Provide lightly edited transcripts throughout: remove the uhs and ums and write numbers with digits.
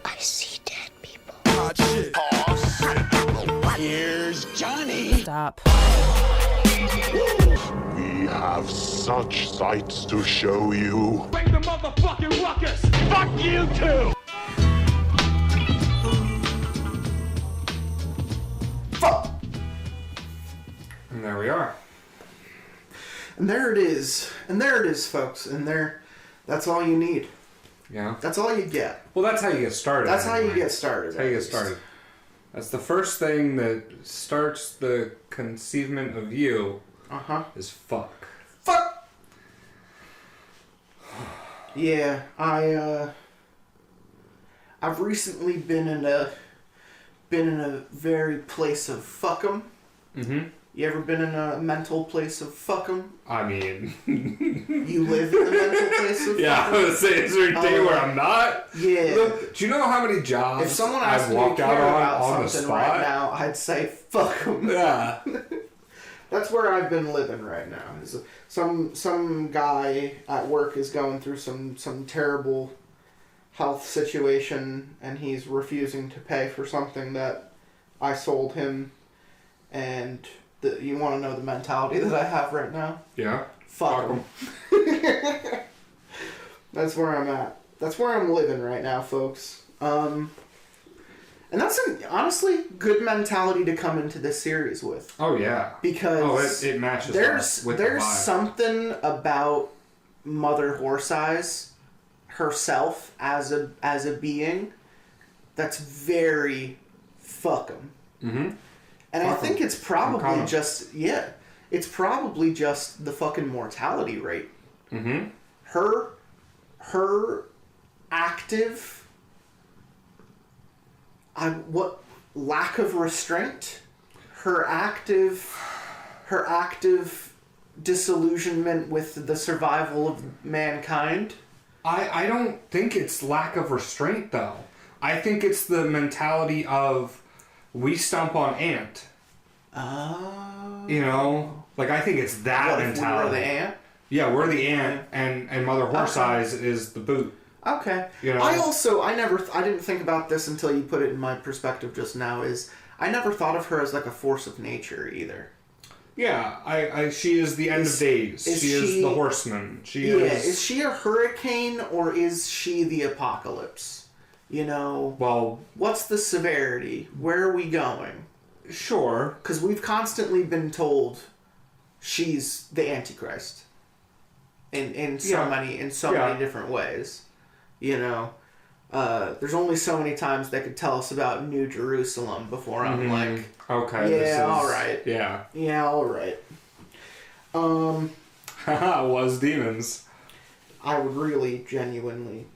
I see dead people. Hot shit. Here's Johnny. Stop. We have such sights to show you. Bring the motherfucking ruckus. Fuck you too. Fuck! And there we are. And there it is. And there it is, folks. And that's all you need. Yeah. That's all you get. Well, that's how you get started. That's how you anyway. get started. That's how you get started. That's the first thing that starts the conceivement of you. Is fuck. Fuck! Yeah, I've recently been in a very place of fuck 'em. Mm-hmm. You ever been in a mental place of fuck 'em? I mean... You live in the mental place of yeah, fuck 'em? I was saying, is there a day where I'm not? Yeah. Look, do you know how many jobs If someone asked I've me walked to out care about on the something spot? right now, I'd say fuck 'em. Yeah. That's where I've been living right now. Some guy at work is going through some terrible health situation, and he's refusing to pay for something that I sold him. And you want to know the mentality that I have right now? Yeah. Fuck 'em. That's where I'm at. That's where I'm living right now, folks. And that's an honestly good mentality to come into this series with. Oh yeah. Because it matches. There's with the vibe. something about Mother Horse Eyes herself as a being that's very fuck 'em. Mm-hmm. And I think it's probably it's probably just the fucking mortality rate. Mm-hmm. Her active lack of restraint, her active disillusionment with the survival of mankind. I don't think it's lack of restraint though. I think it's the mentality of we stomp on ant. Oh. You know? Like I think it's that mentality. We're the ant? Yeah, we're the ant and Mother Horse Eyes is the boot. Okay. You know? I didn't think about this until you put it in my perspective just now, is I never thought of her as like a force of nature either. Yeah, she is the end of days. She is the horseman. Is she a hurricane or is she the apocalypse? You know, well, what's the severity? Where are we going? Sure. Because we've constantly been told she's the Antichrist in so many different ways. You know, there's only so many times they could tell us about New Jerusalem before I'm like, okay, all right. Yeah, all right. Was demons. I would really genuinely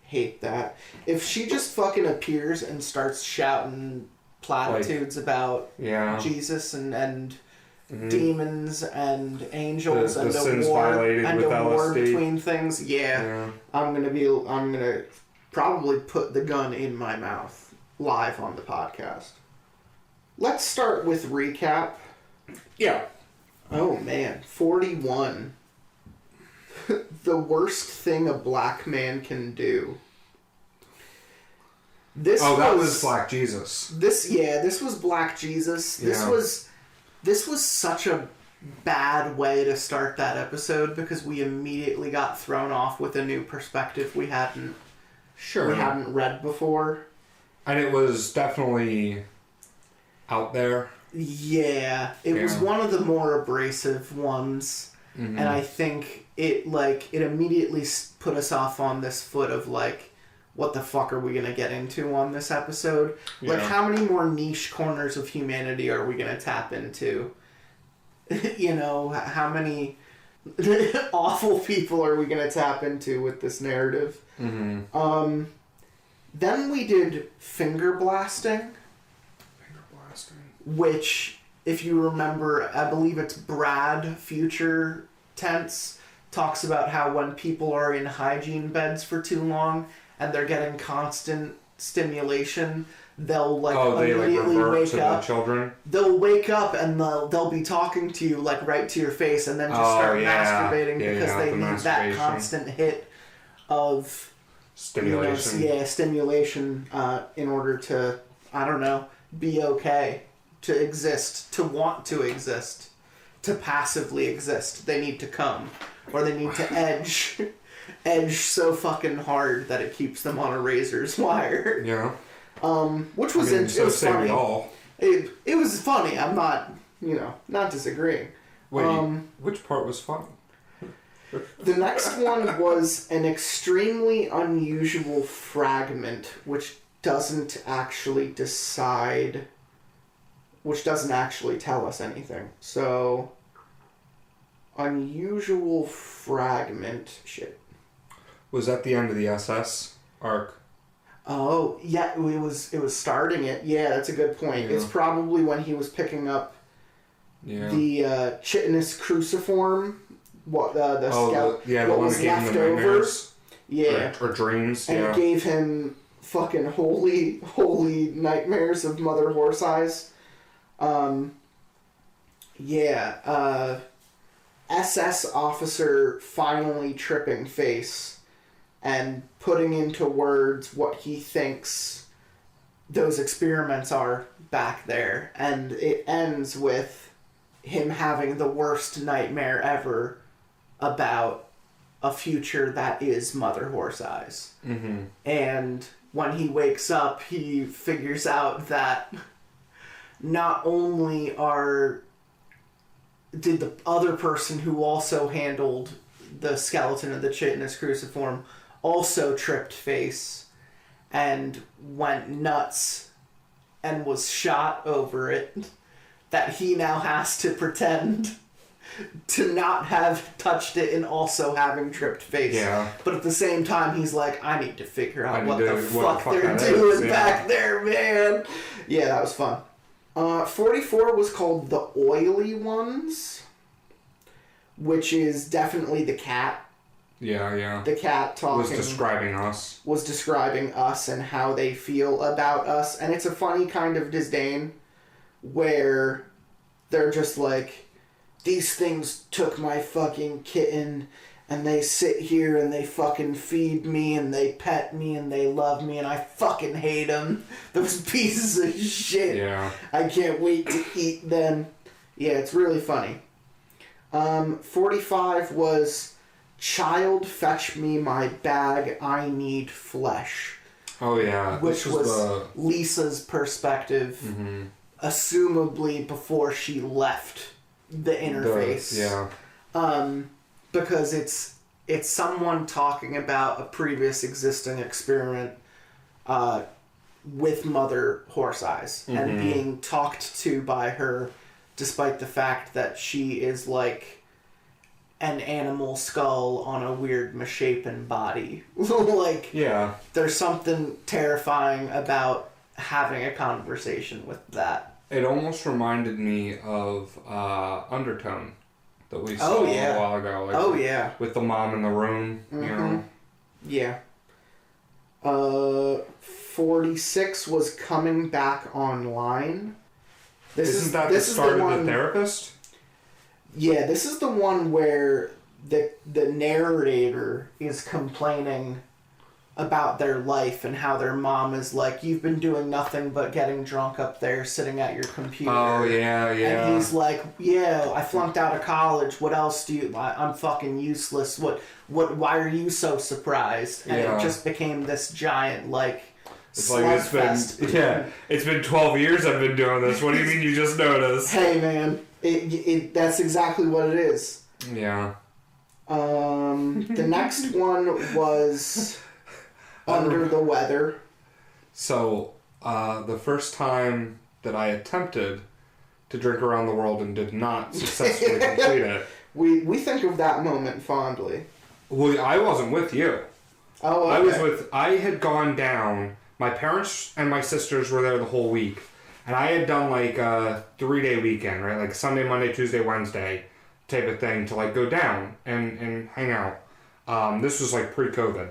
hate that. If she just fucking appears and starts shouting platitudes about Jesus and demons and angels and a war between things, I'm gonna probably put the gun in my mouth live on the podcast. Let's start with recap. Yeah. Oh man, 41. The worst thing a black man can do. That was Black Jesus. This was Black Jesus. This was such a bad way to start that episode because we immediately got thrown off with a new perspective we hadn't read before. And it was definitely out there. Yeah, it was one of the more abrasive ones. Mm-hmm. And I think it immediately put us off on this foot of like, what the fuck are we going to get into on this episode? Yeah. Like, how many more niche corners of humanity are we going to tap into? You know, how many awful people are we going to tap into with this narrative? Mm-hmm. Then we did finger blasting. Which, if you remember, I believe it's Brad, future tense, talks about how when people are in hygiene beds for too long and they're getting constant stimulation, they'll immediately wake up. Children. They'll wake up and they'll be talking to you like right to your face and then just start masturbating because they need that constant hit of Stimulation. Stimulation in order to, I don't know, be okay, to exist, to want to exist, to passively exist. They need to come, or they need to edge so fucking hard that it keeps them on a razor's wire. Yeah. Which was it was say funny. we all. It was funny. I'm not, not disagreeing. Wait, which part was funny? The next one was an extremely unusual fragment, which doesn't actually tell us anything. So, unusual fragment. Shit. Was that the end of the SS arc? Oh, yeah, it was starting it. Yeah, that's a good point. Yeah. It's probably when he was picking up the chitinous cruciform. What the what was left over? Yeah, or dreams. And it gave him fucking holy nightmares of Mother Horse Eyes. SS officer finally tripping face and putting into words what he thinks those experiments are back there, and it ends with him having the worst nightmare ever about a future that is Mother Horse Eyes. Mm-hmm. And when he wakes up, he figures out that not only did the other person who also handled the skeleton of the chitinous cruciform also tripped face and went nuts and was shot over it, that he now has to pretend to not have touched it and also having tripped face. Yeah. But at the same time, he's like, I need to figure out what the fuck they're doing back there, man. Yeah, that was fun. 44 was called The Oily Ones, which is definitely the cat. Yeah. The cat talking. Was describing us and how they feel about us. And it's a funny kind of disdain where they're just like, these things took my fucking kitten, and they sit here and they fucking feed me and they pet me and they love me, and I fucking hate them. Those pieces of shit. Yeah. I can't wait to eat them. Yeah, it's really funny. 45 was Child Fetch Me My Bag, I Need Flesh. Oh yeah. Which was Lisa's perspective, assumably before she left the interface. Because it's someone talking about a previous existing experiment with Mother Horse Eyes and being talked to by her, despite the fact that she is like an animal skull on a weird misshapen body. There's something terrifying about having a conversation with that. It almost reminded me of Undertone that we saw a while ago. With the mom in the room, you know? Yeah. 46 was Coming Back Online. Isn't that the start of the therapist? Yeah, this is the one where the narrator is complaining about their life and how their mom is like, you've been doing nothing but getting drunk up there sitting at your computer. Oh, yeah. And he's like, yeah, I flunked out of college. What else do you... I'm fucking useless. Why are you so surprised? And it just became this giant, it's it's been 12 years I've been doing this. What do you mean you just noticed? Hey, man. That's exactly what it is. Yeah. The next one was... Under the Weather. So, the first time that I attempted to drink around the world and did not successfully complete it. We think of that moment fondly. Well, I wasn't with you. Oh, okay. I had gone down, my parents and my sisters were there the whole week, and I had done a 3-day weekend, right? Like Sunday, Monday, Tuesday, Wednesday type of thing to go down and hang out. This was pre-COVID.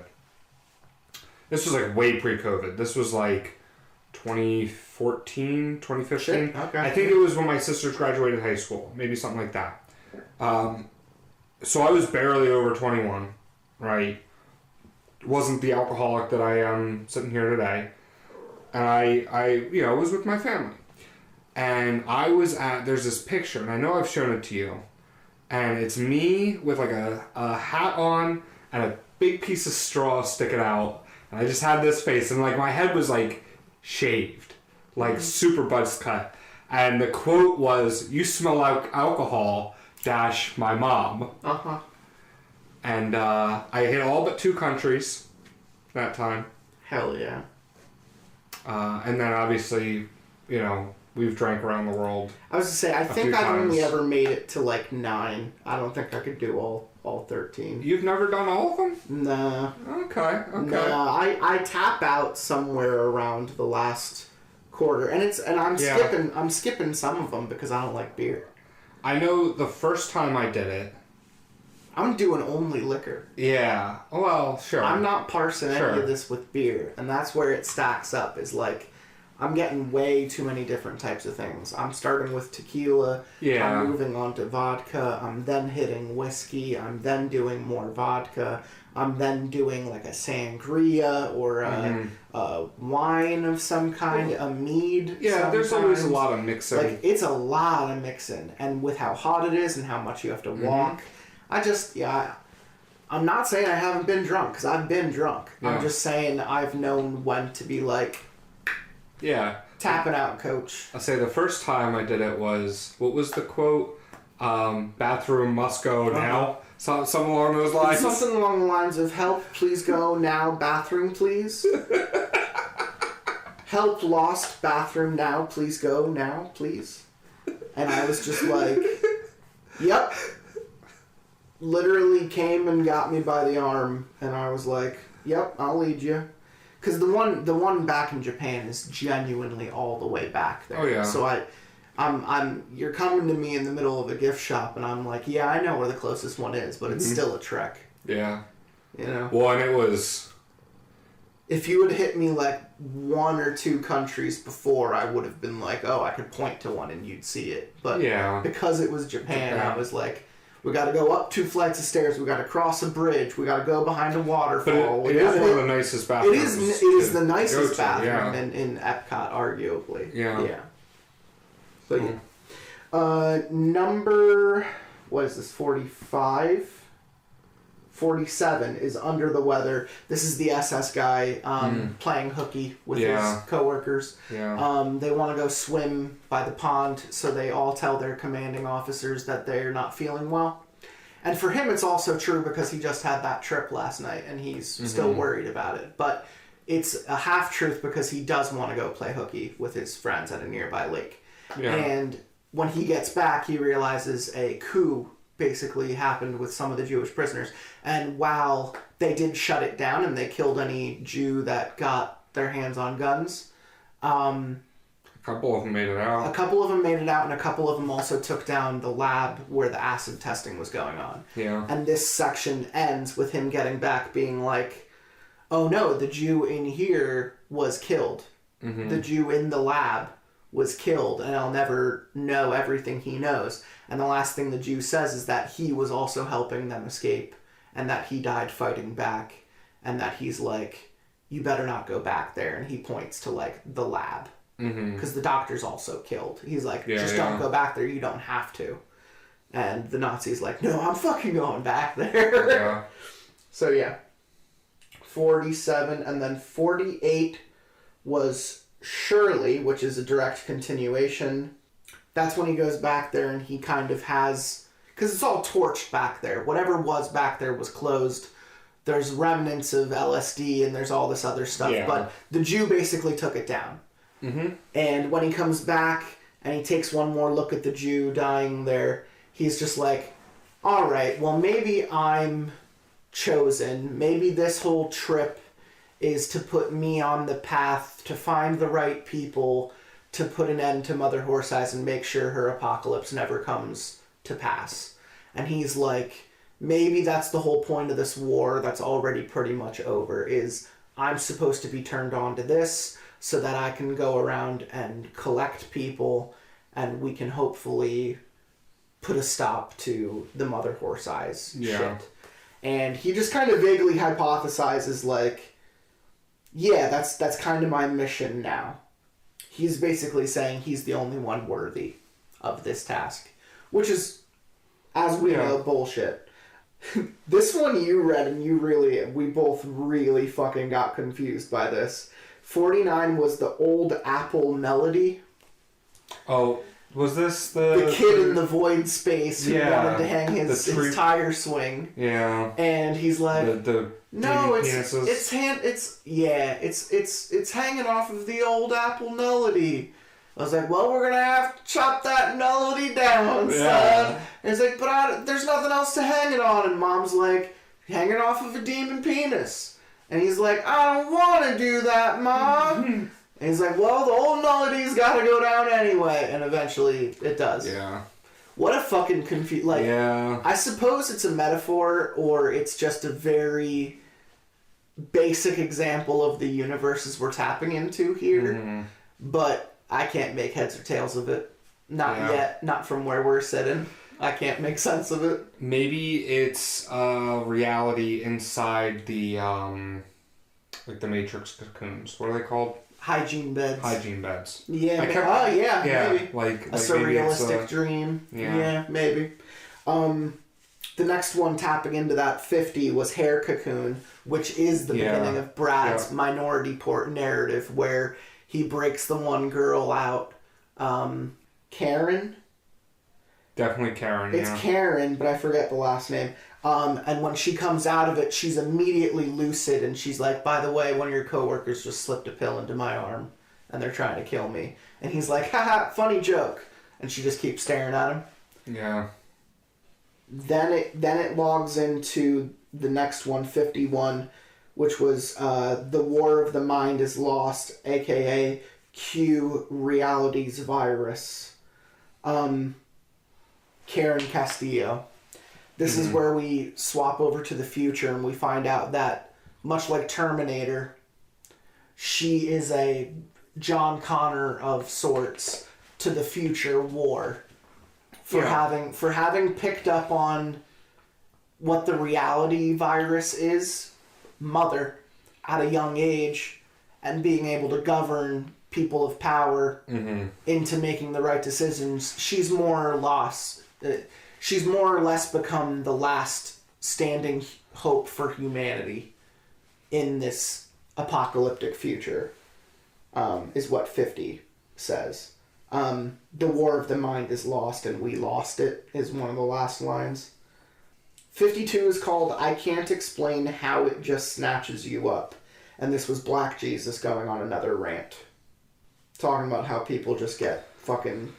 This was way pre-COVID. This was 2014, 2015. Shit, okay. I think it was when my sisters graduated high school. Maybe something like that. So I was barely over 21, right? wasn't the alcoholic that I am sitting here today. And I was with my family. And I was there's this picture, and I know I've shown it to you. And it's me with like a hat on and a big piece of straw sticking out. And I just had this face, and like my head was like shaved, like super buzz cut. And the quote was, "You smell like alcohol, dash my mom." Uh-huh. And I hit all but 2 countries that time. Hell yeah. And then obviously, we've drank around the world. I was to say, I think I've only ever made it to like 9. I don't think I could do all 13. You've never done all of them? Nah. Okay. Nah, I tap out somewhere around the last quarter, and I'm skipping some of them because I don't like beer. I know the first time I did it. I'm doing only liquor. Yeah. Well, sure. I'm not parsing any of this with beer, and that's where it stacks up. Is like, I'm getting way too many different types of things. I'm starting with tequila. Yeah. I'm moving on to vodka. I'm then hitting whiskey. I'm then doing more vodka. I'm then doing like a sangria or a wine of some kind, a mead. Yeah, there's always a lot of mixing. Like, it's a lot of mixing. And with how hot it is and how much you have to walk, I'm not saying I haven't been drunk, because I've been drunk. Yeah. I'm just saying I've known when to be like, tapping out, coach. I'll say the first time I did it was, what was the quote? Bathroom must go now. Something along those lines. Something along the lines of, help, please go now, bathroom, please. Help lost, bathroom now, please go now, please. And I was just like, yep. Literally came and got me by the arm, and I was like, yep, I'll lead you. Because the one back in Japan is genuinely all the way back there. Oh, yeah. So you're coming to me in the middle of a gift shop, and I'm like, yeah, I know where the closest one is, but it's still a trek. Yeah. Well, and it was... If you had hit me like 1 or 2 countries before, I would have been like, oh, I could point to one and you'd see it. But because it was Japan, I was like, we got to go up 2 flights of stairs. We got to cross a bridge. We got to go behind a waterfall. But it is one of the nicest bathrooms. It is the nicest bathroom in Epcot, arguably. Yeah. But number, what is this, 45? 47 is Under the Weather. This is the SS guy playing hooky with his coworkers. Yeah. They want to go swim by the pond, so they all tell their commanding officers that they're not feeling well. And for him, it's also true because he just had that trip last night, and he's still worried about it. But it's a half-truth because he does want to go play hooky with his friends at a nearby lake. Yeah. And when he gets back, he realizes a coup basically happened with some of the Jewish prisoners. And while they did shut it down and they killed any Jew that got their hands on guns, a couple of them made it out. A couple of them made it out, and a couple of them also took down the lab where the acid testing was going on. Yeah. And this section ends with him getting back being like, oh no, the Jew in here was killed. Mm-hmm. The Jew in the lab was killed, and I'll never know everything he knows. And the last thing the Jew says is that he was also helping them escape, and that he died fighting back, and that he's like, you better not go back there. And he points to like the lab, because the doctor's also killed. He's like, don't go back there, you don't have to. And the Nazi's like, no, I'm fucking going back there. Yeah. So yeah, 47, and then 48 was Shirley, which is a direct continuation. That's when he goes back there and he kind of has... Because it's all torched back there. Whatever was back there was closed. There's remnants of LSD and there's all this other stuff. Yeah. But the Jew basically took it down. Mm-hmm. And when he comes back and he takes one more look at the Jew dying there, he's just like, all right, well, maybe I'm chosen. Maybe this whole trip is to put me on the path to find the right people to put an end to Mother Horse Eyes and make sure her apocalypse never comes to pass. And he's like, maybe that's the whole point of this war that's already pretty much over, is I'm supposed to be turned on to this so that I can go around and collect people and we can hopefully put a stop to the Mother Horse Eyes shit. And he just kind of vaguely hypothesizes, like, yeah, that's kind of my mission now. He's basically saying he's the only one worthy of this task. Which is, as we know, bullshit. This one you read, and we both really fucking got confused by this. 49 was the Old Apple Melody. Oh, was this the kid in the void space who wanted to hang his tire swing? Yeah. And he's like, no, it's hanging off of the Old Apple Melody. I was like, well, we're gonna have to chop that melody down, son. And he's like, but there's nothing else to hang it on. And Mom's like, hanging off of a demon penis. And he's like, I don't want to do that, Mom. And he's like, well, the old melody's got to go down anyway. And eventually it does. Yeah. What a fucking I suppose it's a metaphor, or it's just a very basic example of the universes we're tapping into here. Mm-hmm. But I can't make heads or tails of it. Not yet. Not from where we're sitting. I can't make sense of it. Maybe it's reality inside the like the Matrix cocoons. What are they called? Hygiene beds. Hygiene beds. Yeah. Maybe. Like a surrealistic dream. Yeah, maybe. The next one tapping into that 50 was Hair Cocoon, which is the beginning of Brad's Minority Report narrative, where he breaks the one girl out. Karen? Definitely Karen, It's Karen, but I forget the last name. And when she comes out of it, she's immediately lucid, and she's like, by the way, one of your coworkers just slipped a pill into my arm, and they're trying to kill me. And he's like, haha, funny joke. And she just keeps staring at him. Yeah. Then it logs into the next one, 51, which was The War of the Mind is Lost, a.k.a. Q Reality's Virus. Karen Castillo. This is where we swap over to the future, and we find out that, much like Terminator, she is a John Connor of sorts to the future war for having picked up on what the reality virus is, Mother, at a young age, and being able to govern people of power into making the right decisions. She's more or less become the last standing hope for humanity in this apocalyptic future, is what 50 says. The war of the mind is lost and we lost it is one of the last lines. 52 is called I Can't Explain How It Just Snatches You Up. And this was Black Jesus going on another rant. Talking about how people just get fucking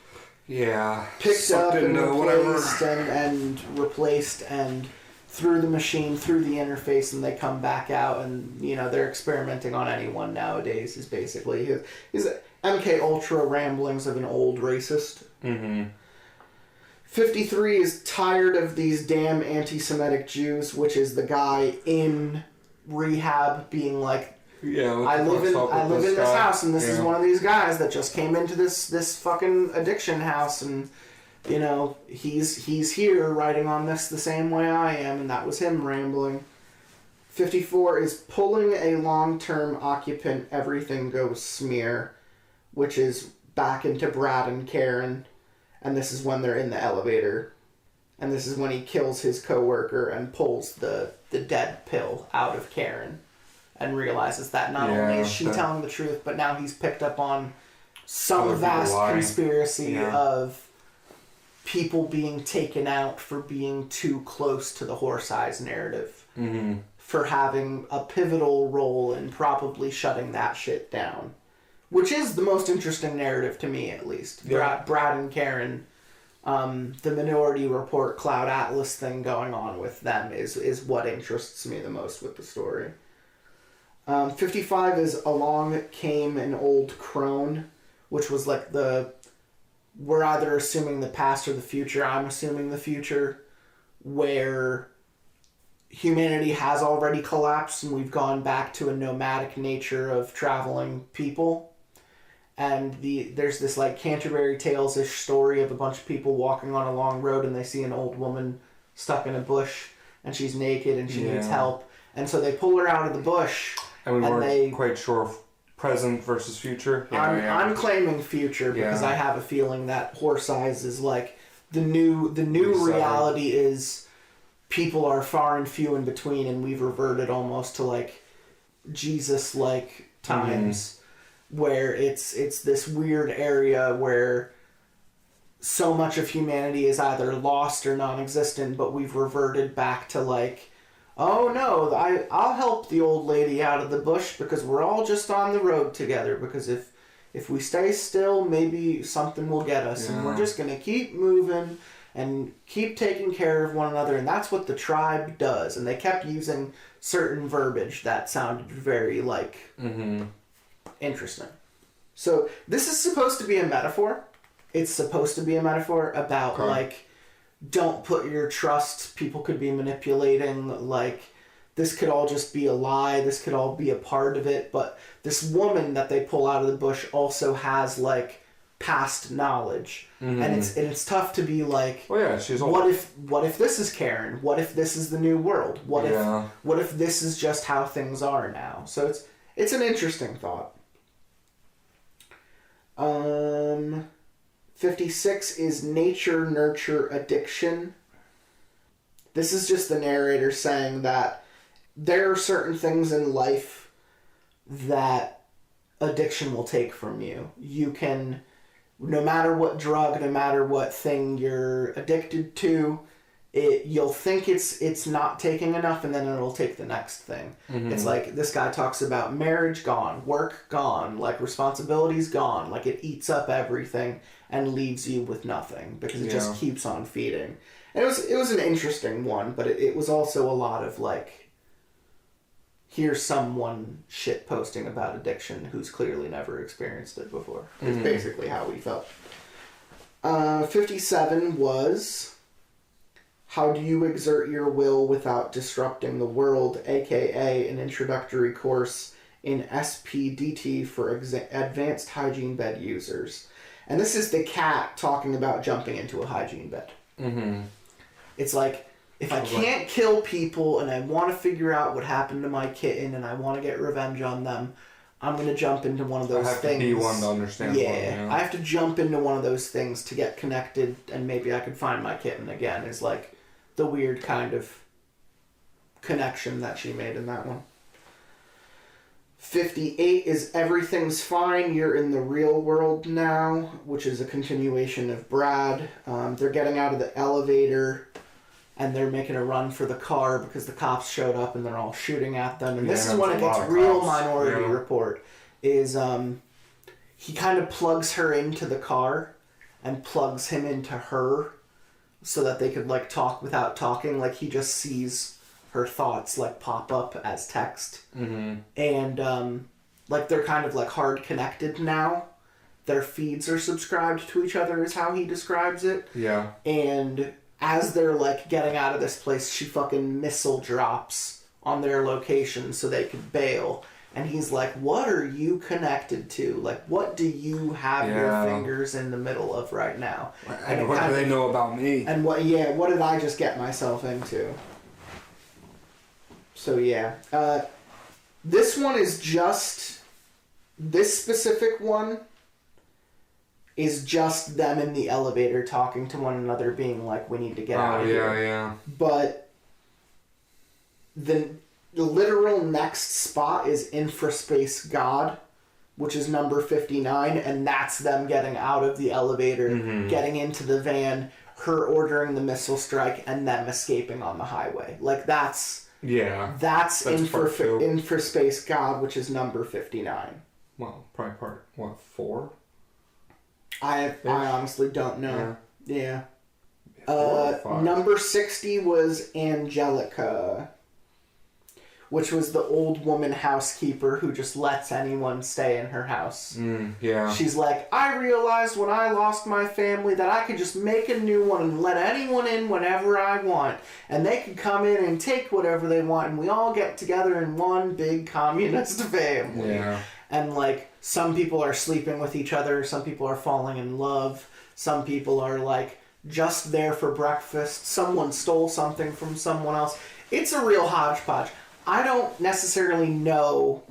picked up and replaced and replaced and through the machine, through the interface, and they come back out, and they're experimenting on anyone nowadays is basically his MK Ultra ramblings of an old racist. 53 is tired of these damn anti-Semitic Jews, which is the guy in rehab being like, I live in this house, and this is one of these guys that just came into this fucking addiction house, and he's here writing on this the same way I am, and that was him rambling. 54 is pulling a long-term occupant everything goes smear, which is back into Brad and Karen, and this is when they're in the elevator, and this is when he kills his coworker and pulls the dead pill out of Karen. And realizes that not only is she telling the truth, but now he's picked up on some vast conspiracy of people being taken out for being too close to the horse eyes narrative. For having a pivotal role in probably shutting that shit down. Which is the most interesting narrative to me, at least. Yeah. Brad and Karen, the Minority Report Cloud Atlas thing going on with them is what interests me the most with the story. 55 is Along Came an Old Crone, which was like we're either assuming the past or the future. I'm assuming the future, where humanity has already collapsed and we've gone back to a nomadic nature of traveling people. And there's this like Canterbury Tales-ish story of a bunch of people walking on a long road and they see an old woman stuck in a bush. and she's naked and she Yeah. needs help. And so they pull her out of the bush. And we weren't they, quite sure if present versus future. Yeah, I'm claiming future because I have a feeling that Horse Eyes is like the new reality is people are far and few in between, and we've reverted almost to like Jesus-like times where it's this weird area where so much of humanity is either lost or non-existent, but we've reverted back to like, oh no, I'll help the old lady out of the bush because we're all just on the road together, because if we stay still, maybe something will get us, and we're just going to keep moving and keep taking care of one another, and that's what the tribe does. And they kept using certain verbiage that sounded very like interesting. So this is supposed to be a metaphor. It's supposed to be a metaphor about like, don't put your trust, people could be manipulating, like this could all just be a lie, this could all be a part of it. But this woman that they pull out of the bush also has like past knowledge, and it's tough to be like, oh yeah, she's old. What if this is Karen? What if this is the new world? What if this is just how things are now? So it's an interesting thought. 56 is nature, nurture, addiction. This is just the narrator saying that there are certain things in life that addiction will take from you. You can, no matter what drug, no matter what thing you're addicted to, you'll think it's not taking enough, and then it'll take the next thing. It's like this guy talks about marriage gone, work gone, like responsibilities gone, like it eats up everything and leaves you with nothing because it just keeps on feeding. And it was an interesting one, but it was also a lot of like, here's someone shit posting about addiction who's clearly never experienced it before. It's basically how we felt. 57 was, how do you exert your will without disrupting the world, aka an introductory course in SPDT for advanced hygiene bed users. And this is the cat talking about jumping into a hygiene bed. It's like, if I can't kill people and I want to figure out what happened to my kitten and I want to get revenge on them, I'm going to jump into one of those things. I have to be one to understand. Yeah, I have to jump into one of those things to get connected, and maybe I could find my kitten again. Is like the weird kind of connection that she made in that one. 58 is everything's fine, you're in the real world now, which is a continuation of Brad. They're getting out of the elevator and they're making a run for the car because the cops showed up and they're all shooting at them. And this is when it gets real Minority Report. Is he kind of plugs her into the car and plugs him into her so that they could like talk without talking. Like he just sees her thoughts like pop up as text. And like they're kind of like hard connected now. Their feeds are subscribed to each other is how he describes it. Yeah. And as they're like getting out of this place, she fucking missile drops on their location so they could bail. And he's like, what are you connected to? Like, what do you have your fingers in the middle of right now? And what do they know about me? And what did I just get myself into? So yeah. This one is just, this specific one is just them in the elevator talking to one another, being like, we need to get out of here. But the literal next spot is Infraspace God, which is number 59, and that's them getting out of the elevator, getting into the van, her ordering the missile strike, and them escaping on the highway. Like, that's Infraspace God, which is number 59. Well, probably part, 4? I honestly don't know. Yeah. Number 60 was Angelica, which was the old woman housekeeper who just lets anyone stay in her house. She's like, I realized when I lost my family that I could just make a new one and let anyone in whenever I want. And they could come in and take whatever they want, and we all get together in one big communist family. Yeah. And like, some people are sleeping with each other, some people are falling in love, some people are like just there for breakfast, someone stole something from someone else. It's a real hodgepodge. I don't necessarily know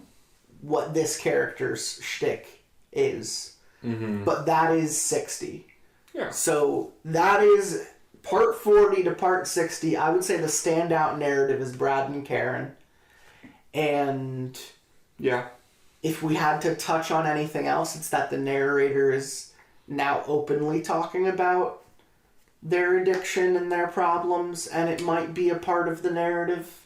what this character's shtick is, but that is 60. Yeah. So that is part 40 to part 60. I would say the standout narrative is Brad and Karen. And Yeah. if we had to touch on anything else, it's that the narrator is now openly talking about their addiction and their problems, and it might be a part of the narrative.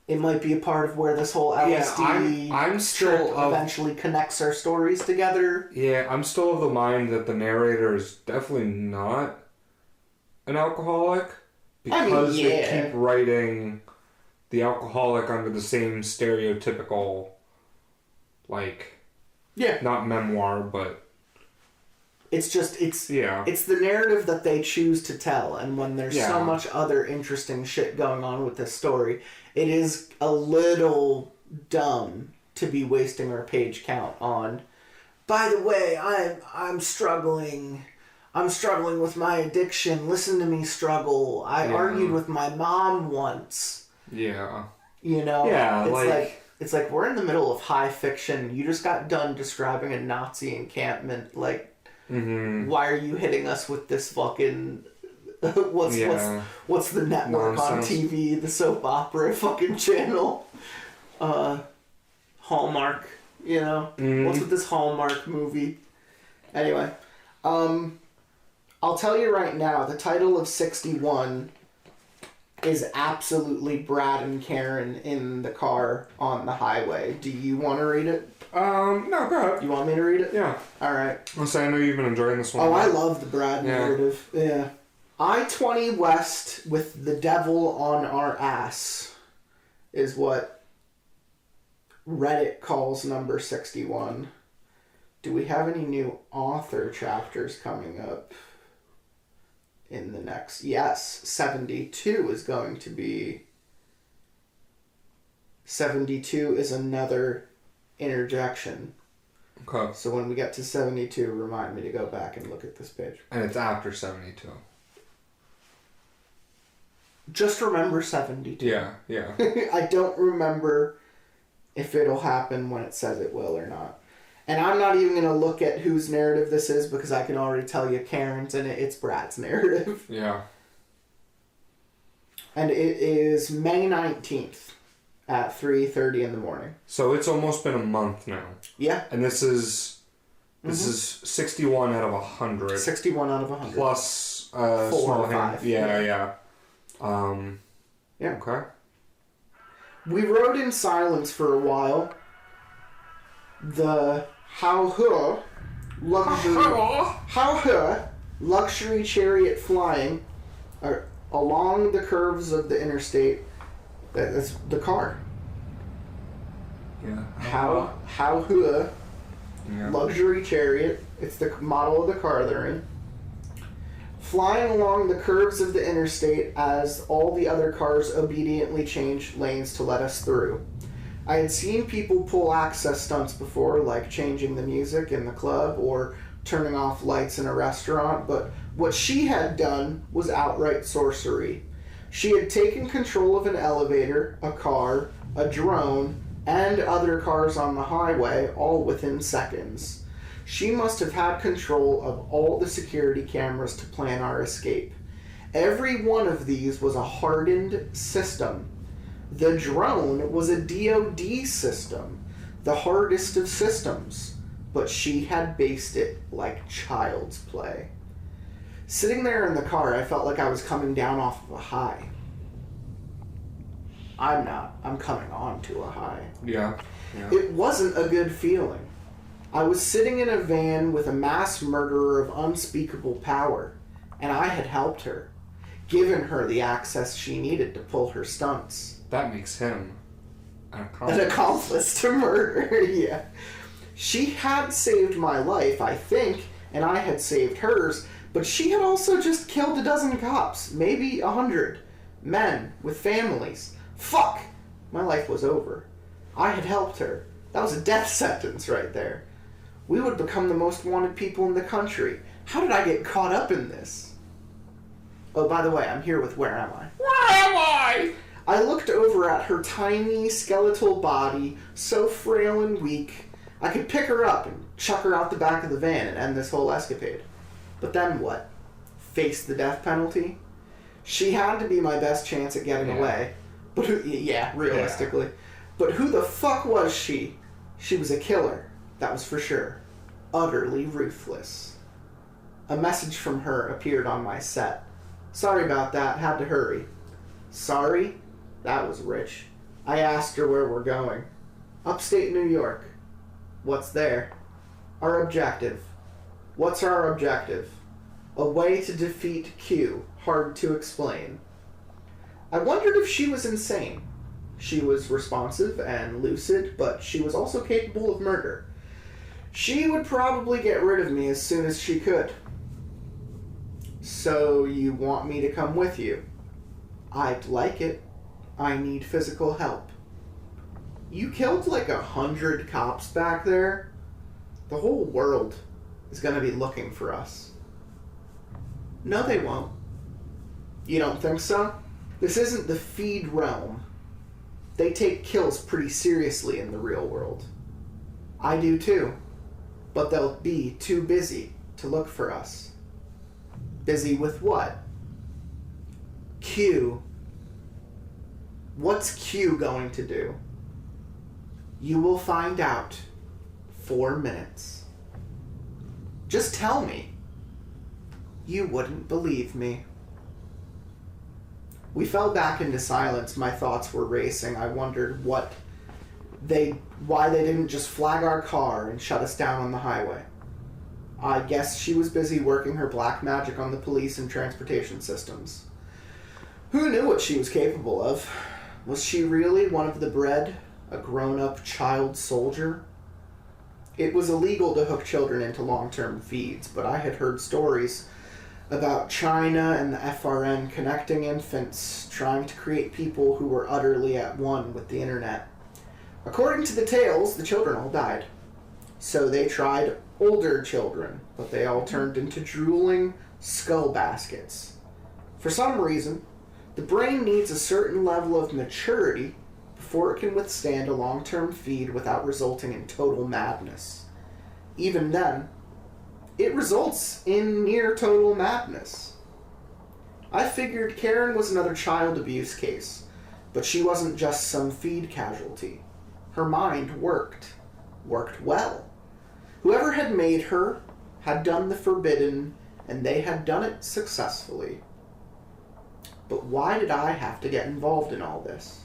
It might be a part of where this whole LSD I'm strip still of, eventually connects our stories together. Yeah, I'm still of the mind that the narrator is definitely not an alcoholic because they keep writing the alcoholic under the same stereotypical, like, not memoir, but it's the narrative that they choose to tell, and when there's so much other interesting shit going on with this story, it is a little dumb to be wasting our page count on, by the way, I'm struggling with my addiction, listen to me struggle, I argued with my mom once. Yeah. You know? Yeah, it's like we're in the middle of high fiction, you just got done describing a Nazi encampment, like, why are you hitting us with this fucking what's the network nonsense on TV, the soap opera fucking channel, Hallmark, you know? What's with this Hallmark movie? Anyway, I'll tell you right now, the title of 61 is absolutely Brad and Karen in the car on the highway. Do you want to read it? No, go ahead. You want me to read it? Yeah. Alright. I know you've been enjoying this one. Oh, I love the Brad narrative. Yeah. I-20 West with the devil on our ass is what Reddit calls number 61. Do we have any new author chapters coming up in the next? Yes, 72 is going to be... 72 is another interjection. Okay. So when we get to 72, remind me to go back and look at this page. And it's after 72. Just remember 72. Yeah. I don't remember if it'll happen when it says it will or not. And I'm not even going to look at whose narrative this is because I can already tell you Karen's in it. It's Brad's narrative. Yeah. And it is May 19th at 3:30 in the morning. So it's almost been a month now. Yeah. And this is 61 out of 100. 61 out of 100. Plus 4 small or 5. hand. Yeah. Yeah. Okay. We rode in silence for a while. The luxury chariot flying along the curves of the interstate. That's the car. Yeah. Luxury chariot. It's the model of the car they're in. Flying along the curves of the interstate as all the other cars obediently changed lanes to let us through. I had seen people pull access stunts before, like changing the music in the club or turning off lights in a restaurant, but what she had done was outright sorcery. She had taken control of an elevator, a car, a drone, and other cars on the highway, all within seconds. She must have had control of all the security cameras to plan our escape. Every one of these was a hardened system. The drone was a DoD system, the hardest of systems, but she had based it like child's play. Sitting there in the car, I felt like I was coming down off of a high. I'm not. I'm coming on to a high. Yeah. It wasn't a good feeling. I was sitting in a van with a mass murderer of unspeakable power, and I had helped her, given her the access she needed to pull her stunts. That makes him an accomplice to murder, yeah. She had saved my life, I think, and I had saved hers, but she had also just killed a dozen cops, maybe 100, men with families. Fuck! My life was over. I had helped her. That was a death sentence right there. We would become the most wanted people in the country. How did I get caught up in this? Oh, by the way, I'm here with Where Am I? Where am I? I looked over at her tiny skeletal body, so frail and weak, I could pick her up and chuck her out the back of the van and end this whole escapade. But then what? Face the death penalty? She had to be my best chance at getting away. But realistically. Yeah. But who the fuck was she? She was a killer, that was for sure. Utterly ruthless. A message from her appeared on my set. Sorry about that, had to hurry. Sorry? That was rich. I asked her where we're going. Upstate New York. What's there? Our objective. What's our objective? A way to defeat Q. Hard to explain. I wondered if she was insane. She was responsive and lucid, but she was also capable of murder. She would probably get rid of me as soon as she could. So you want me to come with you? I'd like it. I need physical help. You killed like 100 cops back there. The whole world is going to be looking for us. No, they won't. You don't think so? This isn't the feed realm. They take kills pretty seriously in the real world. I do too. But they'll be too busy to look for us. Busy with what? Q. What's Q going to do? You will find out. 4 minutes. Just tell me. You wouldn't believe me. We fell back into silence. My thoughts were racing. I wondered why they didn't just flag our car and shut us down on the highway. I guess she was busy working her black magic on the police and transportation systems. Who knew what she was capable of? Was she really one of the bred, a grown-up child soldier? It was illegal to hook children into long-term feeds, but I had heard stories about China and the FRN connecting infants, trying to create people who were utterly at one with the internet. According to the tales, the children all died. So they tried older children, but they all turned into drooling skull baskets. For some reason, the brain needs a certain level of maturity before it can withstand a long-term feed without resulting in total madness. Even then, it results in near total madness. I figured Karen was another child abuse case, but she wasn't just some feed casualty. Her mind worked well. Whoever had made her had done the forbidden, and they had done it successfully. But why did I have to get involved in all this?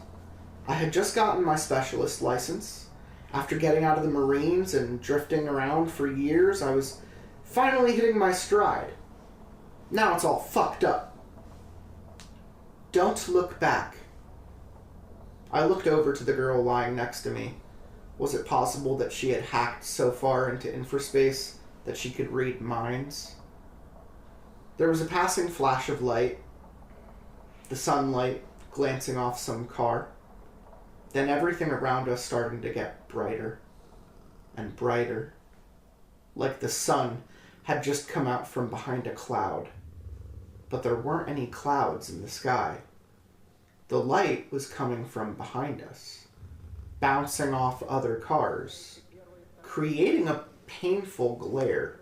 I had just gotten my specialist license. After getting out of the Marines and drifting around for years, I was finally hitting my stride. Now it's all fucked up. Don't look back. I looked over to the girl lying next to me. Was it possible that she had hacked so far into infraspace that she could read minds? There was a passing flash of light, the sunlight glancing off some car. Then everything around us started to get brighter and brighter, like the sun had just come out from behind a cloud. But there weren't any clouds in the sky. The light was coming from behind us, bouncing off other cars, creating a painful glare.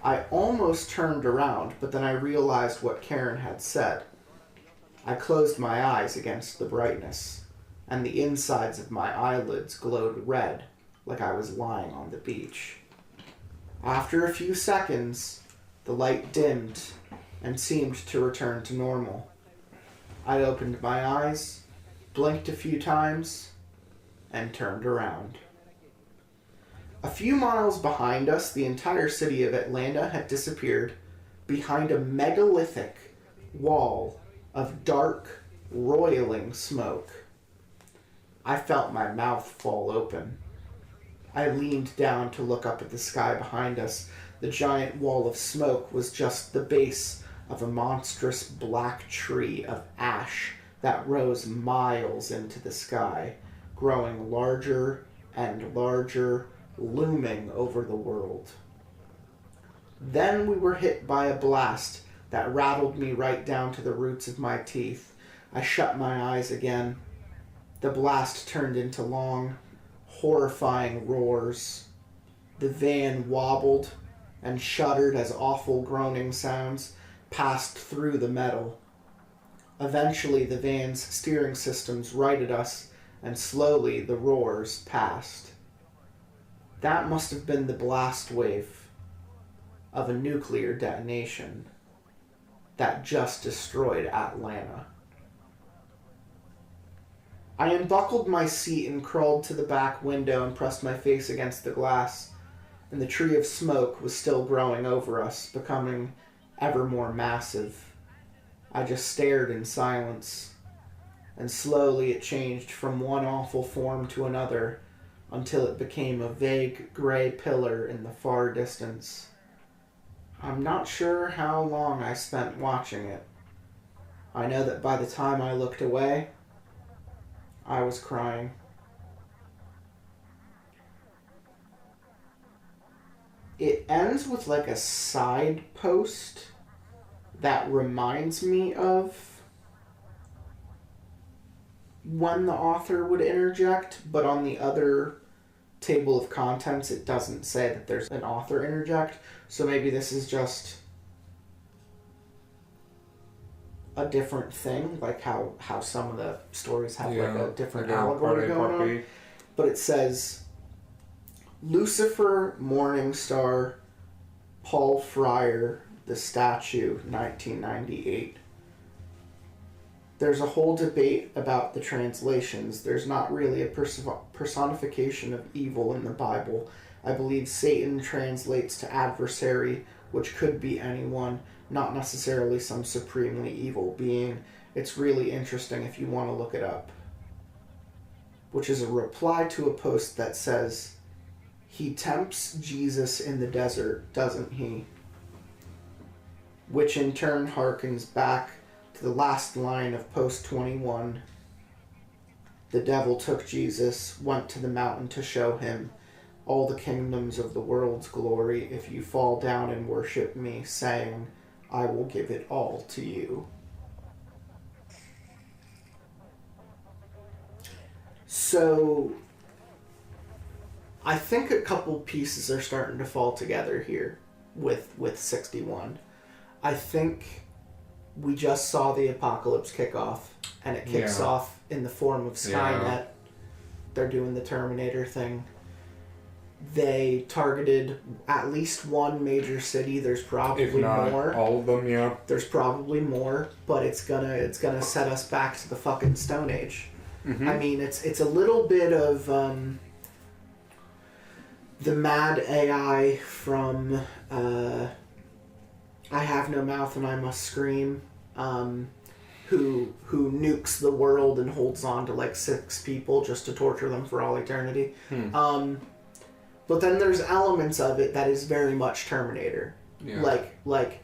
I almost turned around, but then I realized what Karen had said. I closed my eyes against the brightness, and the insides of my eyelids glowed red, like I was lying on the beach. After a few seconds, the light dimmed and seemed to return to normal. I opened my eyes, blinked a few times, and turned around. A few miles behind us, the entire city of Atlanta had disappeared behind a megalithic wall of dark, roiling smoke. I felt my mouth fall open. I leaned down to look up at the sky behind us. The giant wall of smoke was just the base of a monstrous black tree of ash that rose miles into the sky, growing larger and larger, looming over the world. Then we were hit by a blast that rattled me right down to the roots of my teeth. I shut my eyes again. The blast turned into long, horrifying roars. The van wobbled and shuddered as awful groaning sounds passed through the metal. Eventually, the van's steering systems righted us, and slowly the roars passed. That must have been the blast wave of a nuclear detonation that just destroyed Atlanta. I unbuckled my seat and crawled to the back window and pressed my face against the glass, and the tree of smoke was still growing over us, becoming ever more massive. I just stared in silence, and slowly it changed from one awful form to another until it became a vague gray pillar in the far distance. I'm not sure how long I spent watching it. I know that by the time I looked away, I was crying. It ends with like a side post that reminds me of when the author would interject, but on the other table of contents it doesn't say that there's an author interject, so maybe this is just a different thing, like how some of the stories have like a different allegory going on. But it says, Lucifer, Morning Star, Paul Fryer, The Statue, 1998. There's a whole debate about the translations. There's not really a personification of evil in the Bible. I believe Satan translates to adversary, which could be anyone, not necessarily some supremely evil being. It's really interesting if you want to look it up. Which is a reply to a post that says, he tempts Jesus in the desert, doesn't he? Which in turn harkens back to the last line of post 21. The devil took Jesus, went to the mountain to show him all the kingdoms of the world's glory if you fall down and worship me, saying, I will give it all to you. So, I think a couple pieces are starting to fall together here with 61. I think we just saw the apocalypse kick off, and it kicks off in the form of Skynet. Yeah. They're doing the Terminator thing. They targeted at least one major city. There's probably if not more. All of them, yeah. There's probably more, but it's gonna set us back to the fucking Stone Age. Mm-hmm. I mean, it's a little bit of the mad AI from I Have No Mouth and I Must Scream, who nukes the world and holds on to like 6 people just to torture them for all eternity. But then there's elements of it that is very much Terminator. Yeah. Like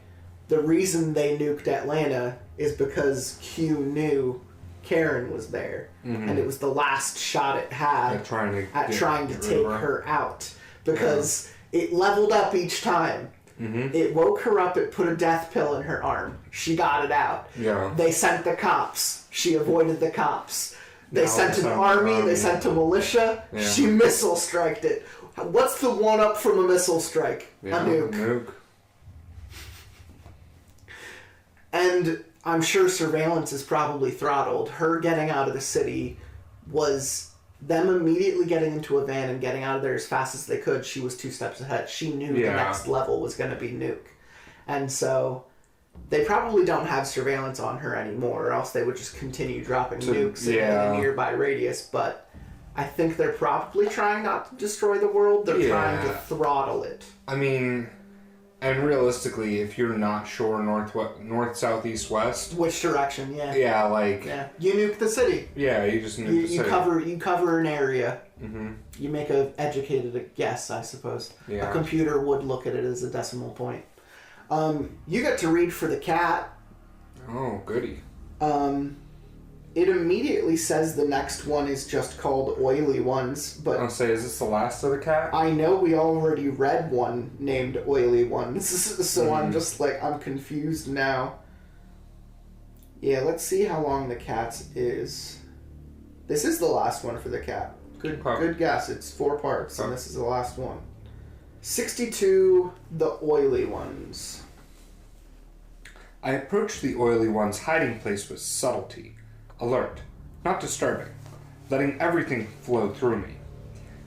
the reason they nuked Atlanta is because Q knew Karen was there, and it was the last shot it had at trying to take her out, because it leveled up each time. Mm-hmm. It woke her up, it put a death pill in her arm. She got it out. Yeah. They sent the cops. She avoided the cops. They sent an army, they sent a militia. Yeah. She missile striked it. What's the one-up from a missile strike? Yeah, a nuke. And I'm sure surveillance is probably throttled. Her getting out of the city was them immediately getting into a van and getting out of there as fast as they could. She was 2 steps ahead. She knew the next level was going to be nuke. And so they probably don't have surveillance on her anymore, or else they would just continue dropping nukes in a nearby radius. But I think they're probably trying not to destroy the world. They're trying to throttle it. I mean, and realistically, if you're not sure north, south, east, west, which direction? Yeah. Yeah, like you nuke the city. Yeah, you just nuke the city. You cover an area. Mm-hmm. You make a educated guess, I suppose. Yeah. A computer would look at it as a decimal point. You get to read for the cat. Oh, goody. It immediately says the next one is just called Oily Ones, but I'll say, is this the last of the cat? I know we already read one named Oily Ones, so I'm just like, I'm confused now. Yeah, let's see how long the cat's is. This is the last one for the cat. Good guess. It's 4 parts, and this is the last one. 62, the Oily Ones. I approached the Oily One's hiding place with subtlety, alert, not disturbing, letting everything flow through me.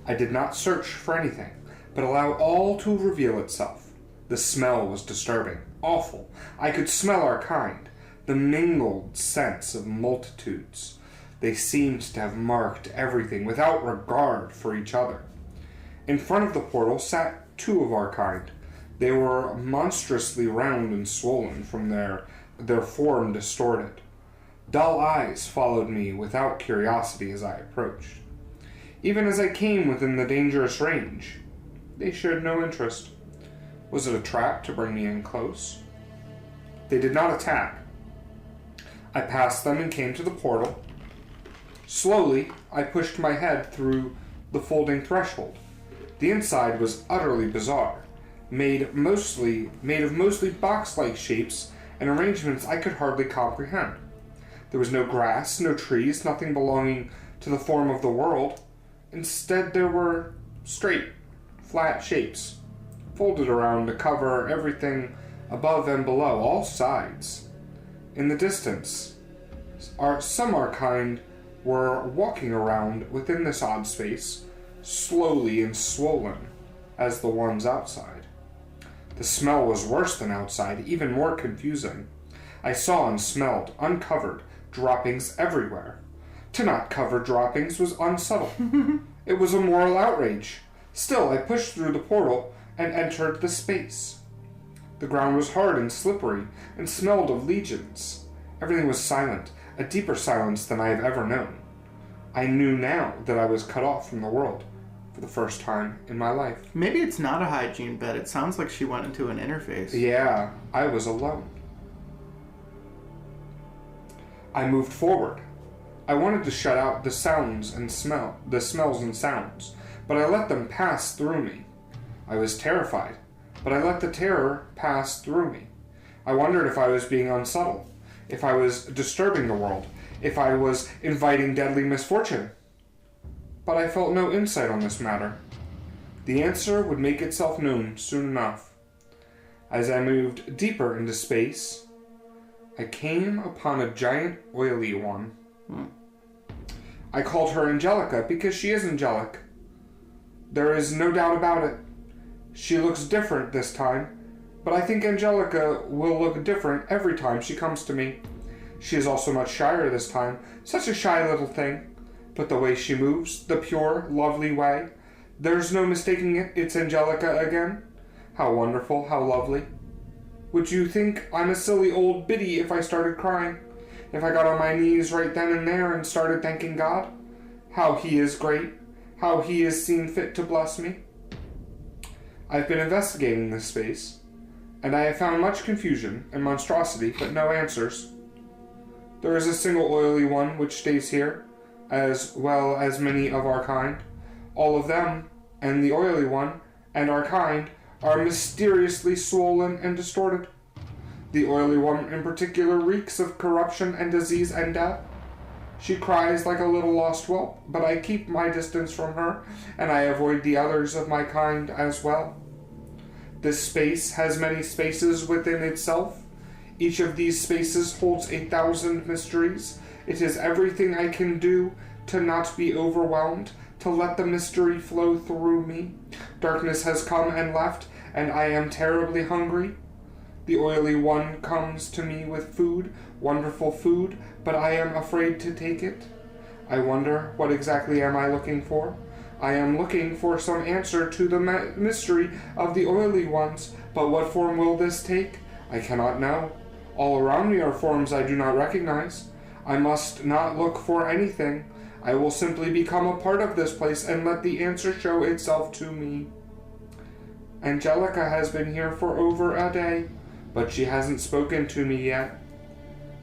I did not search for anything, but allow all to reveal itself. The smell was disturbing, awful. I could smell our kind, the mingled sense of multitudes. They seemed to have marked everything without regard for each other. In front of the portal sat 2 of our kind. They were monstrously round and swollen from their form distorted. Dull eyes followed me without curiosity as I approached. Even as I came within the dangerous range, they showed no interest. Was it a trap to bring me in close? They did not attack. I passed them and came to the portal. Slowly, I pushed my head through the folding threshold. The inside was utterly bizarre, made of mostly box-like shapes and arrangements I could hardly comprehend. There was no grass, no trees, nothing belonging to the form of the world. Instead, there were straight, flat shapes, folded around to cover everything above and below, all sides. In the distance, some our kind were walking around within this odd space, slowly and swollen as the ones outside. The smell was worse than outside, even more confusing. I saw and smelled uncovered droppings everywhere. To not cover droppings was unsubtle. It was a moral outrage. Still, I pushed through the portal and entered the space. The ground was hard and slippery and smelled of legions. Everything was silent, a deeper silence than I have ever known. I knew now that I was cut off from the world for the first time in my life. Maybe it's not a hygiene bed. It sounds like she went into an interface. Yeah, I was alone. I moved forward. I wanted to shut out the smells and sounds, but I let them pass through me. I was terrified, but I let the terror pass through me. I wondered if I was being unsubtle, if I was disturbing the world, if I was inviting deadly misfortune. But I felt no insight on this matter. The answer would make itself known soon enough. As I moved deeper into space, I came upon a giant oily one. I called her Angelica because she is angelic. There is no doubt about it. She looks different this time, but I think Angelica will look different every time she comes to me. She is also much shyer this time, such a shy little thing. But the way she moves, the pure, lovely way, there's no mistaking it, it's Angelica again. How wonderful, how lovely. Would you think I'm a silly old biddy if I started crying? If I got on my knees right then and there and started thanking God? How He is great, how He has seen fit to bless me. I've been investigating this space, and I have found much confusion and monstrosity, but no answers. There is a single oily one which stays here, as well as many of our kind. All of them, and the oily one, and our kind, are mysteriously swollen and distorted. The oily one in particular reeks of corruption and disease and death. She cries like a little lost whelp, but I keep my distance from her, and I avoid the others of my kind as well. This space has many spaces within itself. Each of these spaces holds 1,000 mysteries. It is everything I can do to not be overwhelmed, to let the mystery flow through me. Darkness has come and left, and I am terribly hungry. The oily one comes to me with food, wonderful food, but I am afraid to take it. I wonder, what exactly am I looking for? I am looking for some answer to the mystery of the oily ones, but what form will this take? I cannot know. All around me are forms I do not recognize. I must not look for anything. I will simply become a part of this place and let the answer show itself to me. Angelica has been here for over a day, but she hasn't spoken to me yet.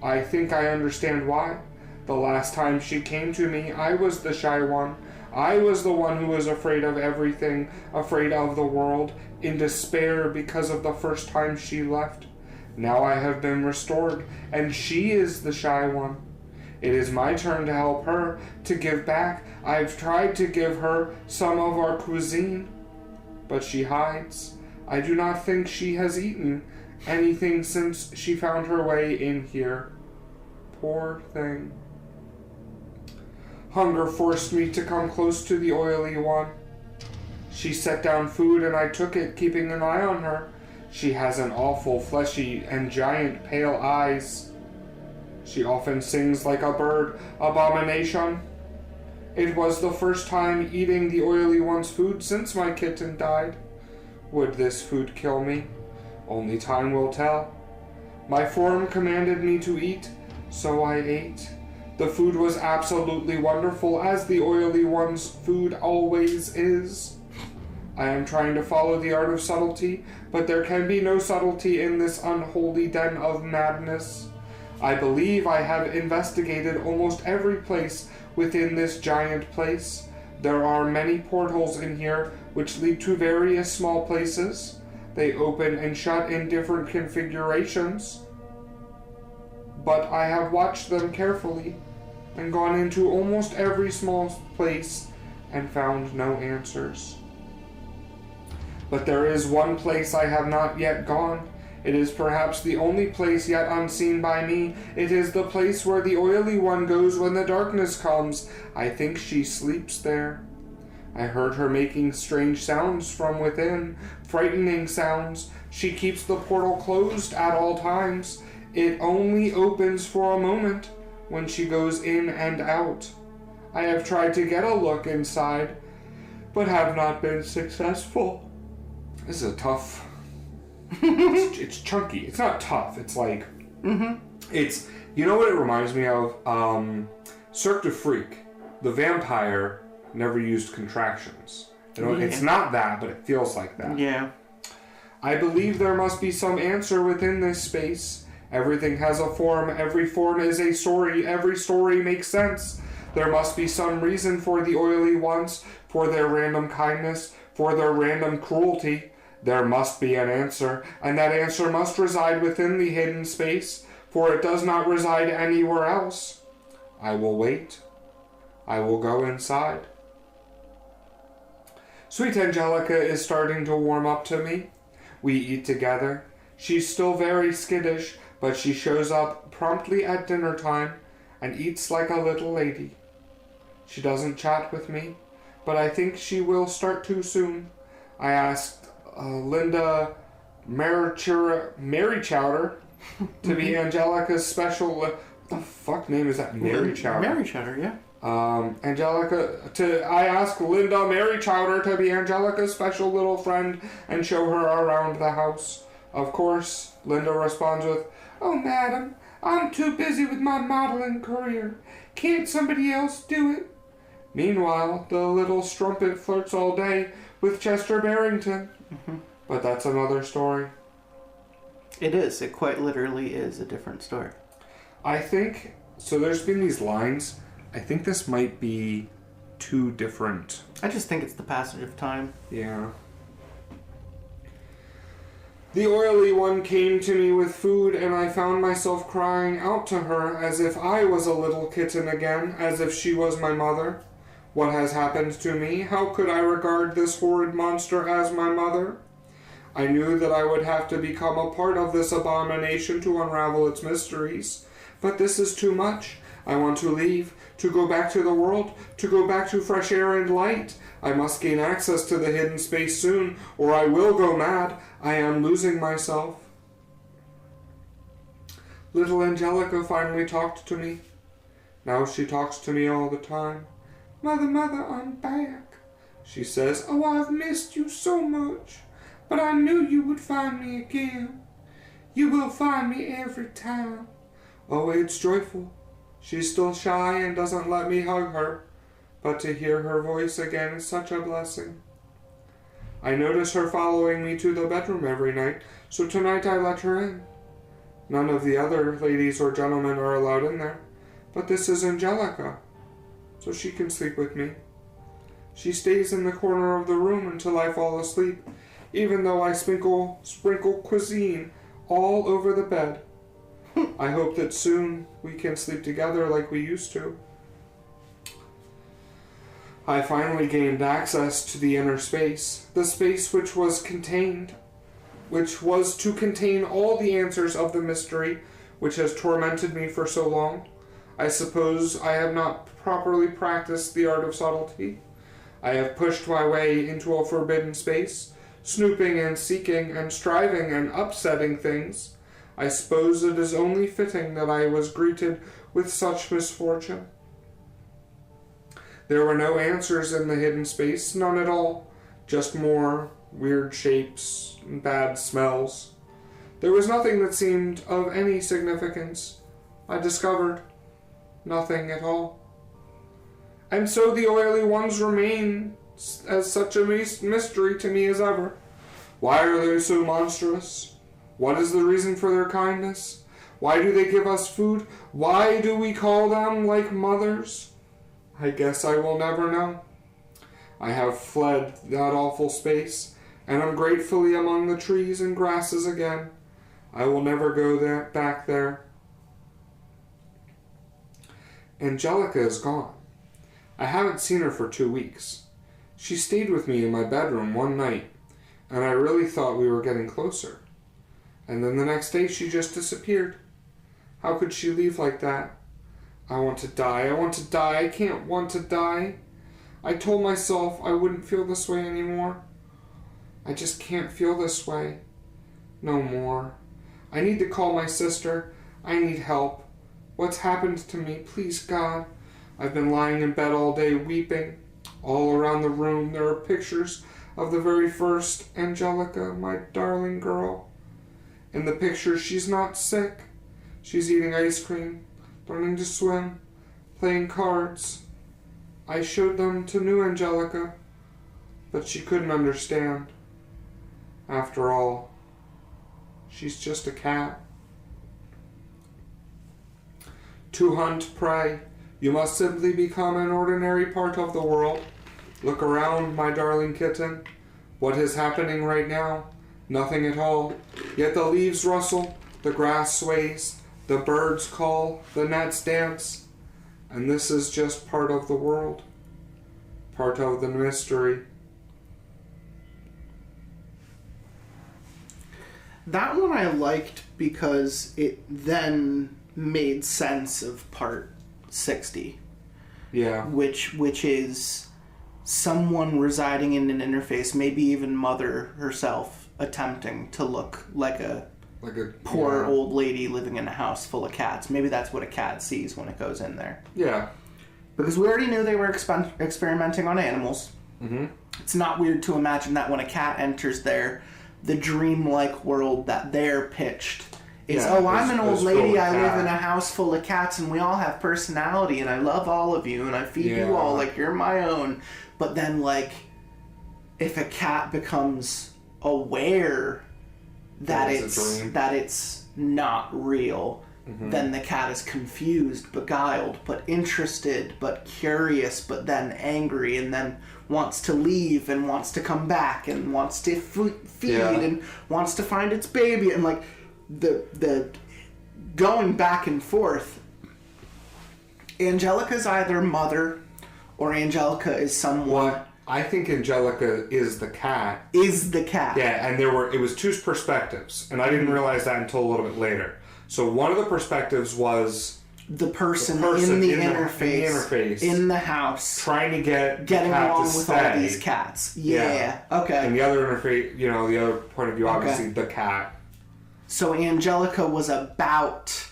I think I understand why. The last time she came to me, I was the shy one. I was the one who was afraid of everything, afraid of the world, in despair because of the first time she left. Now I have been restored, and she is the shy one. It is my turn to help her, to give back. I've tried to give her some of our cuisine, but she hides. I do not think she has eaten anything since she found her way in here. Poor thing. Hunger forced me to come close to the oily one. She set down food and I took it, keeping an eye on her. She has an awful, fleshy, and giant pale eyes. She often sings like a bird, abomination. It was the first time eating the oily one's food since my kitten died. Would this food kill me? Only time will tell. My form commanded me to eat, so I ate. The food was absolutely wonderful, as the oily one's food always is. I am trying to follow the art of subtlety, but there can be no subtlety in this unholy den of madness. I believe I have investigated almost every place within this giant place. There are many portals in here which lead to various small places. They open and shut in different configurations. But I have watched them carefully and gone into almost every small place and found no answers. But there is one place I have not yet gone. It is perhaps the only place yet unseen by me. It is the place where the oily one goes when the darkness comes. I think she sleeps there. I heard her making strange sounds from within, frightening sounds. She keeps the portal closed at all times. It only opens for a moment when she goes in and out. I have tried to get a look inside, but have not been successful. This is a tough... it's chunky. It's not tough. It's like... It's... You know what it reminds me of? Cirque du Freak. The vampire never used contractions. You know, it's not that, but it feels like that. Yeah. I believe there must be some answer within this space. Everything has a form. Every form is a story. Every story makes sense. There must be some reason for the oily ones, for their random kindness, for their random cruelty. There must be an answer, and that answer must reside within the hidden space, for it does not reside anywhere else. I will wait. I will go inside. Sweet Angelica is starting to warm up to me. We eat together. She's still very skittish, but she shows up promptly at dinner time and eats like a little lady. She doesn't chat with me, but I think she will start too soon. I asked Linda Mary Chowder to be Angelica's special... What the fuck name is that? Mary Chowder. Mary Chowder, yeah. I asked Linda Mary Chowder to be Angelica's special little friend and show her around the house. Of course, Linda responds with, "Oh, madam, I'm too busy with my modeling career. Can't somebody else do it?" Meanwhile, the little strumpet flirts all day with Chester Barrington. But that's another story. It is. It quite literally is a different story. I think, so there's been these lines. I think this might be two different. I just think it's the passage of time. Yeah. The oily one came to me with food, and I found myself crying out to her as if I was a little kitten again, as if she was my mother. What has happened to me? How could I regard this horrid monster as my mother? I knew that I would have to become a part of this abomination to unravel its mysteries. But this is too much. I want to leave, to go back to the world, to go back to fresh air and light. I must gain access to the hidden space soon, or I will go mad. I am losing myself. Little Angelica finally talked to me. Now she talks to me all the time. "Mother, mother, I'm back," she says. "Oh, I've missed you so much, but I knew you would find me again. You will find me every time." Oh, it's joyful. She's still shy and doesn't let me hug her, but to hear her voice again is such a blessing. I notice her following me to the bedroom every night, so tonight I let her in. None of the other ladies or gentlemen are allowed in there. But this is Angelica, so she can sleep with me. She stays in the corner of the room until I fall asleep, even though I sprinkle cuisine all over the bed. I hope that soon we can sleep together like we used to. I finally gained access to the inner space, the space which was to contain all the answers of the mystery which has tormented me for so long. I suppose I have not properly practiced the art of subtlety. I have pushed my way into a forbidden space, snooping and seeking and striving and upsetting things. I suppose it is only fitting that I was greeted with such misfortune. There were no answers in the hidden space, none at all, just more weird shapes and bad smells. There was nothing that seemed of any significance. I discovered nothing at all. And so the oily ones remain as such a mystery to me as ever. Why are they so monstrous? What is the reason for their kindness? Why do they give us food? Why do we call them like mothers? I guess I will never know. I have fled that awful space, and am gratefully among the trees and grasses again. I will never go back there. Angelica is gone. I haven't seen her for 2 weeks. She stayed with me in my bedroom one night, and I really thought we were getting closer. And then the next day she just disappeared. How could she leave like that? I want to die. I can't want to die. I told myself I wouldn't feel this way anymore. I just can't feel this way. No more. I need to call my sister. I need help. What's happened to me? Please, God. I've been lying in bed all day weeping. All around the room there are pictures of the very first Angelica, my darling girl. In the picture she's not sick. She's eating ice cream, learning to swim, playing cards. I showed them to new Angelica, but she couldn't understand. After all, she's just a cat. To hunt prey, you must simply become an ordinary part of the world. Look around, my darling kitten. What is happening right now? Nothing at all. Yet the leaves rustle, the grass sways, the birds call, the gnats dance. And this is just part of the world. Part of the mystery. That one I liked because it then made sense of part 60. Yeah. Which is someone residing in an interface, maybe even Mother herself, attempting to look like a poor old lady living in a house full of cats. Maybe that's what a cat sees when it goes in there. Yeah. Because we already knew they were experimenting on animals. Mm-hmm. It's not weird to imagine that when a cat enters there, the dreamlike world that they're pitched is, I'm an old lady, I live in a house full of cats, and we all have personality, and I love all of you, and I feed you all like you're my own. But then, like, if a cat becomes aware that it's not real, then the cat is confused, beguiled, but interested, but curious, but then angry, and then wants to leave, and wants to come back, and wants to feed, and wants to find its baby, and like the going back and forth. Angelica's either Mother, or Angelica is someone. I think Angelica is the cat. Yeah, and it was two perspectives, and I didn't realize that until a little bit later. So one of the perspectives was the person in the interface, in the house, trying to getting along with all these cats. Yeah. Okay. And the other interface, the other point of view, obviously the cat. So Angelica was about.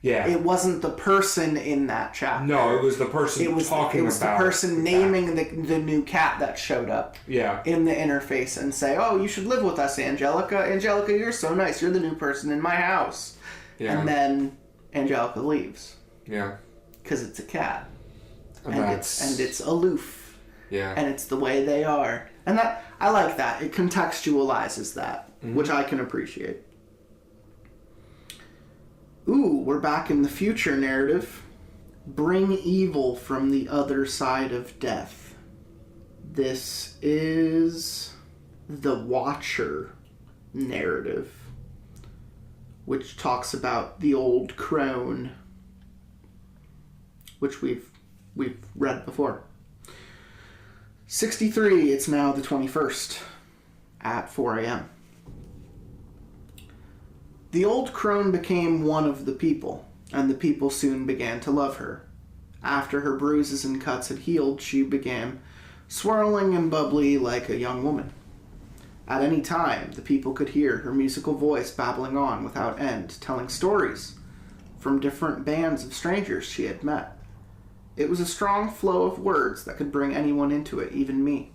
Yeah. It wasn't the person in that chapter. No, it was the person talking about it. It was the person naming the new cat that showed up in the interface and say, oh, you should live with us, Angelica. Angelica, you're so nice. You're the new person in my house. Yeah. And then Angelica leaves. Yeah. Because it's a cat. And it's aloof. Yeah. And it's the way they are. And that I like that. It contextualizes that, which I can appreciate. Ooh, we're back in the future narrative. bring evil from the other side of death. This is the Watcher narrative, which talks about the Old Crone, which we've read before. 63, it's now the 21st at 4 a.m. The Old Crone became one of the people, and the people soon began to love her. After her bruises and cuts had healed, she began swirling and bubbly like a young woman. At any time, the people could hear her musical voice babbling on without end, telling stories from different bands of strangers she had met. It was a strong flow of words that could bring anyone into it, even me.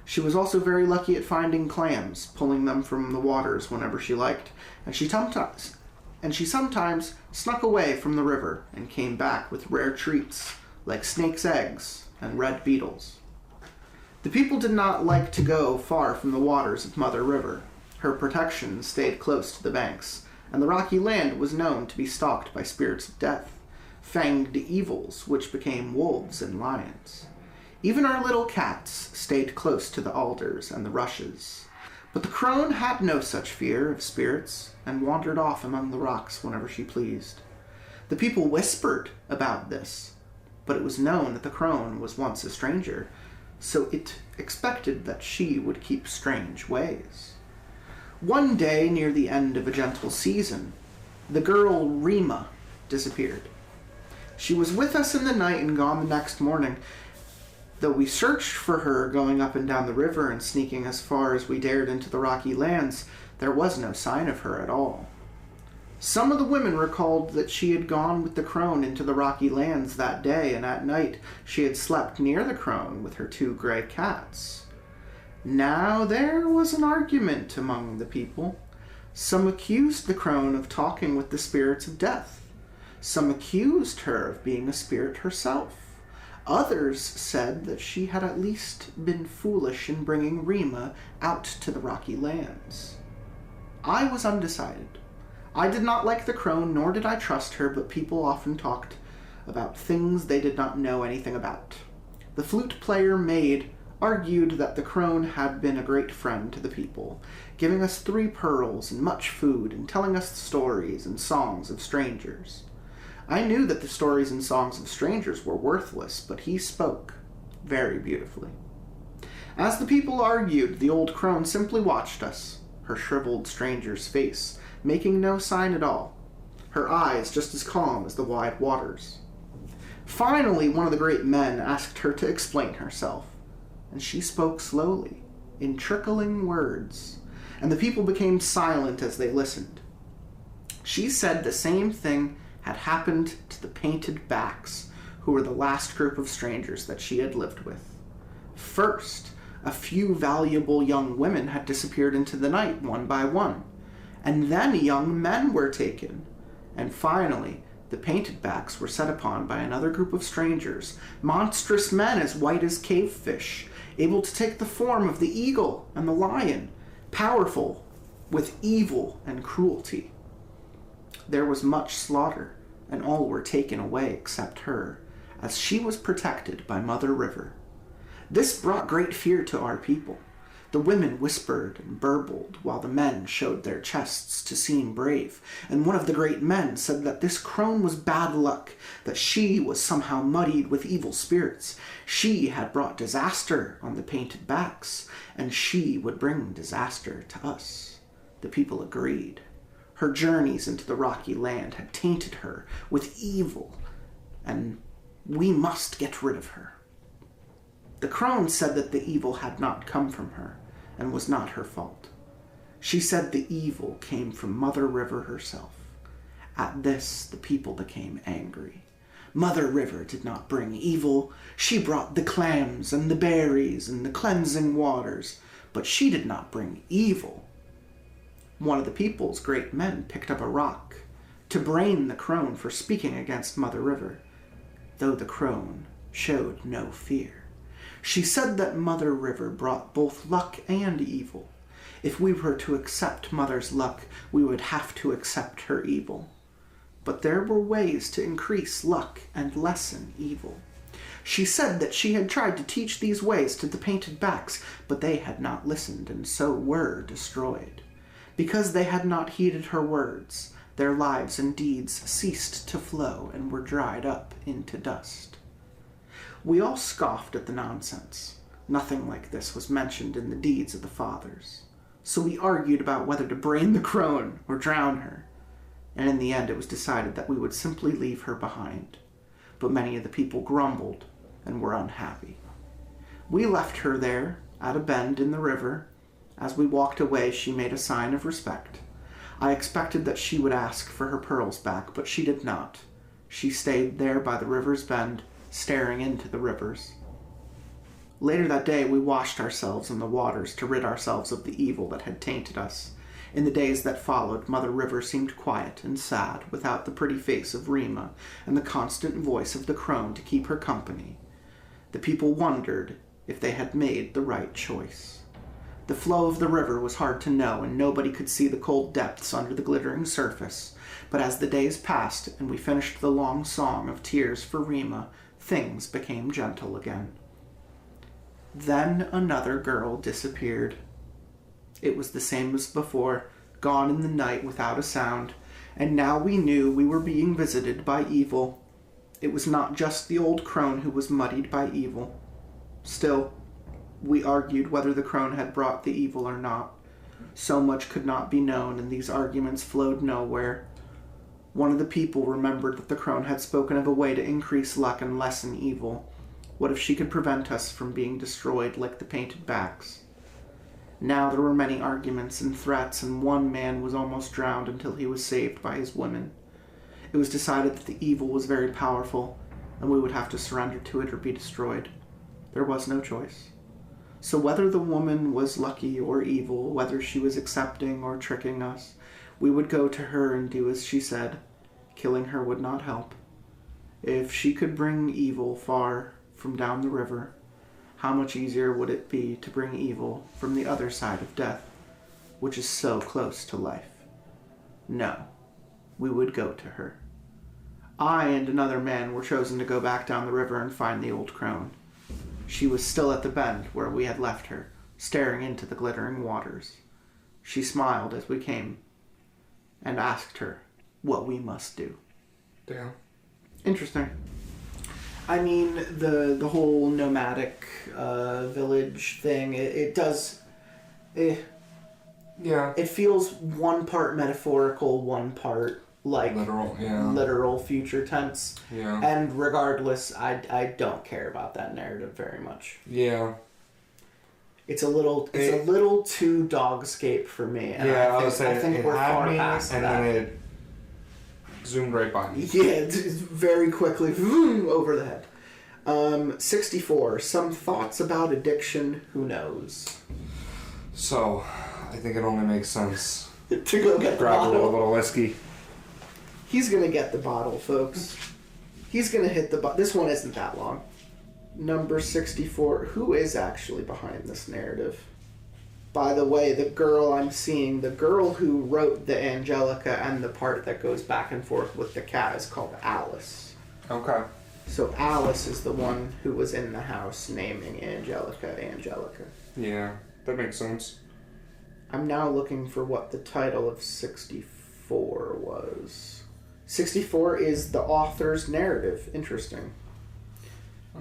She was also very lucky at finding clams, pulling them from the waters whenever she liked, and she sometimes snuck away from the river and came back with rare treats like snake's eggs and red beetles. The people did not like to go far from the waters of Mother River. Her protection stayed close to the banks, and the rocky land was known to be stalked by spirits of death, fanged evils which became wolves and lions. Even our little cats stayed close to the alders and the rushes. But the crone had no such fear of spirits and wandered off among the rocks whenever she pleased. The people whispered about this, but it was known that the crone was once a stranger, so it expected that she would keep strange ways. One day, near the end of a gentle season, the girl Rima disappeared. She was with us in the night and gone the next morning. Though we searched for her going up and down the river and sneaking as far as we dared into the rocky lands, there was no sign of her at all. Some of the women recalled that she had gone with the crone into the rocky lands that day, and at night she had slept near the crone with her 2 gray cats. Now there was an argument among the people. Some accused the crone of talking with the spirits of death. Some accused her of being a spirit herself. Others said that she had at least been foolish in bringing Rima out to the rocky lands. I was undecided. I did not like the crone, nor did I trust her, but people often talked about things they did not know anything about. The flute player maid argued that the crone had been a great friend to the people, giving us 3 pearls and much food, and telling us the stories and songs of strangers. I knew that the stories and songs of strangers were worthless, but he spoke very beautifully. As the people argued, the old crone simply watched us, her shriveled stranger's face making no sign at all, her eyes just as calm as the wide waters. Finally, one of the great men asked her to explain herself, and she spoke slowly, in trickling words, and the people became silent as they listened. She said the same thing had happened to the painted backs, who were the last group of strangers that she had lived with. First, a few valuable young women had disappeared into the night, one by one, and then young men were taken, and finally the painted backs were set upon by another group of strangers, monstrous men as white as cave fish, able to take the form of the eagle and the lion, powerful with evil and cruelty. There was much slaughter, and all were taken away except her, as she was protected by Mother River. This brought great fear to our people. The women whispered and burbled, while the men showed their chests to seem brave, and one of the great men said that this crone was bad luck, that she was somehow muddied with evil spirits. She had brought disaster on the painted backs, and she would bring disaster to us. The people agreed. Her journeys into the rocky land had tainted her with evil, and we must get rid of her. The crone said that the evil had not come from her, and was not her fault. She said the evil came from Mother River herself. At this, the people became angry. Mother River did not bring evil. She brought the clams and the berries and the cleansing waters, but she did not bring evil. One of the people's great men picked up a rock to brain the crone for speaking against Mother River, though the crone showed no fear. She said that Mother River brought both luck and evil. If we were to accept Mother's luck, we would have to accept her evil. but there were ways to increase luck and lessen evil. She said that she had tried to teach these ways to the painted backs, but they had not listened and so were destroyed. Because they had not heeded her words, their lives and deeds ceased to flow and were dried up into dust. We all scoffed at the nonsense. Nothing like this was mentioned in the deeds of the fathers. So we argued about whether to brain the crone or drown her, and in the end it was decided that we would simply leave her behind. But many of the people grumbled and were unhappy. We left her there, at a bend in the river. As we walked away, she made a sign of respect. I expected that she would ask for her pearls back, but she did not. She stayed there by the river's bend, staring into the rivers. Later that day, we washed ourselves in the waters to rid ourselves of the evil that had tainted us. In the days that followed, Mother River seemed quiet and sad, without the pretty face of Rima and the constant voice of the crone to keep her company. The people wondered if they had made the right choice. The flow of the river was hard to know, and nobody could see the cold depths under the glittering surface. But as the days passed, and we finished the long song of tears for Rima, things became gentle again. Then another girl disappeared. It was the same as before, gone in the night without a sound, and now we knew we were being visited by evil. It was not just the old crone who was muddied by evil. Still, we argued whether the crone had brought the evil or not. So much could not be known, and these arguments flowed nowhere. One of the people remembered that the crone had spoken of a way to increase luck and lessen evil. What if she could prevent us from being destroyed like the painted backs? Now there were many arguments and threats, and one man was almost drowned until he was saved by his women. It was decided that the evil was very powerful, and we would have to surrender to it or be destroyed. There was no choice. So whether the woman was lucky or evil, whether she was accepting or tricking us, we would go to her and do as she said. Killing her would not help. If she could bring evil far from down the river, how much easier would it be to bring evil from the other side of death, which is so close to life? No, we would go to her. I and another man were chosen to go back down the river and find the old crone. She was still at the bend where we had left her, staring into the glittering waters. She smiled as we came, and asked her what we must do. Damn. Interesting. I mean, the whole nomadic village thing, it does... Yeah. It feels one part metaphorical, one part like literal future tense. Yeah. And regardless, I don't care about that narrative very much. Yeah. It's a little too dogscape for me. And yeah, I think we're far past and that. then it zoomed right by me. Yeah, very quickly, over the head. 64. Some thoughts about addiction, who knows? So, I think it only makes sense To go get the grab a bottle. little whiskey. He's gonna get the bottle, folks. He's gonna hit the bottle. This one isn't that long. Number 64. Who is actually behind this narrative? By the way, the girl I'm seeing, the girl who wrote the Angelica and the part that goes back and forth with the cat is called Alice. Okay. So Alice is the one who was in the house naming Angelica. Yeah, that makes sense. I'm now looking for what the title of 64 was. 64 is the author's narrative. Interesting.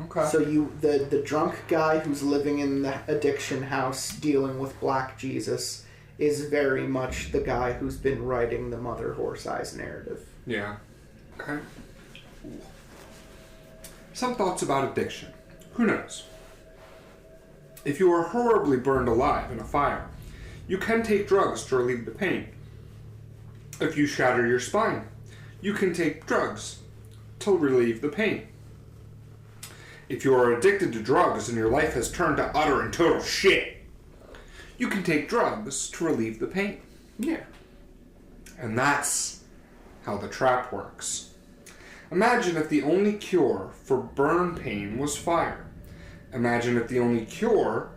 Okay. So the drunk guy who's living in the addiction house dealing with Black Jesus is very much the guy who's been writing the Mother Horse Eyes narrative. Yeah. Okay. Some thoughts about addiction. Who knows? If you are horribly burned alive in a fire, you can take drugs to relieve the pain. If you shatter your spine, you can take drugs to relieve the pain. If you are addicted to drugs and your life has turned to utter and total shit, you can take drugs to relieve the pain. Yeah. And that's how the trap works. Imagine if the only cure for burn pain was fire. Imagine if the only cure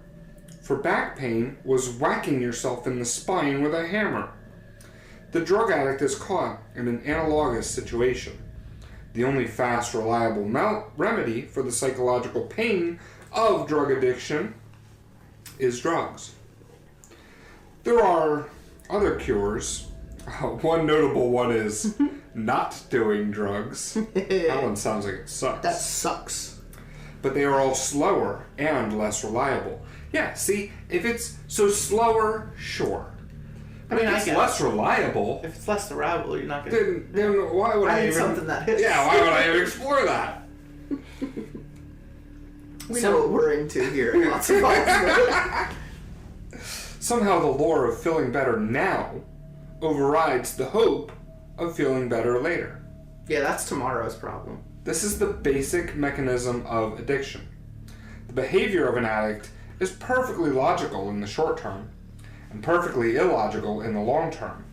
for back pain was whacking yourself in the spine with a hammer. The drug addict is caught in an analogous situation. The only fast, reliable remedy for the psychological pain of drug addiction is drugs. There are other cures. One notable one is not doing drugs. That one sounds like it sucks. That sucks. But they are all slower and less reliable. Yeah, see, if it's so slower, sure. I mean, if I it's guess. less reliable, If it's less reliable, you're not gonna. then why would I need even... something that hits. Yeah, why would I even explore that? We know what we're into here. Lots of balls. Somehow the lure of feeling better now overrides the hope of feeling better later. Yeah, that's tomorrow's problem. This is the basic mechanism of addiction. The behavior of an addict is perfectly logical in the short term and perfectly illogical in the long term.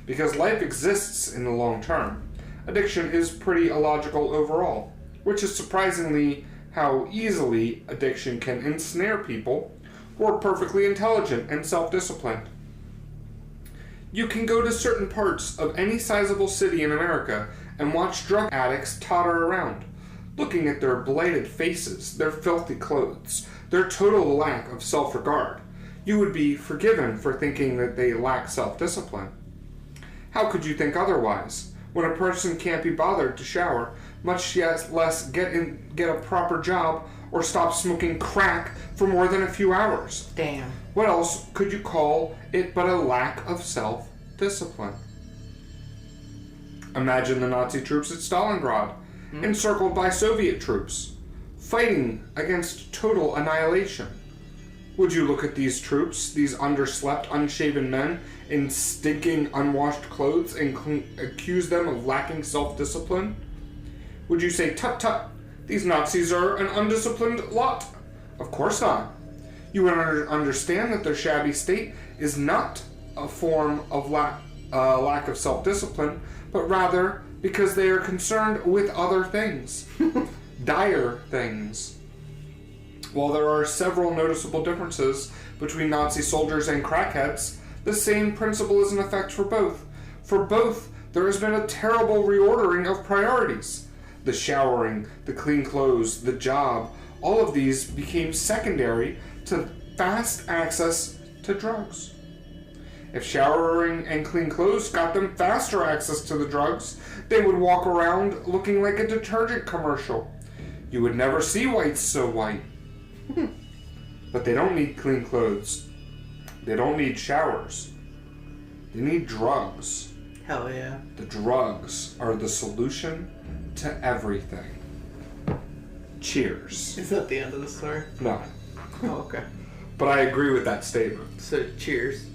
Because life exists in the long term, addiction is pretty illogical overall, which is surprisingly how easily addiction can ensnare people who are perfectly intelligent and self-disciplined. You can go to certain parts of any sizable city in America and watch drug addicts totter around, looking at their blighted faces, their filthy clothes, their total lack of self-regard. You would be forgiven for thinking that they lack self-discipline. How could you think otherwise, when a person can't be bothered to shower, much less get a proper job or stop smoking crack for more than a few hours? Damn. What else could you call it but a lack of self-discipline? Imagine the Nazi troops at Stalingrad, encircled by Soviet troops, fighting against total annihilation. Would you look at these troops, these underslept, unshaven men in stinking, unwashed clothes, and accuse them of lacking self-discipline? Would you say, tut tut, these Nazis are an undisciplined lot? Of course not. You would understand that their shabby state is not a form of lack of self-discipline, but rather because they are concerned with other things, dire things. While there are several noticeable differences between Nazi soldiers and crackheads, the same principle is in effect for both. For both, there has been a terrible reordering of priorities. The showering, the clean clothes, the job, all of these became secondary to fast access to drugs. If showering and clean clothes got them faster access to the drugs, they would walk around looking like a detergent commercial. You would never see whites so white. But they don't need clean clothes. They don't need showers. They need drugs. Hell yeah. The drugs are the solution to everything. Cheers. Is that the end of the story? No. Oh, okay. But I agree with that statement. So, cheers.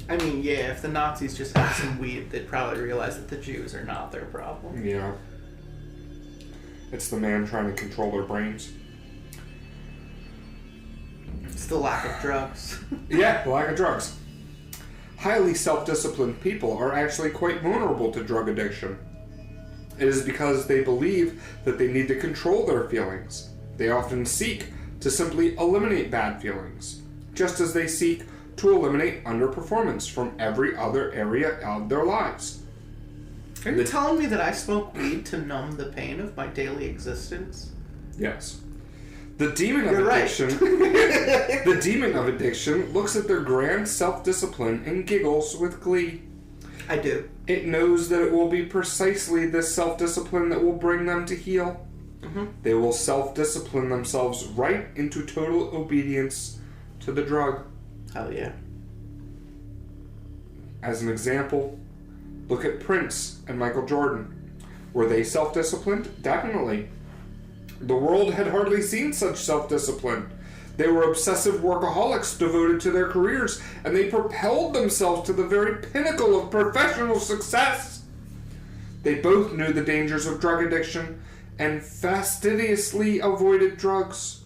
I mean, yeah, if the Nazis just had some weed, they'd probably realize that the Jews are not their problem. Yeah. It's the man trying to control their brains. It's the lack of drugs. Yeah, the lack of drugs. Highly self-disciplined people are actually quite vulnerable to drug addiction. It is because they believe that they need to control their feelings. They often seek to simply eliminate bad feelings, just as they seek to eliminate underperformance from every other area of their lives. Are you telling me that I smoke weed to numb the pain of my daily existence? Yes. The demon of You're right. addiction the demon of addiction looks at their grand self-discipline and giggles with glee. I do. It knows that it will be precisely this self-discipline that will bring them to heal. Mm-hmm. They will self-discipline themselves right into total obedience to the drug. Hell yeah. As an example, look at Prince and Michael Jordan. Were they self-disciplined? Definitely. The world had hardly seen such self-discipline. They were obsessive workaholics devoted to their careers, and they propelled themselves to the very pinnacle of professional success. They both knew the dangers of drug addiction and fastidiously avoided drugs.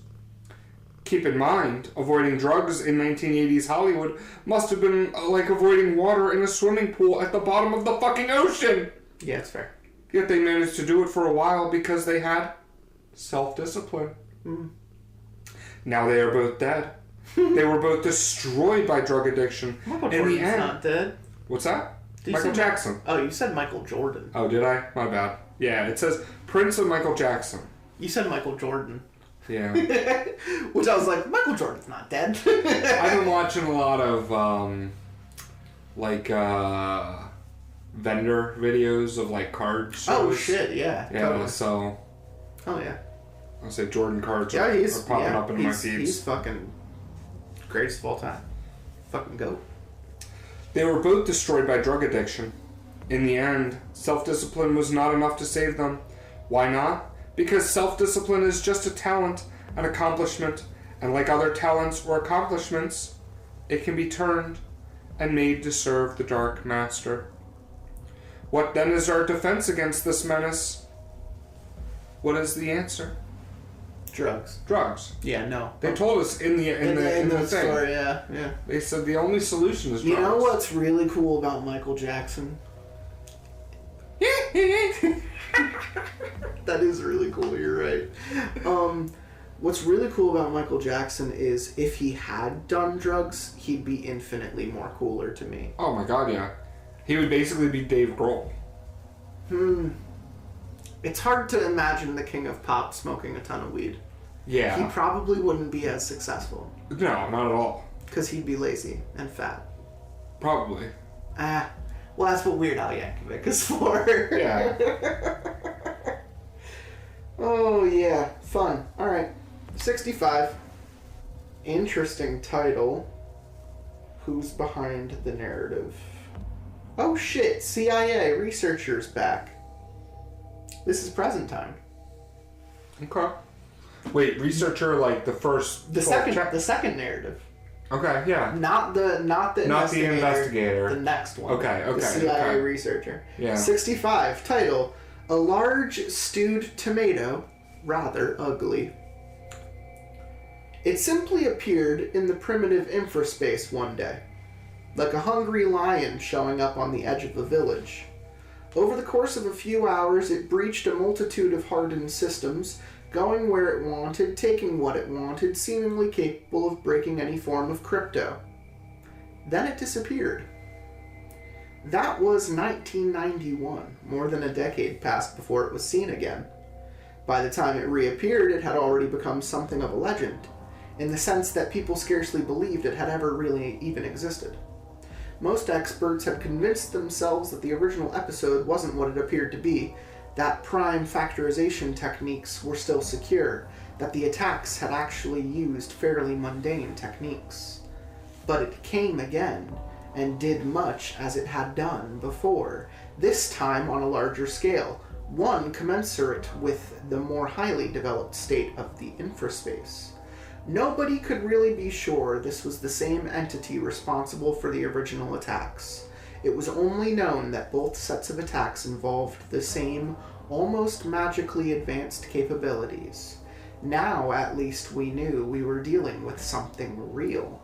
Keep in mind, avoiding drugs in 1980s Hollywood must have been like avoiding water in a swimming pool at the bottom of the fucking ocean. Yeah, it's fair. Yet they managed to do it for a while because they had self-discipline. Mm. Now they are both dead. They were both destroyed by drug addiction. Michael In the Jordan's end, not dead. what's that? Did you Michael say Jackson. Oh, you said Michael Jordan. Oh, did I? My bad. Yeah, it says Prince of Michael Jackson. You said Michael Jordan. Yeah. Which I was like, Michael Jordan's not dead. I've been watching a lot of vendor videos of like cards. Oh shit, yeah. Yeah, Totally. so Oh yeah. I'll say Jordan cards Yeah, are popping up in my feeds. He's fucking greatest of all time. Fucking goat. They were both destroyed by drug addiction. In the end, self-discipline was not enough to save them. Why not? Because self-discipline is just a talent, an accomplishment, and like other talents or accomplishments, it can be turned and made to serve the Dark Master. What then is our defense against this menace? What is the answer? Drugs. Drugs. Yeah, no. They told us in the thing. story, yeah. They said the only solution is drugs. You know what's really cool about Michael Jackson? That is really cool, you're right. What's really cool about Michael Jackson is if he had done drugs, he'd be infinitely more cooler to me. Oh my god, yeah. He would basically be Dave Grohl. It's hard to imagine the king of pop smoking a ton of weed. Yeah. He probably wouldn't be as successful. No, not at all. Because he'd be lazy and fat. Probably. Well, that's what Weird Al Yankovic is for. Yeah. Oh, yeah. Fun. Alright. 65. Interesting title. Who's behind the narrative? Oh shit, CIA researchers back. This is present time. Okay. Wait, researcher like the first The second narrative. Okay, yeah. Not the investigator. The next one. Okay, The CIA okay. researcher. Yeah. 65. Title: A large stewed tomato, rather ugly. It simply appeared in the primitive infraspace one day, like a hungry lion showing up on the edge of a village. Over the course of a few hours, it breached a multitude of hardened systems, going where it wanted, taking what it wanted, seemingly capable of breaking any form of crypto. Then it disappeared. That was 1991. More than a decade passed before it was seen again. By the time it reappeared, it had already become something of a legend, in the sense that people scarcely believed it had ever really even existed. Most experts had convinced themselves that the original episode wasn't what it appeared to be, that prime factorization techniques were still secure, that the attacks had actually used fairly mundane techniques. But it came again, and did much as it had done before, this time on a larger scale, one commensurate with the more highly developed state of the infraspace. Nobody could really be sure this was the same entity responsible for the original attacks. It was only known that both sets of attacks involved the same, almost magically advanced capabilities. Now, at least, we knew we were dealing with something real.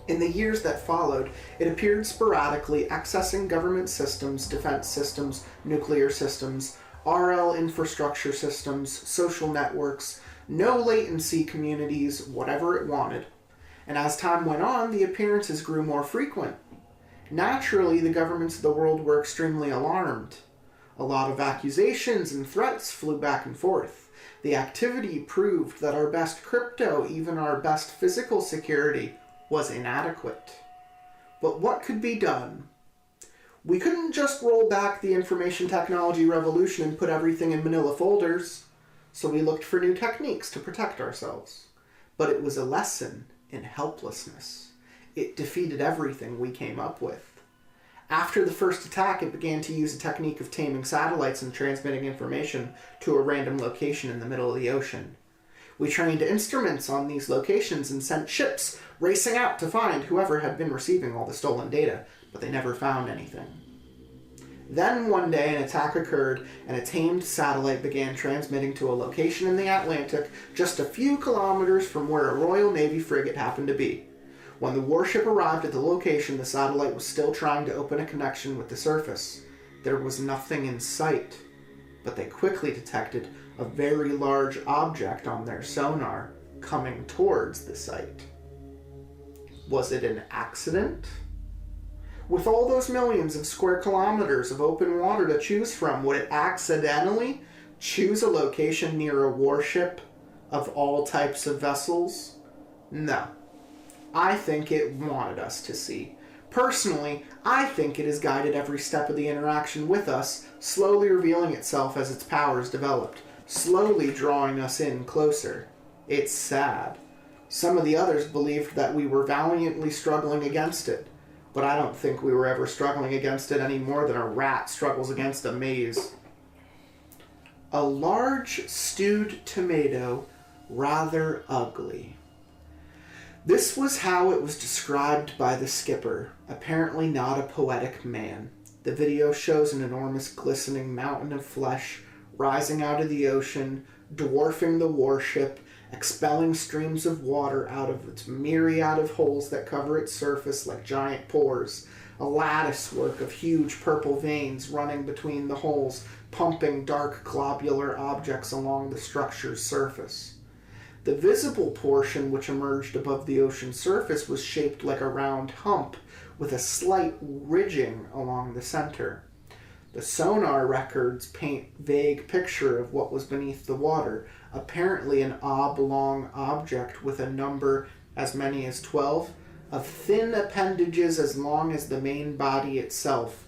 In the years that followed, it appeared sporadically, accessing government systems, defense systems, nuclear systems, RL infrastructure systems, social networks, no latency communities, whatever it wanted. And as time went on, the appearances grew more frequent. Naturally, the governments of the world were extremely alarmed. A lot of accusations and threats flew back and forth. The activity proved that our best crypto, even our best physical security, was inadequate. But what could be done? We couldn't just roll back the information technology revolution and put everything in manila folders. So we looked for new techniques to protect ourselves. But it was a lesson in helplessness. It defeated everything we came up with. After the first attack, it began to use a technique of taming satellites and transmitting information to a random location in the middle of the ocean. We trained instruments on these locations and sent ships racing out to find whoever had been receiving all the stolen data, but they never found anything. Then one day an attack occurred and a tamed satellite began transmitting to a location in the Atlantic just a few kilometers from where a Royal Navy frigate happened to be. When the warship arrived at the location, the satellite was still trying to open a connection with the surface. There was nothing in sight, but they quickly detected a very large object on their sonar coming towards the site. Was it an accident? With all those millions of square kilometers of open water to choose from, would it accidentally choose a location near a warship of all types of vessels? No. I think it wanted us to see. Personally, I think it has guided every step of the interaction with us, slowly revealing itself as its powers developed, slowly drawing us in closer. It's sad. Some of the others believed that we were valiantly struggling against it, but I don't think we were ever struggling against it any more than a rat struggles against a maze. A large stewed tomato, rather ugly. This was how it was described by the skipper, apparently not a poetic man. The video shows an enormous glistening mountain of flesh rising out of the ocean, dwarfing the warship, expelling streams of water out of its myriad of holes that cover its surface like giant pores, a latticework of huge purple veins running between the holes, pumping dark globular objects along the structure's surface. The visible portion which emerged above the ocean's surface was shaped like a round hump with a slight ridging along the center. The sonar records paint vague picture of what was beneath the water, apparently an oblong object with a number as many as 12 of thin appendages as long as the main body itself.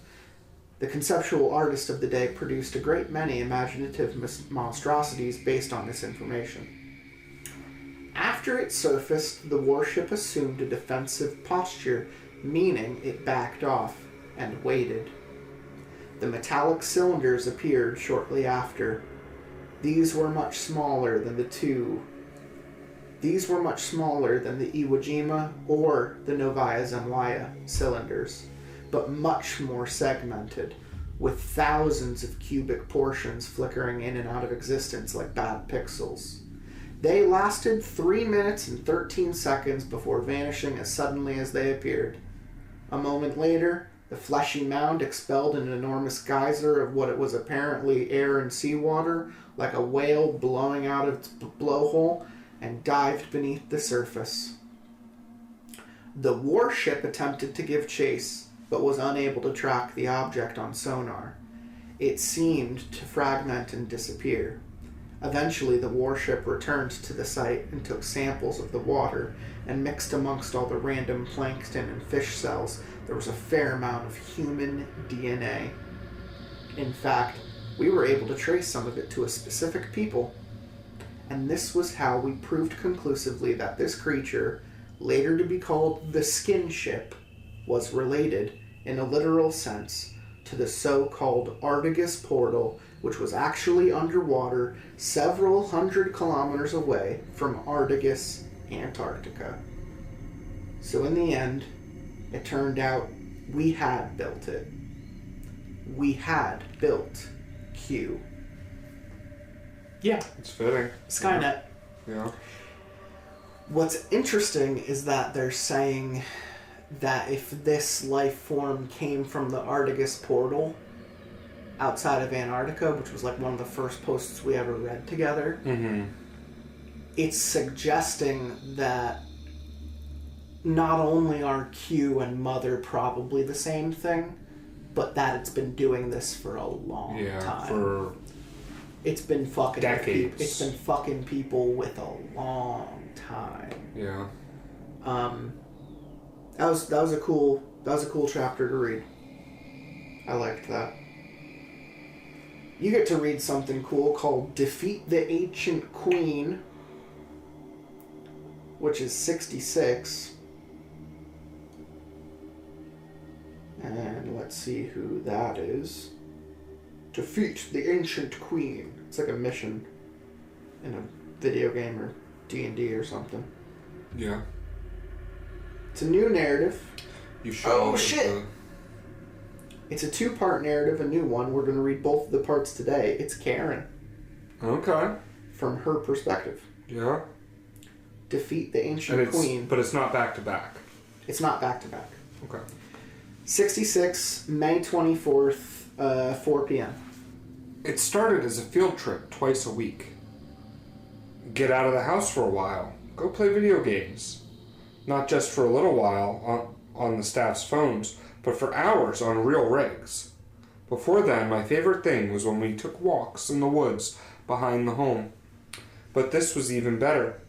The conceptual artist of the day produced a great many imaginative monstrosities based on this information. After it surfaced, the warship assumed a defensive posture, meaning it backed off and waited. The metallic cylinders appeared shortly after. These were much smaller than the Iwo Jima or the Novaya Zemlya cylinders, but much more segmented, with thousands of cubic portions flickering in and out of existence like bad pixels. They lasted 3 minutes and 13 seconds before vanishing as suddenly as they appeared. A moment later, the fleshy mound expelled an enormous geyser of what it was apparently air and seawater, like a whale blowing out of its blowhole, and dived beneath the surface. The warship attempted to give chase, but was unable to track the object on sonar. It seemed to fragment and disappear. Eventually, the warship returned to the site and took samples of the water, and mixed amongst all the random plankton and fish cells, there was a fair amount of human DNA. In fact, we were able to trace some of it to a specific people. And this was how we proved conclusively that this creature, later to be called the Skin Ship, was related, in a literal sense, to the so-called Argus portal, which was actually underwater several hundred kilometers away from Argus, Antarctica. So in the end, it turned out we had built it. We had built Q. Yeah. It's fitting. Skynet. Yeah. What's interesting is that they're saying that if this life form came from the Argus portal outside of Antarctica, which was like one of the first posts we ever read together, it's suggesting that not only are Q and Mother probably the same thing, but that it's been doing this for a long time. For it's been fucking decades. It's been fucking people with a long time. Yeah. That was a cool chapter to read. I liked that. You get to read something cool called Defeat the Ancient Queen, which is 66. And let's see who that is. Defeat the Ancient Queen. It's like a mission in a video game or D&D or something. Yeah. It's a new narrative. You show. Oh, shit! It's a 2-part narrative, a new one. We're going to read both of the parts today. It's Karen. Okay. From her perspective. Yeah. Defeat the Ancient Queen. But it's not back to back. It's not back to back. Okay. 66, May 24th, 4 p.m. It started as a field trip twice a week. Get out of the house for a while. Go play video games. not just for a little while on the staff's phones, but for hours on real rigs. Before then, my favorite thing was when we took walks in the woods behind the home. But this was even better.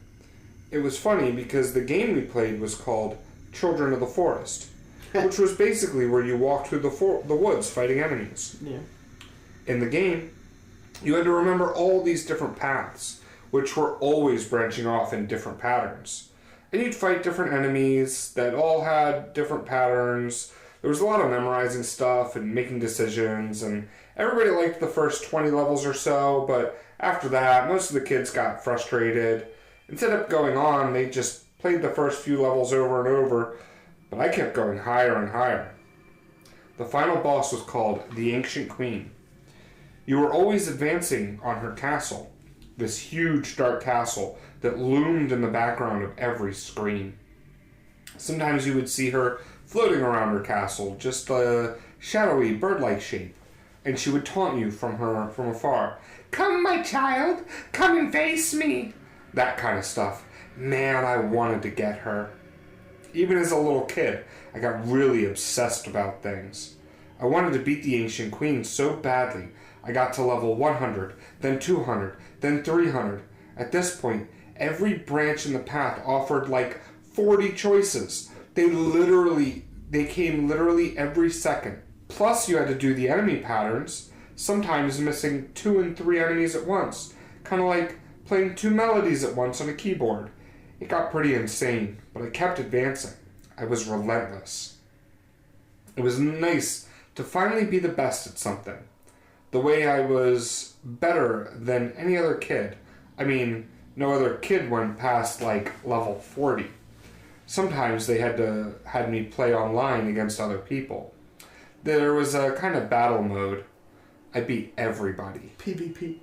It was funny because the game we played was called Children of the Forest, which was basically where you walked through the woods fighting enemies. Yeah. In the game, you had to remember all these different paths, which were always branching off in different patterns. And you'd fight different enemies that all had different patterns. There was a lot of memorizing stuff and making decisions, and everybody liked the first 20 levels or so, but after that, most of the kids got frustrated. Instead of going on, they just played the first few levels over and over, but I kept going higher and higher. The final boss was called the Ancient Queen. You were always advancing on her castle, this huge dark castle that loomed in the background of every screen. Sometimes you would see her floating around her castle, just a shadowy bird-like shape, and she would taunt you from afar. "Come, my child, come and face me." That kind of stuff. Man, I wanted to get her. Even as a little kid, I got really obsessed about things. I wanted to beat the Ancient Queen so badly, I got to level 100, then 200, then 300. At this point, every branch in the path offered like 40 choices. They came literally every second. Plus, you had to do the enemy patterns, sometimes missing 2 and 3 enemies at once. Kind of like playing 2 melodies at once on a keyboard. It got pretty insane, but I kept advancing. I was relentless. It was nice to finally be the best at something. The way I was better than any other kid. I mean, no other kid went past like level 40. Sometimes they had me play online against other people. There was a kind of battle mode. I beat everybody. PvP.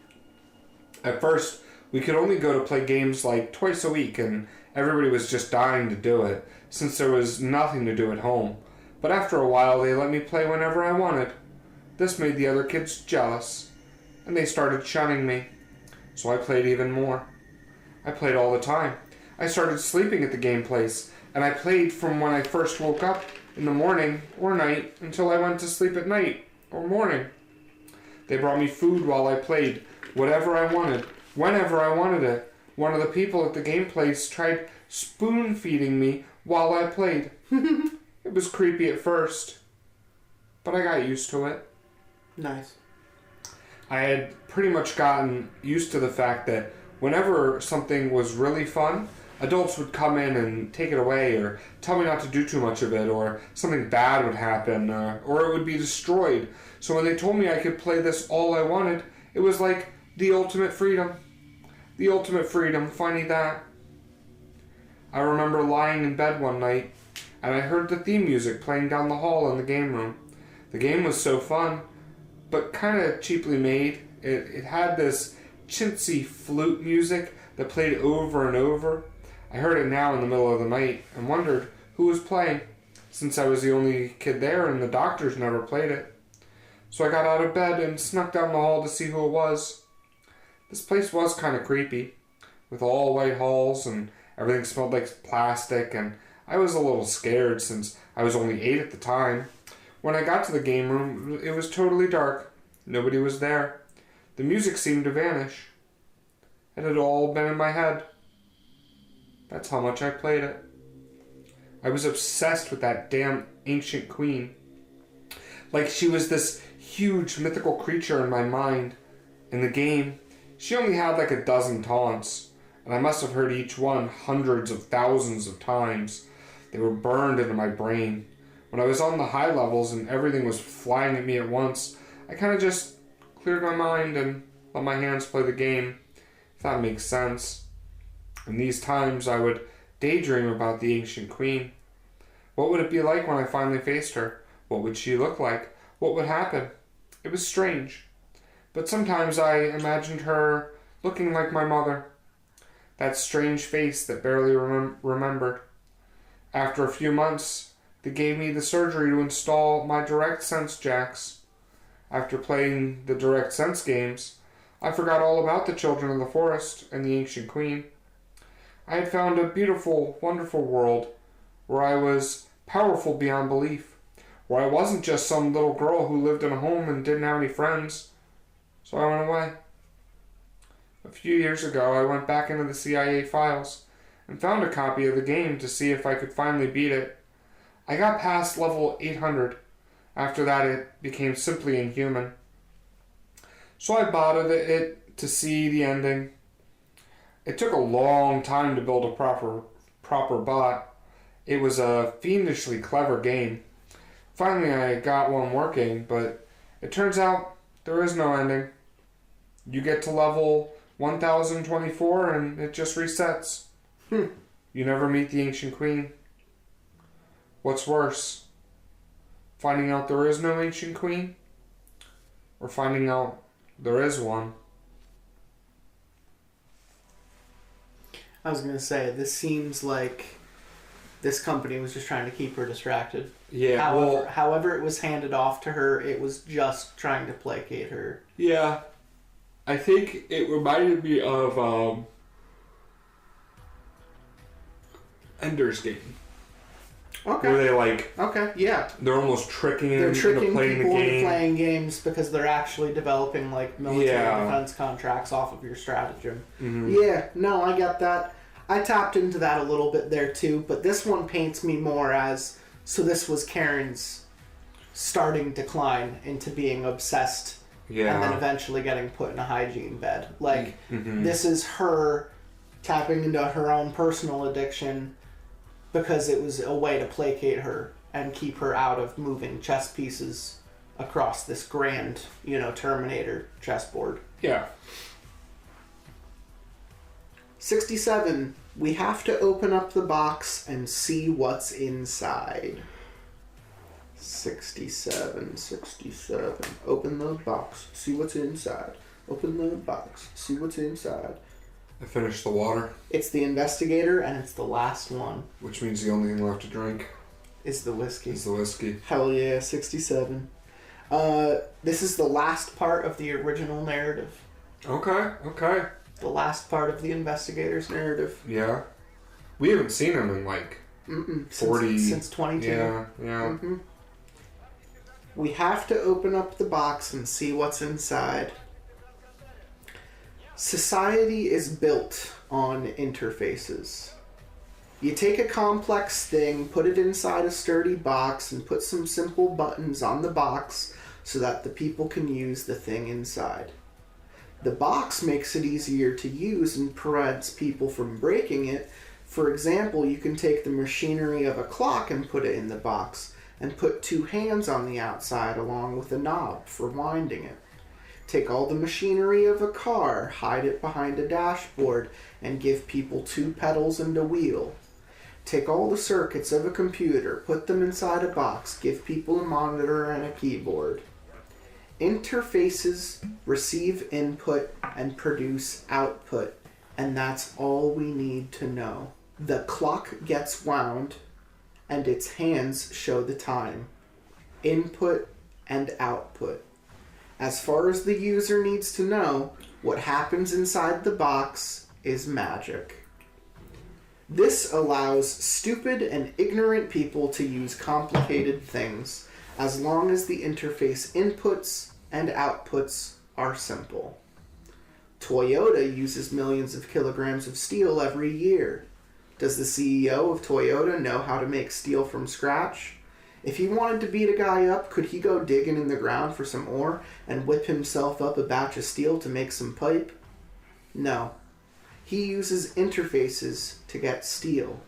At first, we could only go to play games like twice a week, and everybody was just dying to do it, since there was nothing to do at home. But after a while, they let me play whenever I wanted. This made the other kids jealous, and they started shunning me. So I played even more. I played all the time. I started sleeping at the game place, and I played from when I first woke up in the morning or night until I went to sleep at night or morning. They brought me food while I played, whatever I wanted, whenever I wanted it. One of the people at the game place tried spoon-feeding me while I played. It was creepy at first, but I got used to it. Nice. I had pretty much gotten used to the fact that whenever something was really fun, adults would come in and take it away or tell me not to do too much of it, or something bad would happen, or it would be destroyed. So when they told me I could play this all I wanted, it was like the ultimate freedom. The ultimate freedom, finding that. I remember lying in bed one night, and I heard the theme music playing down the hall in the game room. The game was so fun, but kind of cheaply made. It had this chintzy flute music that played over and over. I heard it now in the middle of the night and wondered who was playing, since I was the only kid there and the doctors never played it. So I got out of bed and snuck down the hall to see who it was. This place was kind of creepy, with all white halls and everything smelled like plastic, and I was a little scared since I was only 8 at the time. When I got to the game room, it was totally dark. Nobody was there. The music seemed to vanish. It had all been in my head. That's how much I played it. I was obsessed with that damn Ancient Queen. Like she was this huge mythical creature in my mind. In the game, she only had like a dozen taunts, and I must have heard each one hundreds of thousands of times. They were burned into my brain. When I was on the high levels and everything was flying at me at once, I kind of just cleared my mind and let my hands play the game, if that makes sense. In these times, I would daydream about the Ancient Queen. What would it be like when I finally faced her? What would she look like? What would happen? It was strange. But sometimes I imagined her looking like my mother. That strange face that barely remembered. After a few months, they gave me the surgery to install my Direct Sense jacks. After playing the Direct Sense games, I forgot all about the Children of the Forest and the Ancient Queen. I had found a beautiful, wonderful world where I was powerful beyond belief, where I wasn't just some little girl who lived in a home and didn't have any friends. So I went away. A few years ago, I went back into the CIA files and found a copy of the game to see if I could finally beat it. I got past level 800. After that, it became simply inhuman. So I botted it to see the ending. It took a long time to build a proper bot. It was a fiendishly clever game. Finally, I got one working, but it turns out there is no ending. You get to level 1024 and it just resets. You never meet the Ancient Queen. What's worse? Finding out there is no Ancient Queen? Or finding out there is one? I was gonna say, this seems like this company was just trying to keep her distracted. Yeah. However it was handed off to her, it was just trying to placate her. Yeah. I think it reminded me of Ender's Game. Okay. Where they Okay, yeah. they're almost tricking They're tricking into playing people the into game. playing games because they're actually developing military Yeah. defense contracts off of your stratagem. Mm-hmm. Yeah, no, I get that. I tapped into that a little bit there too, but this one paints me more as, so this was Karen's starting decline into being obsessed and then eventually getting put in a hygiene bed. This is her tapping into her own personal addiction because it was a way to placate her and keep her out of moving chess pieces across this grand, Terminator chessboard. Yeah. 67. We have to open up the box and see what's inside. 67. Open the box. See what's inside. Open the box. See what's inside. I finished the water. It's the investigator, and it's the last one. Which means the only thing left to drink Is the whiskey. is the whiskey. Hell yeah, 67. This is the last part of the original narrative. Okay. The last part of the investigator's narrative. Yeah. We haven't seen him in 40... Since 22. Yeah. Mm-hmm. We have to open up the box and see what's inside. Society is built on interfaces. You take a complex thing, put it inside a sturdy box, and put some simple buttons on the box so that the people can use the thing inside. The box makes it easier to use and prevents people from breaking it. For example, you can take the machinery of a clock and put it in the box, and put 2 hands on the outside along with a knob for winding it. Take all the machinery of a car, hide it behind a dashboard, and give people 2 pedals and a wheel. Take all the circuits of a computer, put them inside a box, give people a monitor and a keyboard. Interfaces receive input and produce output, and that's all we need to know. The clock gets wound, and its hands show the time. Input and output. As far as the user needs to know, what happens inside the box is magic. This allows stupid and ignorant people to use complicated things, as long as the interface inputs and outputs are simple. Toyota uses millions of kilograms of steel every year. Does the CEO of Toyota know how to make steel from scratch? If he wanted to beat a guy up, could he go digging in the ground for some ore and whip himself up a batch of steel to make some pipe? No. He uses interfaces to get steel.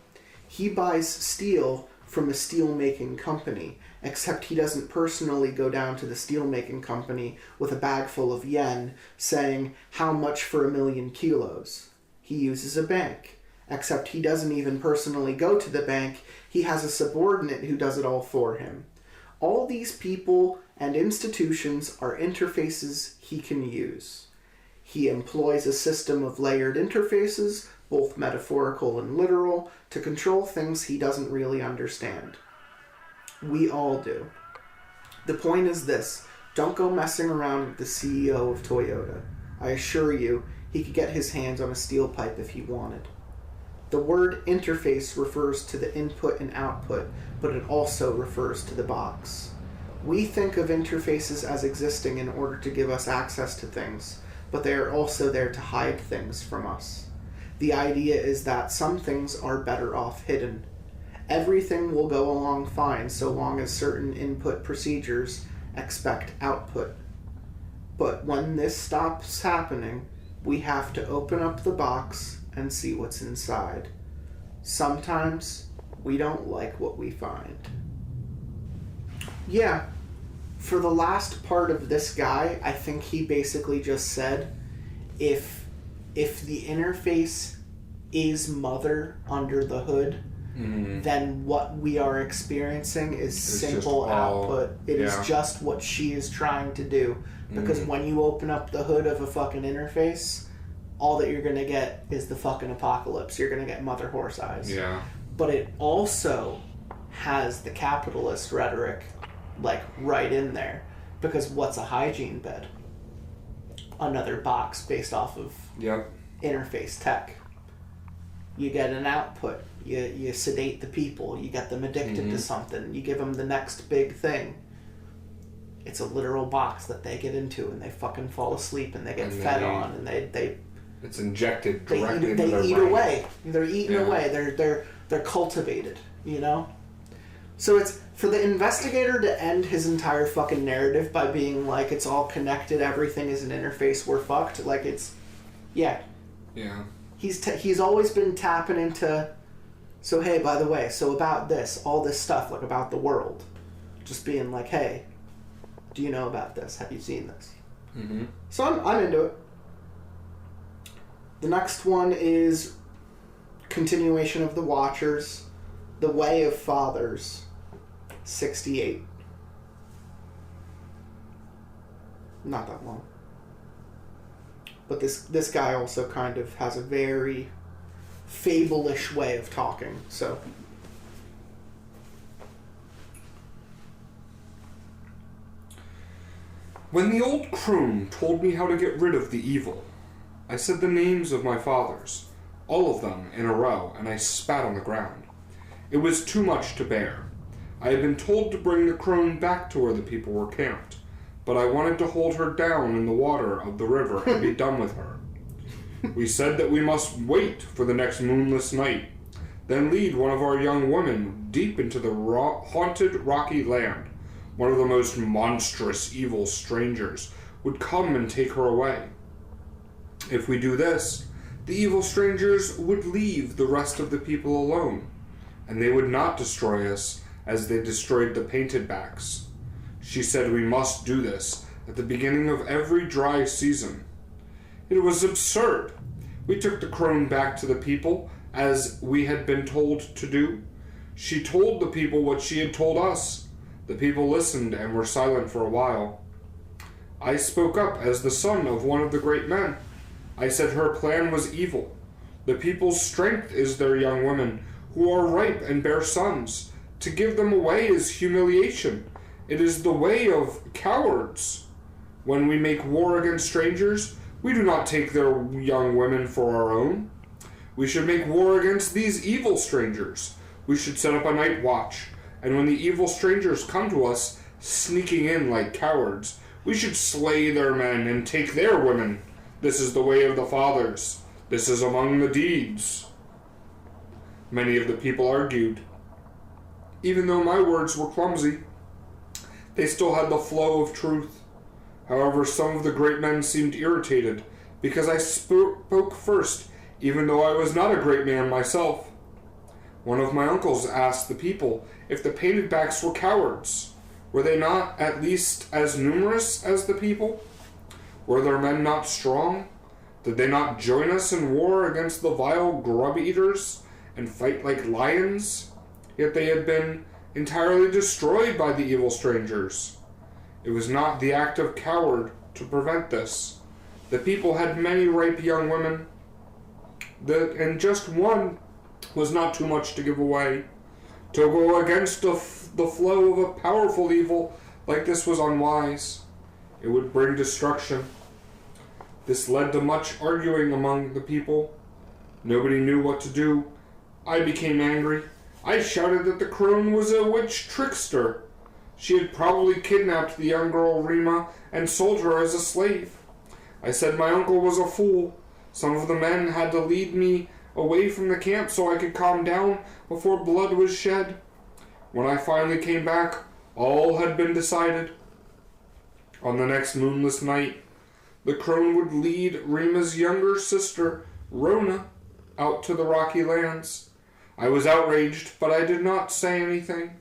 He buys steel from a steel-making company, except he doesn't personally go down to the steel-making company with a bag full of yen saying, "How much for 1,000,000 kilos?" He uses a bank, except he doesn't even personally go to the bank. He has a subordinate who does it all for him. All these people and institutions are interfaces he can use. He employs a system of layered interfaces, both metaphorical and literal, to control things he doesn't really understand. We all do. The point is this: don't go messing around with the CEO of Toyota. I assure you, he could get his hands on a steel pipe if he wanted. The word interface refers to the input and output, but it also refers to the box. We think of interfaces as existing in order to give us access to things, but they are also there to hide things from us. The idea is that some things are better off hidden. Everything will go along fine so long as certain input procedures expect output. But when this stops happening, we have to open up the box and see what's inside. Sometimes we don't like what we find. Yeah, for the last part of this guy, I think he basically just said, if the interface is mother under the hood, then what we are experiencing is simple output. It is just what she is trying to do. Because when you open up the hood of a fucking interface, all that you're going to get is the fucking apocalypse. You're going to get mother horse eyes. Yeah. But it also has the capitalist rhetoric, like, right in there. Because what's a hygiene bed? Another box based off of interface tech. You get an output. You sedate the people. You get them addicted to something. You give them the next big thing. It's a literal box that they get into, and they fucking fall asleep, and they get fed on, and they it's injected directly into their brain. They eat away. They're eaten away. They're cultivated, you know? So it's for the investigator to end his entire fucking narrative by being like, it's all connected, everything is an interface, we're fucked. Like, it's... Yeah. Yeah. He's always been tapping into... So, hey, by the way, so about this, all this stuff, like, about the world. Just being like, hey, do you know about this? Have you seen this? Mm-hmm. So I'm into it. The next one is continuation of The Watchers, The Way of Fathers, 68. Not that long. But this guy also kind of has a very fable-ish way of talking, so... When the Old Crone told me how to get rid of the evil, I said the names of my fathers, all of them in a row, and I spat on the ground. It was too much to bear. I had been told to bring the crone back to where the people were camped, but I wanted to hold her down in the water of the river and be done with her. We said that we must wait for the next moonless night, then lead one of our young women deep into the haunted rocky land. One of the most monstrous evil strangers would come and take her away. If we do this, the evil strangers would leave the rest of the people alone, and they would not destroy us as they destroyed the painted backs. She said we must do this at the beginning of every dry season. It was absurd. We took the crone back to the people as we had been told to do. She told the people what she had told us. The people listened and were silent for a while. I spoke up as the son of one of the great men. I said her plan was evil. The people's strength is their young women, who are ripe and bear sons. To give them away is humiliation. It is the way of cowards. When we make war against strangers, we do not take their young women for our own. We should make war against these evil strangers. We should set up a night watch. And when the evil strangers come to us, sneaking in like cowards, we should slay their men and take their women. This is the way of the fathers. This is among the deeds. Many of the people argued. Even though my words were clumsy, they still had the flow of truth. However, some of the great men seemed irritated because I spoke first, even though I was not a great man myself. One of my uncles asked the people if the painted backs were cowards. Were they not at least as numerous as the people? Were their men not strong? Did they not join us in war against the vile grub-eaters and fight like lions? Yet they had been entirely destroyed by the evil strangers. It was not the act of coward to prevent this. The people had many ripe young women, and just one was not too much to give away. To go against the flow of a powerful evil like this was unwise. It would bring destruction. This led to much arguing among the people. Nobody knew what to do, I became angry. I shouted that the crone was a witch trickster. She had probably kidnapped the young girl Rima and sold her as a slave. I said my uncle was a fool. Some of the men had to lead me away from the camp so I could calm down before blood was shed. When I finally came back, all had been decided. On the next moonless night, the crone would lead Rima's younger sister, Rona, out to the rocky lands. I was outraged, but I did not say anything.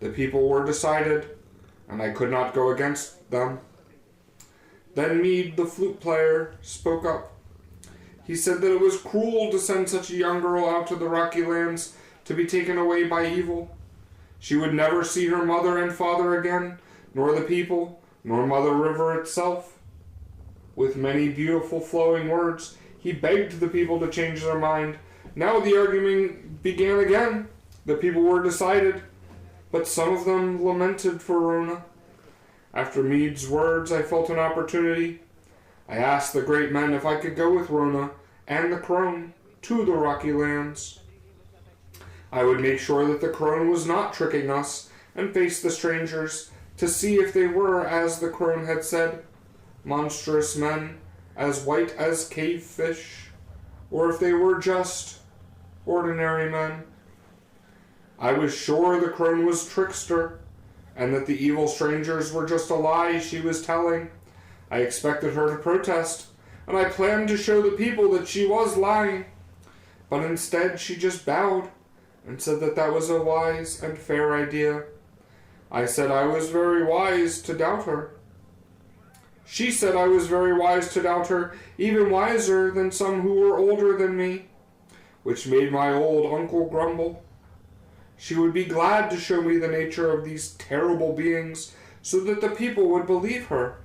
The people were decided, and I could not go against them. Then Mead, the flute player, spoke up. He said that it was cruel to send such a young girl out to the rocky lands to be taken away by evil. She would never see her mother and father again, nor the people, nor Mother River itself. With many beautiful flowing words, he begged the people to change their mind. Now the argument began again. The people were decided, but some of them lamented for Rona. After Mead's words, I felt an opportunity. I asked the great men if I could go with Rona and the crone to the rocky lands. I would make sure that the crone was not tricking us and face the strangers to see if they were, as the crone had said, monstrous men as white as cave fish, or if they were just ordinary men. I was sure the crone was trickster, and that the evil strangers were just a lie she was telling. I expected her to protest, and I planned to show the people that she was lying. But instead she just bowed and said that that was a wise and fair idea. I said I was very wise to doubt her. She said I was very wise to doubt her, even wiser than some who were older than me, which made my old uncle grumble. She would be glad to show me the nature of these terrible beings so that the people would believe her.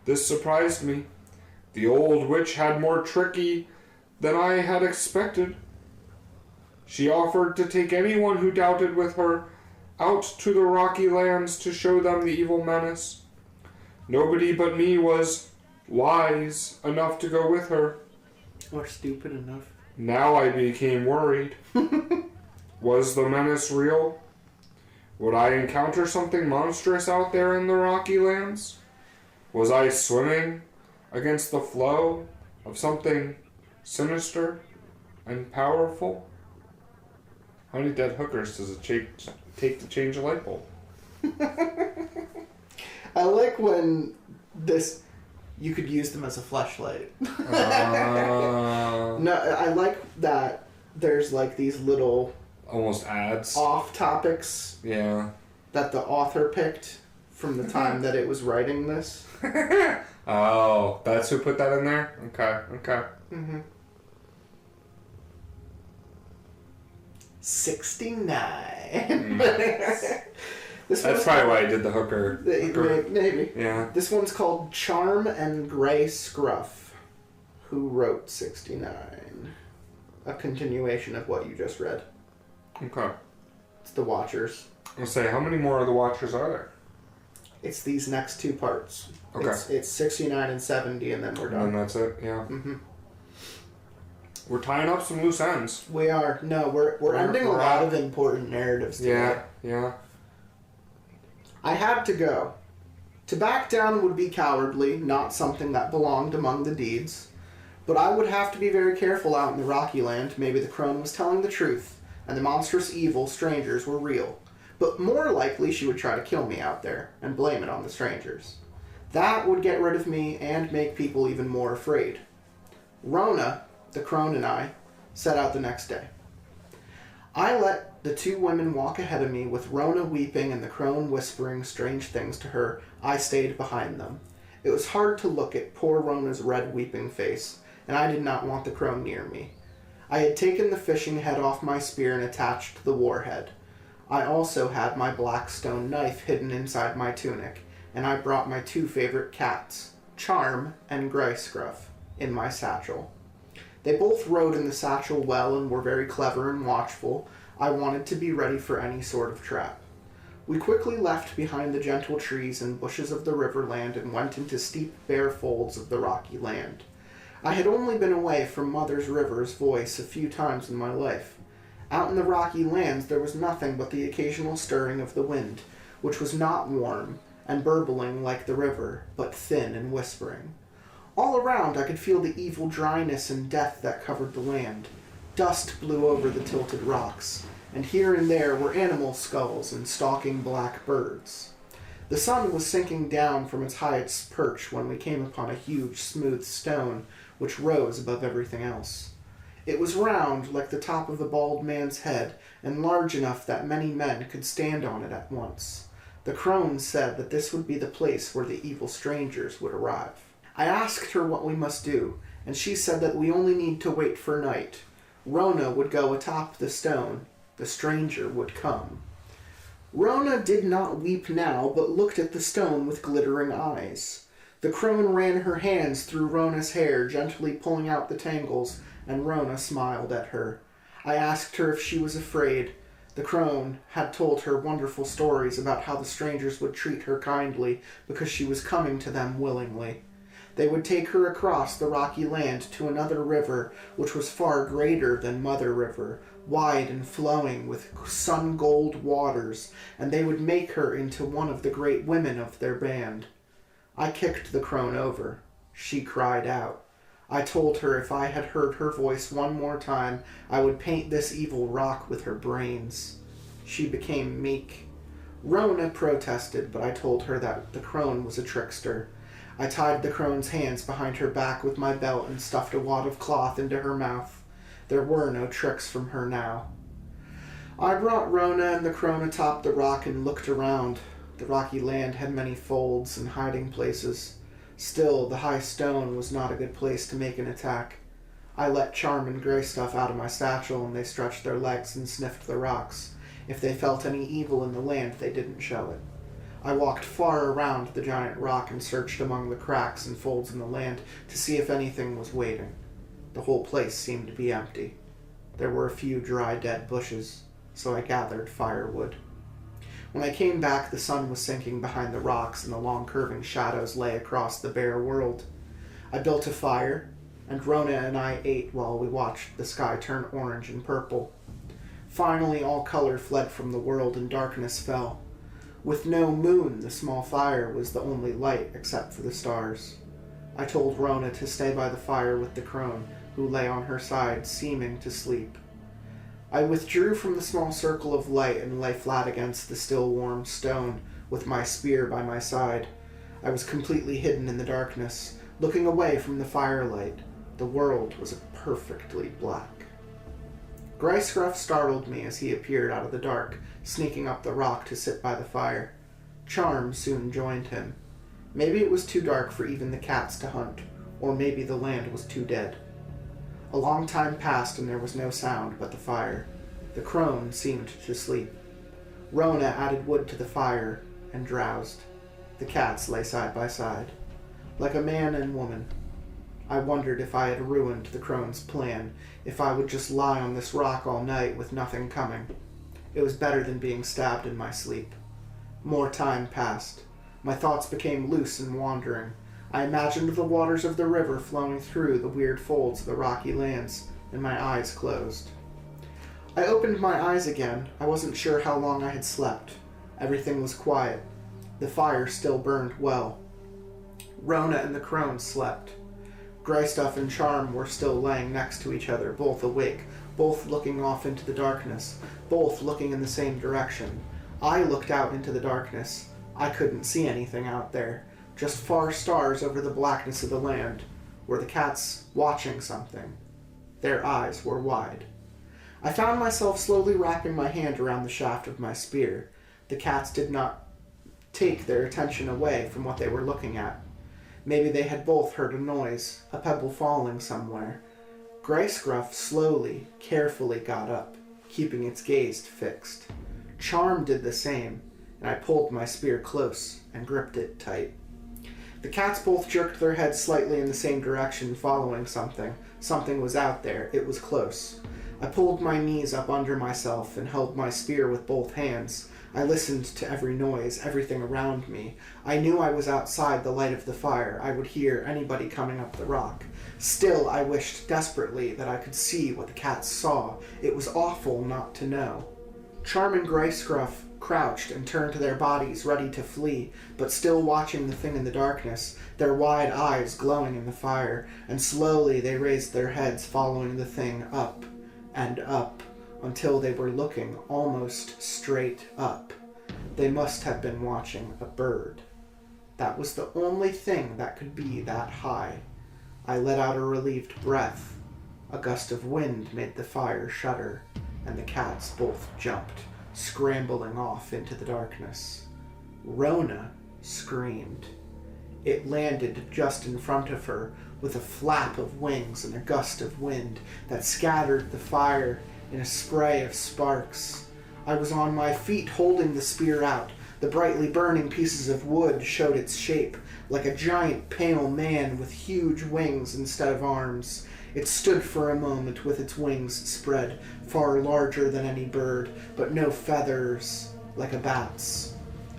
This surprised me. The old witch had more tricky than I had expected. She offered to take anyone who doubted with her out to the rocky lands to show them the evil menace. Nobody but me was wise enough to go with her. Or stupid enough. Now I became worried. Was the menace real? Would I encounter something monstrous out there in the rocky lands? Was I swimming against the flow of something sinister and powerful? How many dead hookers does it take to change a light bulb? I like when you could use them as a fleshlight. No, I like that there's like these little almost ads. Off topics. Yeah. That the author picked from the time that it was writing this. Oh, that's who put that in there? Okay. Mm-hmm. 69. That's probably why I did the hooker. Maybe. Yeah. This one's called Charm and Gray Scruff, who wrote 69. A continuation of what you just read. Okay. It's the Watchers. I'll say, how many more of the Watchers are there? It's these next two parts. Okay. It's 69 and 70, and then we're done. And that's it, yeah. Mm-hmm. We're tying up some loose ends. We are. No, we're ending a lot of important narratives today. Yeah. I had to go. To back down would be cowardly, not something that belonged among the deeds. But I would have to be very careful out in the Rocky Land. Maybe the crone was telling the truth, and the monstrous evil strangers were real. But more likely she would try to kill me out there, and blame it on the strangers. That would get rid of me and make people even more afraid. Rona, the crone, and I set out the next day. I let the two women walk ahead of me, with Rona weeping and the crone whispering strange things to her. I stayed behind them. It was hard to look at poor Rona's red weeping face, and I did not want the crone near me. I had taken the fishing head off my spear and attached to the warhead. I also had my black stone knife hidden inside my tunic, and I brought my two favorite cats, Charm and Gray Scruff, in my satchel. They both rode in the satchel well and were very clever and watchful. I wanted to be ready for any sort of trap. We quickly left behind the gentle trees and bushes of the riverland and went into steep, bare folds of the rocky land. I had only been away from Mother's River's voice a few times in my life. Out in the rocky lands there was nothing but the occasional stirring of the wind, which was not warm and burbling like the river, but thin and whispering. All around I could feel the evil dryness and death that covered the land. Dust blew over the tilted rocks, and here and there were animal skulls and stalking black birds. The sun was sinking down from its highest perch when we came upon a huge, smooth stone which rose above everything else. It was round like the top of the bald man's head, and large enough that many men could stand on it at once. The crone said that this would be the place where the evil strangers would arrive. I asked her what we must do, and she said that we only need to wait for night. Rona would go atop the stone. The stranger would come. Rona did not weep now, but looked at the stone with glittering eyes. The crone ran her hands through Rona's hair, gently pulling out the tangles, and Rona smiled at her. I asked her if she was afraid. The crone had told her wonderful stories about how the strangers would treat her kindly because she was coming to them willingly. They would take her across the rocky land to another river, which was far greater than Mother River, wide and flowing with sun-gold waters, and they would make her into one of the great women of their band. I kicked the crone over. She cried out. I told her if I had heard her voice one more time, I would paint this evil rock with her brains. She became meek. Rona protested, but I told her that the crone was a trickster. I tied the crone's hands behind her back with my belt and stuffed a wad of cloth into her mouth. There were no tricks from her now. I brought Rona and the crone atop the rock and looked around. The rocky land had many folds and hiding places. Still, the high stone was not a good place to make an attack. I let Charm and Greystuff out of my satchel, and they stretched their legs and sniffed the rocks. If they felt any evil in the land, they didn't show it. I walked far around the giant rock and searched among the cracks and folds in the land to see if anything was waiting. The whole place seemed to be empty. There were a few dry, dead bushes, so I gathered firewood. When I came back, the sun was sinking behind the rocks and the long curving shadows lay across the bare world. I built a fire, and Rona and I ate while we watched the sky turn orange and purple. Finally, all color fled from the world and darkness fell. With no moon, the small fire was the only light except for the stars. I told Rona to stay by the fire with the crone, who lay on her side, seeming to sleep. I withdrew from the small circle of light and lay flat against the still warm stone, with my spear by my side. I was completely hidden in the darkness, looking away from the firelight. The world was perfectly black. Gryscruff startled me as he appeared out of the dark, sneaking up the rock to sit by the fire. Charm soon joined him. Maybe it was too dark for even the cats to hunt, or maybe the land was too dead. A long time passed and there was no sound but the fire. The crone seemed to sleep. Rona added wood to the fire and drowsed. The cats lay side by side, like a man and woman. I wondered if I had ruined the crone's plan, if I would just lie on this rock all night with nothing coming. It was better than being stabbed in my sleep. More time passed. My thoughts became loose and wandering. I imagined the waters of the river flowing through the weird folds of the rocky lands, and my eyes closed. I opened my eyes again. I wasn't sure how long I had slept. Everything was quiet. The fire still burned well. Rona and the crone slept. Greystuff and Charm were still laying next to each other, both awake, both looking off into the darkness, both looking in the same direction. I looked out into the darkness. I couldn't see anything out there, just far stars over the blackness of the land. Were the cats watching something? Their eyes were wide. I found myself slowly wrapping my hand around the shaft of my spear. The cats did not take their attention away from what they were looking at. Maybe they had both heard a noise, a pebble falling somewhere. Gryscruff slowly, carefully got up, keeping its gaze fixed. Charm did the same, and I pulled my spear close and gripped it tight. The cats both jerked their heads slightly in the same direction, following something. Something was out there. It was close. I pulled my knees up under myself and held my spear with both hands. I listened to every noise, everything around me. I knew I was outside the light of the fire. I would hear anybody coming up the rock. Still, I wished desperately that I could see what the cats saw. It was awful not to know. Charm and Greyscruff crouched and turned to their bodies, ready to flee, but still watching the thing in the darkness, their wide eyes glowing in the fire, and slowly they raised their heads, following the thing up and up, until they were looking almost straight up. They must have been watching a bird. That was the only thing that could be that high. I let out a relieved breath. A gust of wind made the fire shudder, and the cats both jumped, scrambling off into the darkness. Rona screamed. It landed just in front of her, with a flap of wings and a gust of wind that scattered the fire in a spray of sparks. I was on my feet holding the spear out. The brightly burning pieces of wood showed its shape, like a giant pale man with huge wings instead of arms. It stood for a moment with its wings spread, far larger than any bird, but no feathers, like a bat's.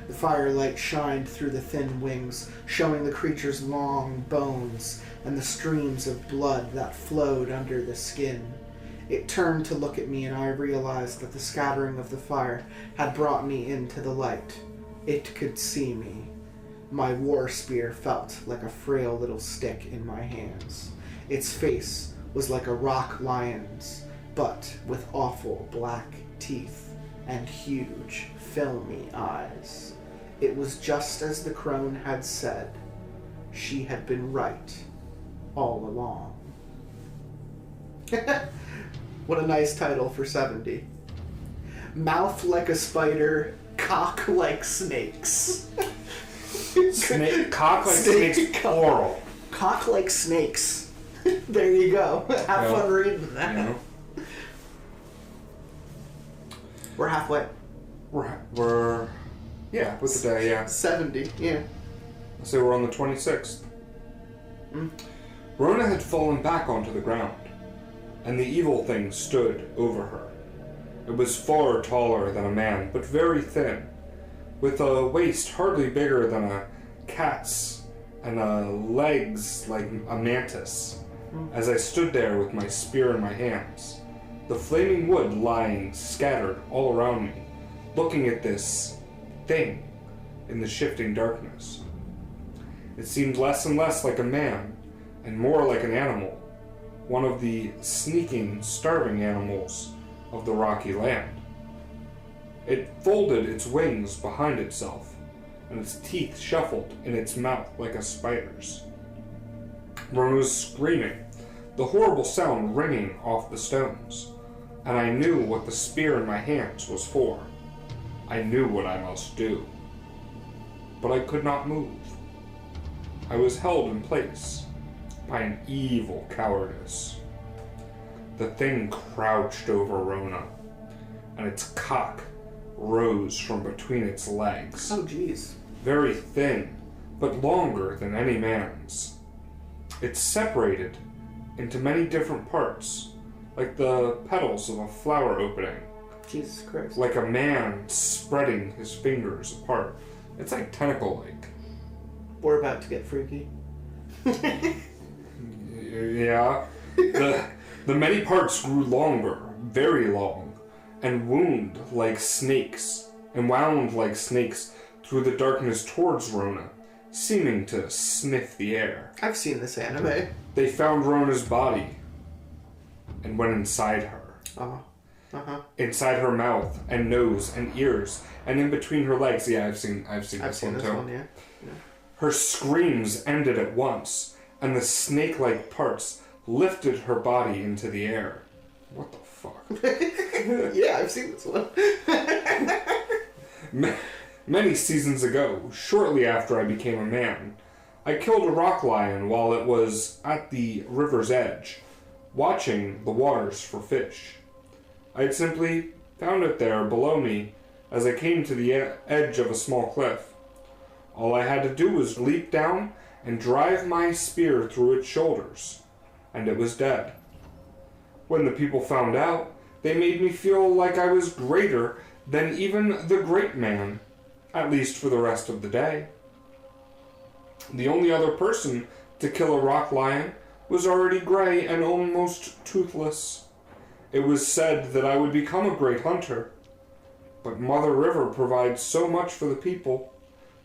The firelight shined through the thin wings, showing the creature's long bones and the streams of blood that flowed under the skin. It turned to look at me, and I realized that the scattering of the fire had brought me into the light. It could see me. My war spear felt like a frail little stick in my hands. Its face was like a rock lion's, but with awful black teeth and huge, filmy eyes. It was just as the crone had said. She had been right all along. What a nice title for 70. Mouth like a spider, cock like snakes. Cock like snakes, plural. Cock like snakes. There you go. Have fun reading that. You know? We're halfway. We're yeah, what's the day? Yeah. 70, yeah. I'll say we're on the 26th. Rona had fallen back onto the ground, and the evil thing stood over her. It was far taller than a man, but very thin, with a waist hardly bigger than a cat's and legs like a mantis. As I stood there with my spear in my hands, the flaming wood lying scattered all around me, looking at this thing in the shifting darkness. It seemed less and less like a man, and more like an animal, one of the sneaking, starving animals of the rocky land. It folded its wings behind itself, and its teeth shuffled in its mouth like a spider's. Rona was screaming, the horrible sound ringing off the stones, and I knew what the spear in my hands was for. I knew what I must do. But I could not move. I was held in place by an evil cowardice. The thing crouched over Rona, and its cock rose from between its legs. Oh, jeez. Very thin, but longer than any man's. It separated into many different parts, like the petals of a flower opening. Jesus Christ. Like a man spreading his fingers apart. It's like tentacle-like. We're about to get freaky. Yeah. The many parts grew longer, very long, and wound like snakes through the darkness towards Rona, seeming to sniff the air. I've seen this anime. They found Rona's body and went inside her. Inside her mouth and nose and ears and in between her legs. Yeah, I've seen this one too. Yeah. Her screams ended at once, and the snake-like parts lifted her body into the air. What the fuck? Yeah, I've seen this one. Many seasons ago, shortly after I became a man, I killed a rock lion while it was at the river's edge, watching the waters for fish. I had simply found it there below me as I came to the edge of a small cliff. All I had to do was leap down and drive my spear through its shoulders, and it was dead. When the people found out, they made me feel like I was greater than even the great man, at least for the rest of the day. The only other person to kill a rock lion was already gray and almost toothless. It was said that I would become a great hunter, but Mother River provides so much for the people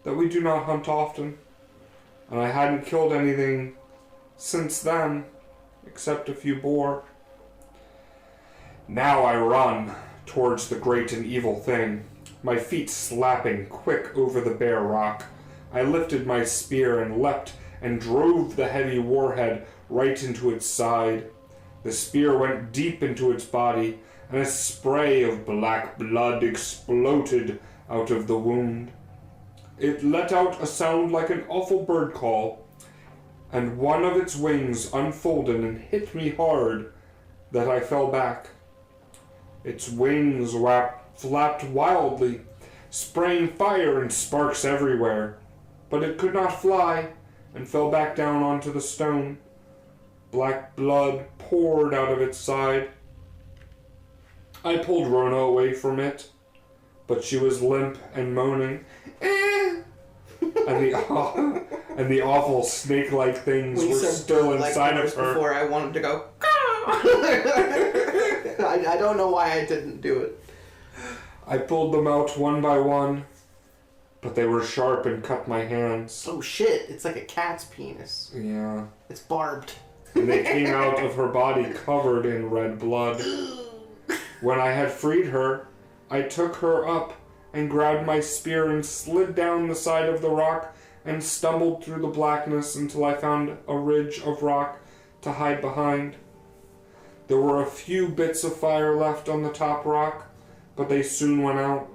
that we do not hunt often, and I hadn't killed anything since then, except a few boar. Now I run towards the great and evil thing, my feet slapping quick over the bare rock. I lifted my spear and leapt and drove the heavy warhead right into its side. The spear went deep into its body, and a spray of black blood exploded out of the wound. It let out a sound like an awful bird call, and one of its wings unfolded and hit me hard that I fell back. Its wings flapped wildly, spraying fire and sparks everywhere, but it could not fly and fell back down onto the stone. Black blood poured out of its side. I pulled Rona away from it, but she was limp and moaning, and the awful snake-like things were still inside of her. Before I wanted to go. I don't know why I didn't do it. I pulled them out one by one, but they were sharp and cut my hands. Oh shit! It's like a cat's penis. Yeah. It's barbed. And they came out of her body covered in red blood. When I had freed her, I took her up and grabbed my spear and slid down the side of the rock and stumbled through the blackness until I found a ridge of rock to hide behind. There were a few bits of fire left on the top rock, but they soon went out.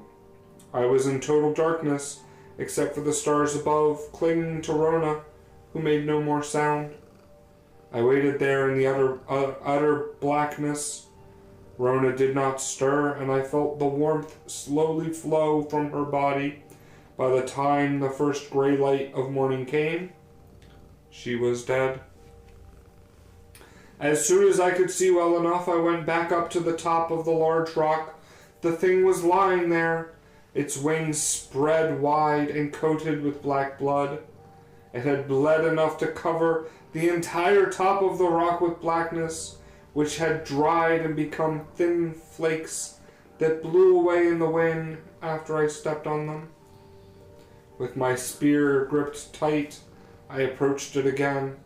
I was in total darkness, except for the stars above, clinging to Rona, who made no more sound. I waited there in the utter blackness. Rona did not stir, and I felt the warmth slowly flow from her body. By the time the first gray light of morning came, she was dead. As soon as I could see well enough, I went back up to the top of the large rock. The thing was lying there, its wings spread wide and coated with black blood. It had bled enough to cover the entire top of the rock with blackness, which had dried and become thin flakes that blew away in the wind after I stepped on them. With my spear gripped tight, I approached it again.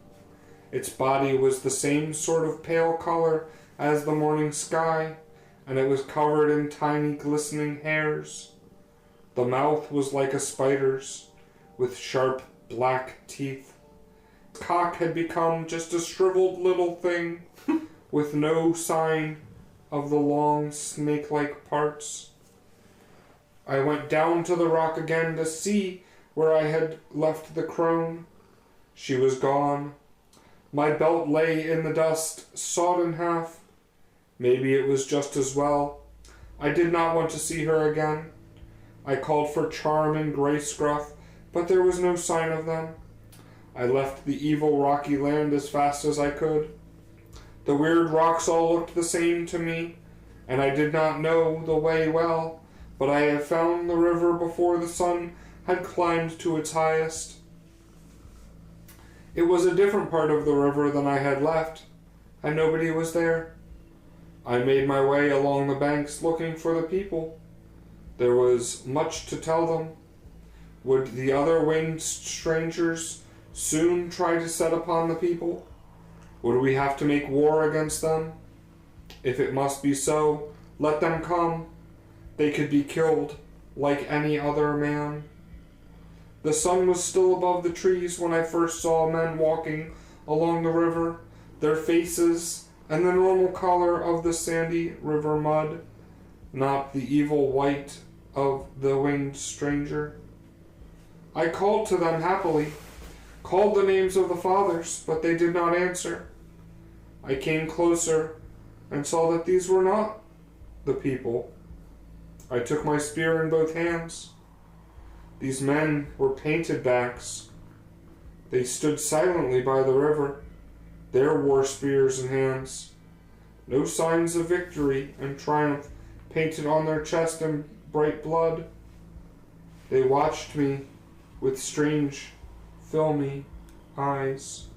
Its body was the same sort of pale color as the morning sky, and it was covered in tiny glistening hairs. The mouth was like a spider's, with sharp black teeth. Its cock had become just a shriveled little thing, with no sign of the long snake-like parts. I went down to the rock again to see where I had left the crone. She was gone. My belt lay in the dust, sawed in half. Maybe it was just as well. I did not want to see her again. I called for Charm and Grey Scruff, but there was no sign of them. I left the evil rocky land as fast as I could. The weird rocks all looked the same to me, and I did not know the way well, but I had found the river before the sun had climbed to its highest. It was a different part of the river than I had left, and nobody was there. I made my way along the banks looking for the people. There was much to tell them. Would the other winged strangers soon try to set upon the people? Would we have to make war against them? If it must be so, let them come. They could be killed, like any other man. The sun was still above the trees when I first saw men walking along the river, their faces and the normal color of the sandy river mud, not the evil white of the winged stranger. I called to them happily, called the names of the fathers, but they did not answer. I came closer and saw that these were not the people. I took my spear in both hands. These men were painted backs. They stood silently by the river, their war spears in hands. No signs of victory and triumph painted on their chest and bright blood. They watched me with strange, filmy eyes.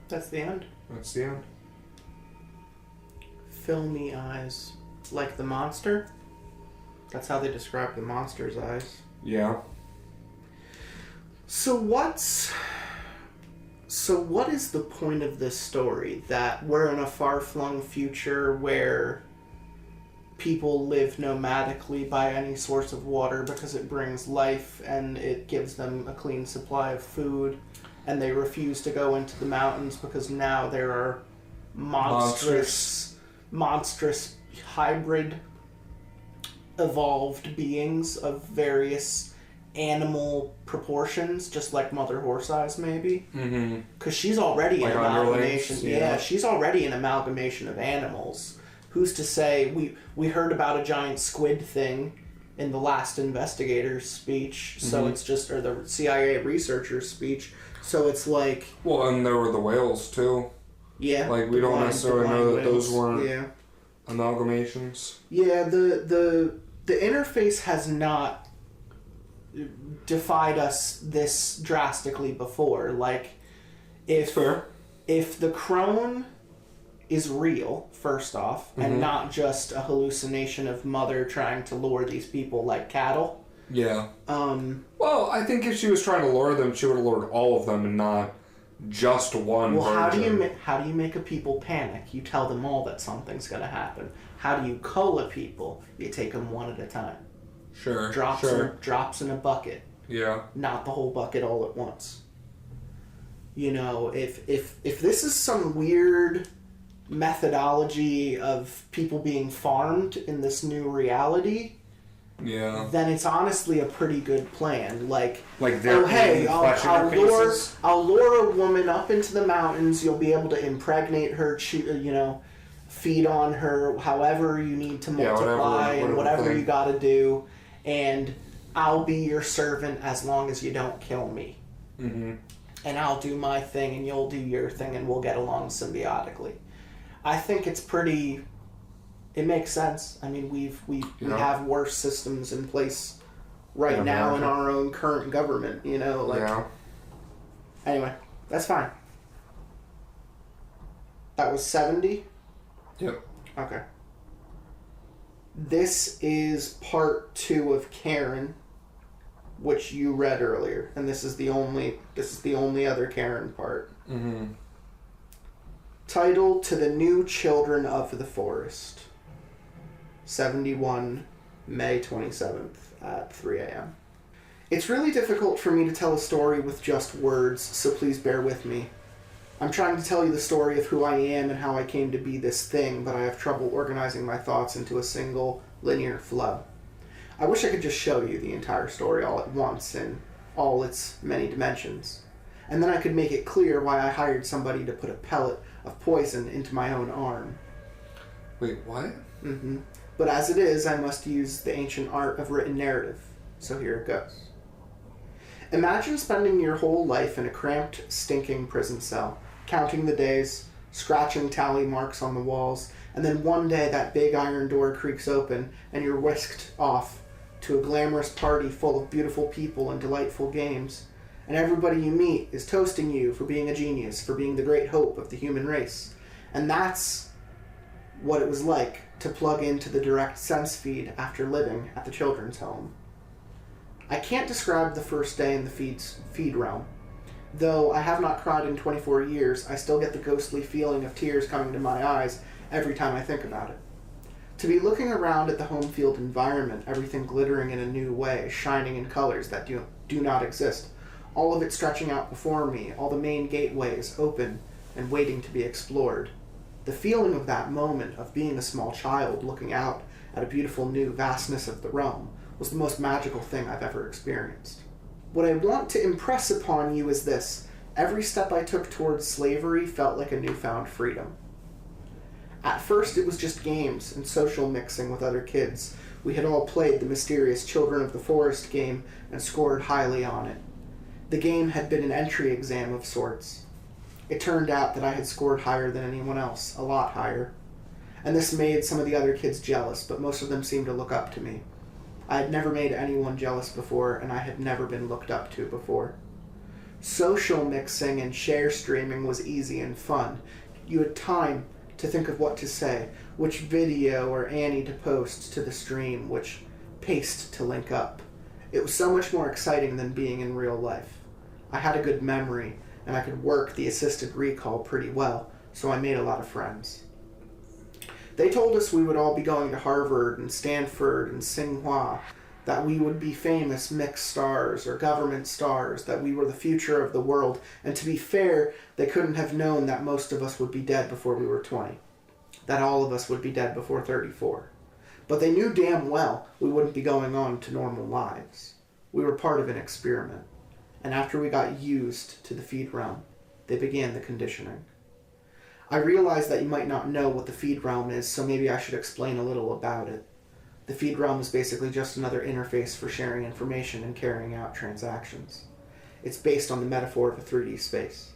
That's the end. That's the end. Filmy eyes. Like the monster? That's how they describe the monster's eyes. Yeah. So what is the point of this story? That we're in a far-flung future where people live nomadically by any source of water because it brings life and it gives them a clean supply of food, and they refuse to go into the mountains because now there are monstrous hybrid evolved beings of various animal proportions, just like Mother Horse Eyes, maybe. Mm-hmm. Because she's already an amalgamation. Yeah, she's already an amalgamation of animals. Who's to say? We heard about a giant squid thing in the last investigator's speech, so it's just, or the CIA researcher's speech. So it's like, well, and there were the whales too. Yeah, like we don't necessarily know that those weren't amalgamations. Yeah, the interface has not defied us this drastically before. Like, if the Crone is real, first off, and not just a hallucination of Mother trying to lure these people like cattle. Yeah. Well, I think if she was trying to lure them, she would have lured all of them and not just one. Well, virgin. how do you make a people panic? You tell them all that something's going to happen. How do you cull a people? You take them one at a time. Sure. Drops in a bucket. Yeah. Not the whole bucket all at once. You know, if this is some weird methodology of people being farmed in this new reality, then it's honestly a pretty good plan. Like they're I'll lure a woman up into the mountains. You'll be able to impregnate her, feed on her, however you need to multiply, and whatever you got to do, and I'll be your servant as long as you don't kill me. Mm-hmm. And I'll do my thing, and you'll do your thing, and we'll get along symbiotically. I think it's pretty. It makes sense. I mean, we have worse systems in place right now in our own current government. Anyway, that's fine. That was 70? Yep. Okay. This is part 2 of Karen, which you read earlier, and this is the only other Karen part. Mm-hmm. Title: To the New Children of the Forest. 71, May 27th at 3 a.m. It's really difficult for me to tell a story with just words, so please bear with me. I'm trying to tell you the story of who I am and how I came to be this thing, but I have trouble organizing my thoughts into a single, linear flow. I wish I could just show you the entire story all at once in all its many dimensions. And then I could make it clear why I hired somebody to put a pellet of poison into my own arm. Wait, what? Mm-hmm. But as it is, I must use the ancient art of written narrative. So here it goes. Imagine spending your whole life in a cramped, stinking prison cell, counting the days, scratching tally marks on the walls, and then one day that big iron door creaks open and you're whisked off to a glamorous party full of beautiful people and delightful games. And everybody you meet is toasting you for being a genius, for being the great hope of the human race. And that's what it was like to plug into the direct sense feed after living at the children's home. I can't describe the first day in the feed realm. Though I have not cried in 24 years, I still get the ghostly feeling of tears coming to my eyes every time I think about it. To be looking around at the home field environment, everything glittering in a new way, shining in colors that do not exist, all of it stretching out before me, all the main gateways open and waiting to be explored. The feeling of that moment of being a small child looking out at a beautiful new vastness of the realm was the most magical thing I've ever experienced. What I want to impress upon you is this: every step I took towards slavery felt like a newfound freedom. At first it was just games and social mixing with other kids. We had all played the mysterious Children of the Forest game and scored highly on it. The game had been an entry exam of sorts. It turned out that I had scored higher than anyone else, a lot higher. And this made some of the other kids jealous, but most of them seemed to look up to me. I had never made anyone jealous before, and I had never been looked up to before. Social mixing and share streaming was easy and fun. You had time to think of what to say, which video or Annie to post to the stream, which paste to link up. It was so much more exciting than being in real life. I had a good memory, and I could work the assisted recall pretty well, so I made a lot of friends. They told us we would all be going to Harvard and Stanford and Tsinghua, that we would be famous mixed stars or government stars, that we were the future of the world, and to be fair, they couldn't have known that most of us would be dead before we were 20, that all of us would be dead before 34. But they knew damn well we wouldn't be going on to normal lives. We were part of an experiment, and after we got used to the feed realm, they began the conditioning. I realize that you might not know what the feed realm is, so maybe I should explain a little about it. The feed realm is basically just another interface for sharing information and carrying out transactions. It's based on the metaphor of a 3D space.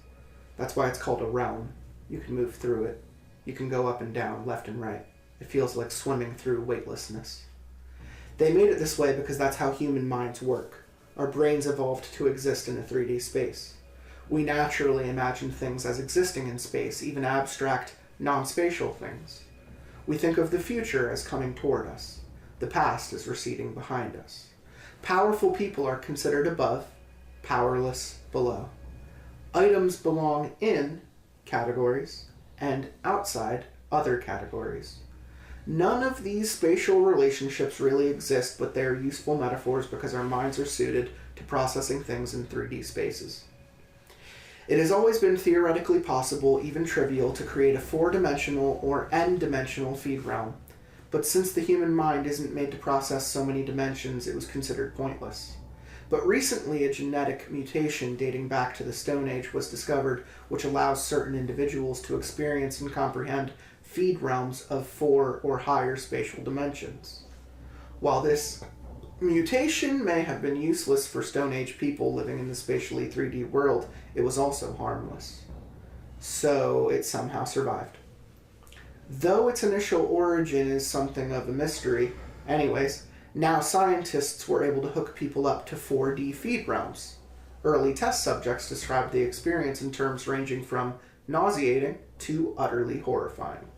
That's why it's called a realm. You can move through it. You can go up and down, left and right. It feels like swimming through weightlessness. They made it this way because that's how human minds work. Our brains evolved to exist in a 3D space. We naturally imagine things as existing in space, even abstract, non-spatial things. We think of the future as coming toward us. The past is receding behind us. Powerful people are considered above, powerless below. Items belong in categories and outside other categories. None of these spatial relationships really exist, but they're useful metaphors because our minds are suited to processing things in 3D spaces. It has always been theoretically possible, even trivial, to create a 4-dimensional or n-dimensional feed realm. But since the human mind isn't made to process so many dimensions, it was considered pointless. But recently, a genetic mutation dating back to the Stone Age was discovered, which allows certain individuals to experience and comprehend feed realms of 4 or higher spatial dimensions. While this mutation may have been useless for Stone Age people living in the spatially 3D world, it was also harmless. So it somehow survived. Though its initial origin is something of a mystery, anyways, now scientists were able to hook people up to 4D feed realms. Early test subjects described the experience in terms ranging from nauseating to utterly horrifying.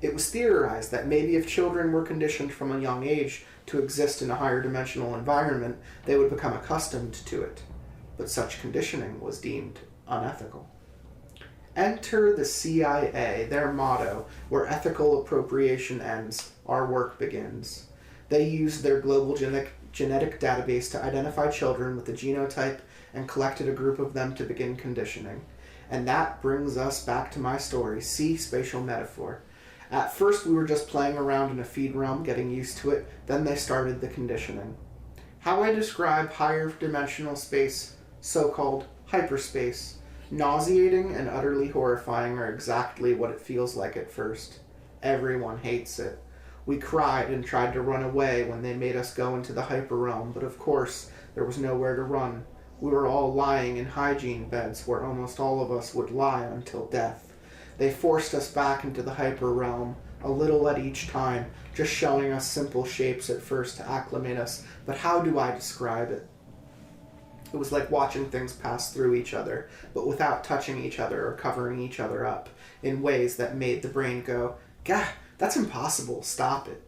It was theorized that maybe if children were conditioned from a young age to exist in a higher dimensional environment, they would become accustomed to it. But such conditioning was deemed unethical. Enter the CIA, their motto, where ethical appropriation ends, our work begins. They used their global genetic database to identify children with a genotype and collected a group of them to begin conditioning. And that brings us back to my story, see spatial metaphor. At first we were just playing around in a feed realm, getting used to it, then they started the conditioning. How I describe higher dimensional space, so-called hyperspace, nauseating and utterly horrifying, are exactly what it feels like at first. Everyone hates it. We cried and tried to run away when they made us go into the hyper realm, but of course there was nowhere to run. We were all lying in hygiene beds where almost all of us would lie until death. They forced us back into the hyper realm, a little at each time, just showing us simple shapes at first to acclimate us, but how do I describe it? It was like watching things pass through each other, but without touching each other or covering each other up, in ways that made the brain go, "Gah, that's impossible, stop it."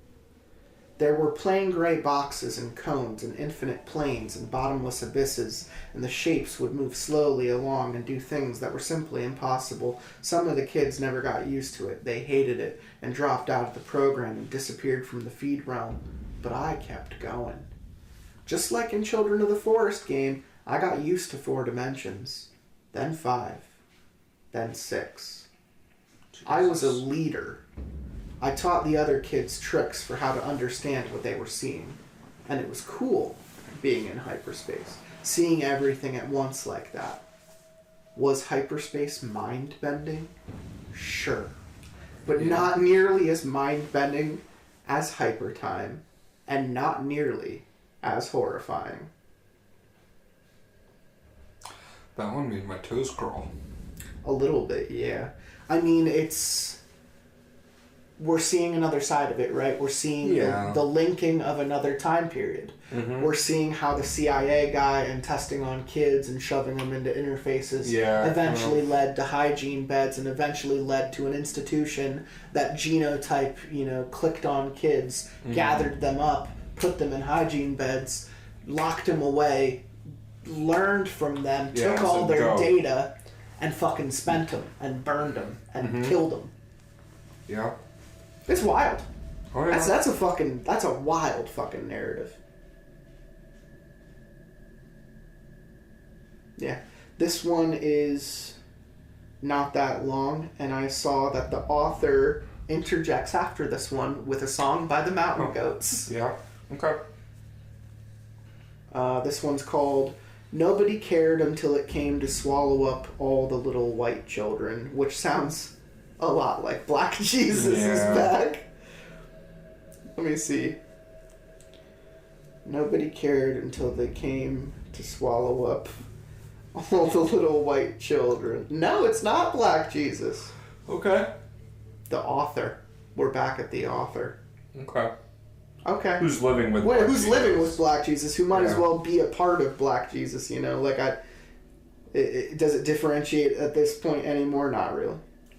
There were plain gray boxes and cones and infinite planes and bottomless abysses, and the shapes would move slowly along and do things that were simply impossible. Some of the kids never got used to it. They hated it and dropped out of the program and disappeared from the feed realm. But I kept going. Just like in Children of the Forest game, I got used to 4 dimensions, then 5, then 6. I was a leader. I taught the other kids tricks for how to understand what they were seeing. And it was cool being in hyperspace, seeing everything at once like that. Was hyperspace mind-bending? Sure. But not nearly as mind-bending as hypertime, and not nearly as horrifying. That one made my toes crawl. A little bit, yeah. I mean, it's we're seeing another side of it, right? We're seeing the linking of another time period. Mm-hmm. We're seeing how the CIA guy and testing on kids and shoving them into interfaces eventually led to hygiene beds and eventually led to an institution that genotype, clicked on kids, gathered them up, put them in hygiene beds, locked them away, learned from them, took all their data, and fucking spent them and burned them and killed them. Yeah. It's wild. Oh, yeah. That's a wild fucking narrative. Yeah. This one is not that long, and I saw that the author interjects after this one with a song by the Mountain Goats. Yeah. Okay. This one's called Nobody Cared Until It Came to Swallow Up All the Little White Children, which sounds a lot like Black Jesus is back. Let me see. Nobody cared until they came to swallow up all the little white children. No, it's not Black Jesus. Okay. The author. We're back at the author. Okay. Okay. Who's living with who's living with Black Jesus? Who might as well be a part of Black Jesus? Does it differentiate at this point anymore? Not really.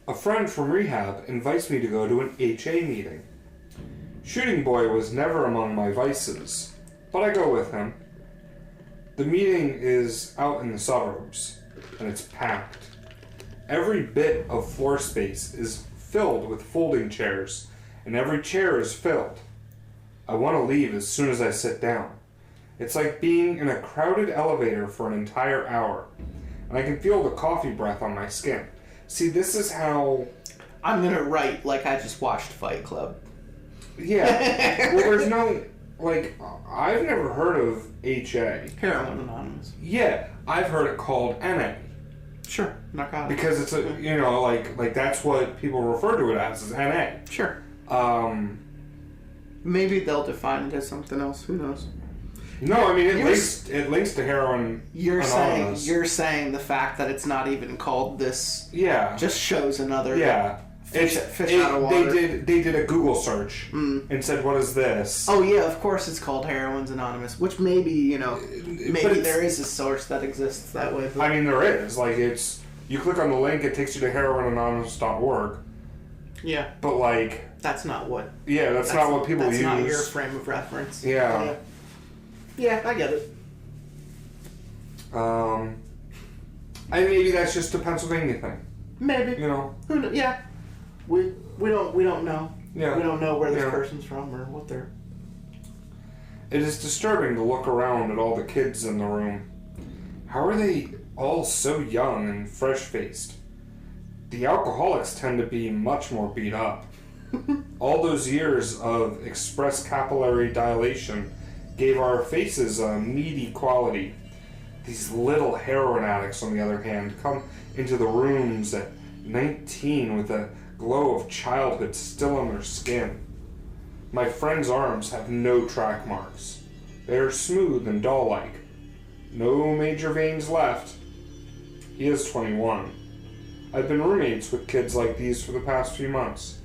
A friend from rehab invites me to go to an HA meeting. Shooting boy was never among my vices, but I go with him. The meeting is out in the suburbs, and it's packed. Every bit of floor space is filled with folding chairs, and every chair is filled. I want to leave as soon as I sit down. It's like being in a crowded elevator for an entire hour, and I can feel the coffee breath on my skin. See, this is how... I'm gonna write like I just watched Fight Club. Yeah. Well, there's no... I've never heard of HA. Heroin Anonymous. Yeah, I've heard it called NA. Sure, narcotics. Because it's like that's what people refer to it as, is NA. Sure. Maybe they'll define it as something else. Who knows? No, I mean it links to heroin. You're saying the fact that it's not even called this. Yeah. Just shows another. Yeah. Fish out of water. They did a Google search and said, "What is this?" Oh yeah, of course it's called Heroin's Anonymous, which maybe there is a source that exists that way. But... I mean, there is. You click on the link, it takes you to heroinanonymous.org. Yeah. But that's not what. Yeah, that's not what people use. That's not your frame of reference. Yeah. Yeah, I get it. And maybe that's just a Pennsylvania thing. Maybe. Who knows? Yeah. We don't know. Yeah. We don't know where this person's from or what they're... It is disturbing to look around at all the kids in the room. How are they all so young and fresh-faced? The alcoholics tend to be much more beat up. All those years of express capillary dilation gave our faces a meaty quality. These little heroin addicts, on the other hand, come into the rooms at 19 with a glow of childhood still on their skin. My friend's arms have no track marks. They are smooth and doll-like. No major veins left. He is 21. I've been roommates with kids like these for the past few months.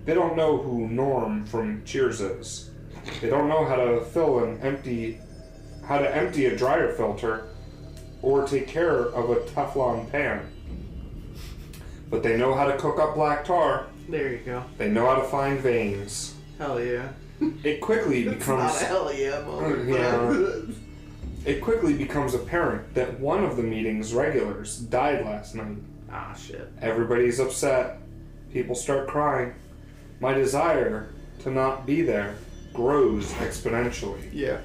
They don't know who Norm from Cheers is. They don't know how to empty a dryer filter or take care of a Teflon pan. But they know how to cook up black tar. There you go. They know how to find veins. Hell yeah. It quickly becomes... Not a hell yeah moment. It quickly becomes apparent that one of the meeting's regulars died last night. Ah, shit. Everybody's upset. People start crying. My desire to not be there grows exponentially. Yeah.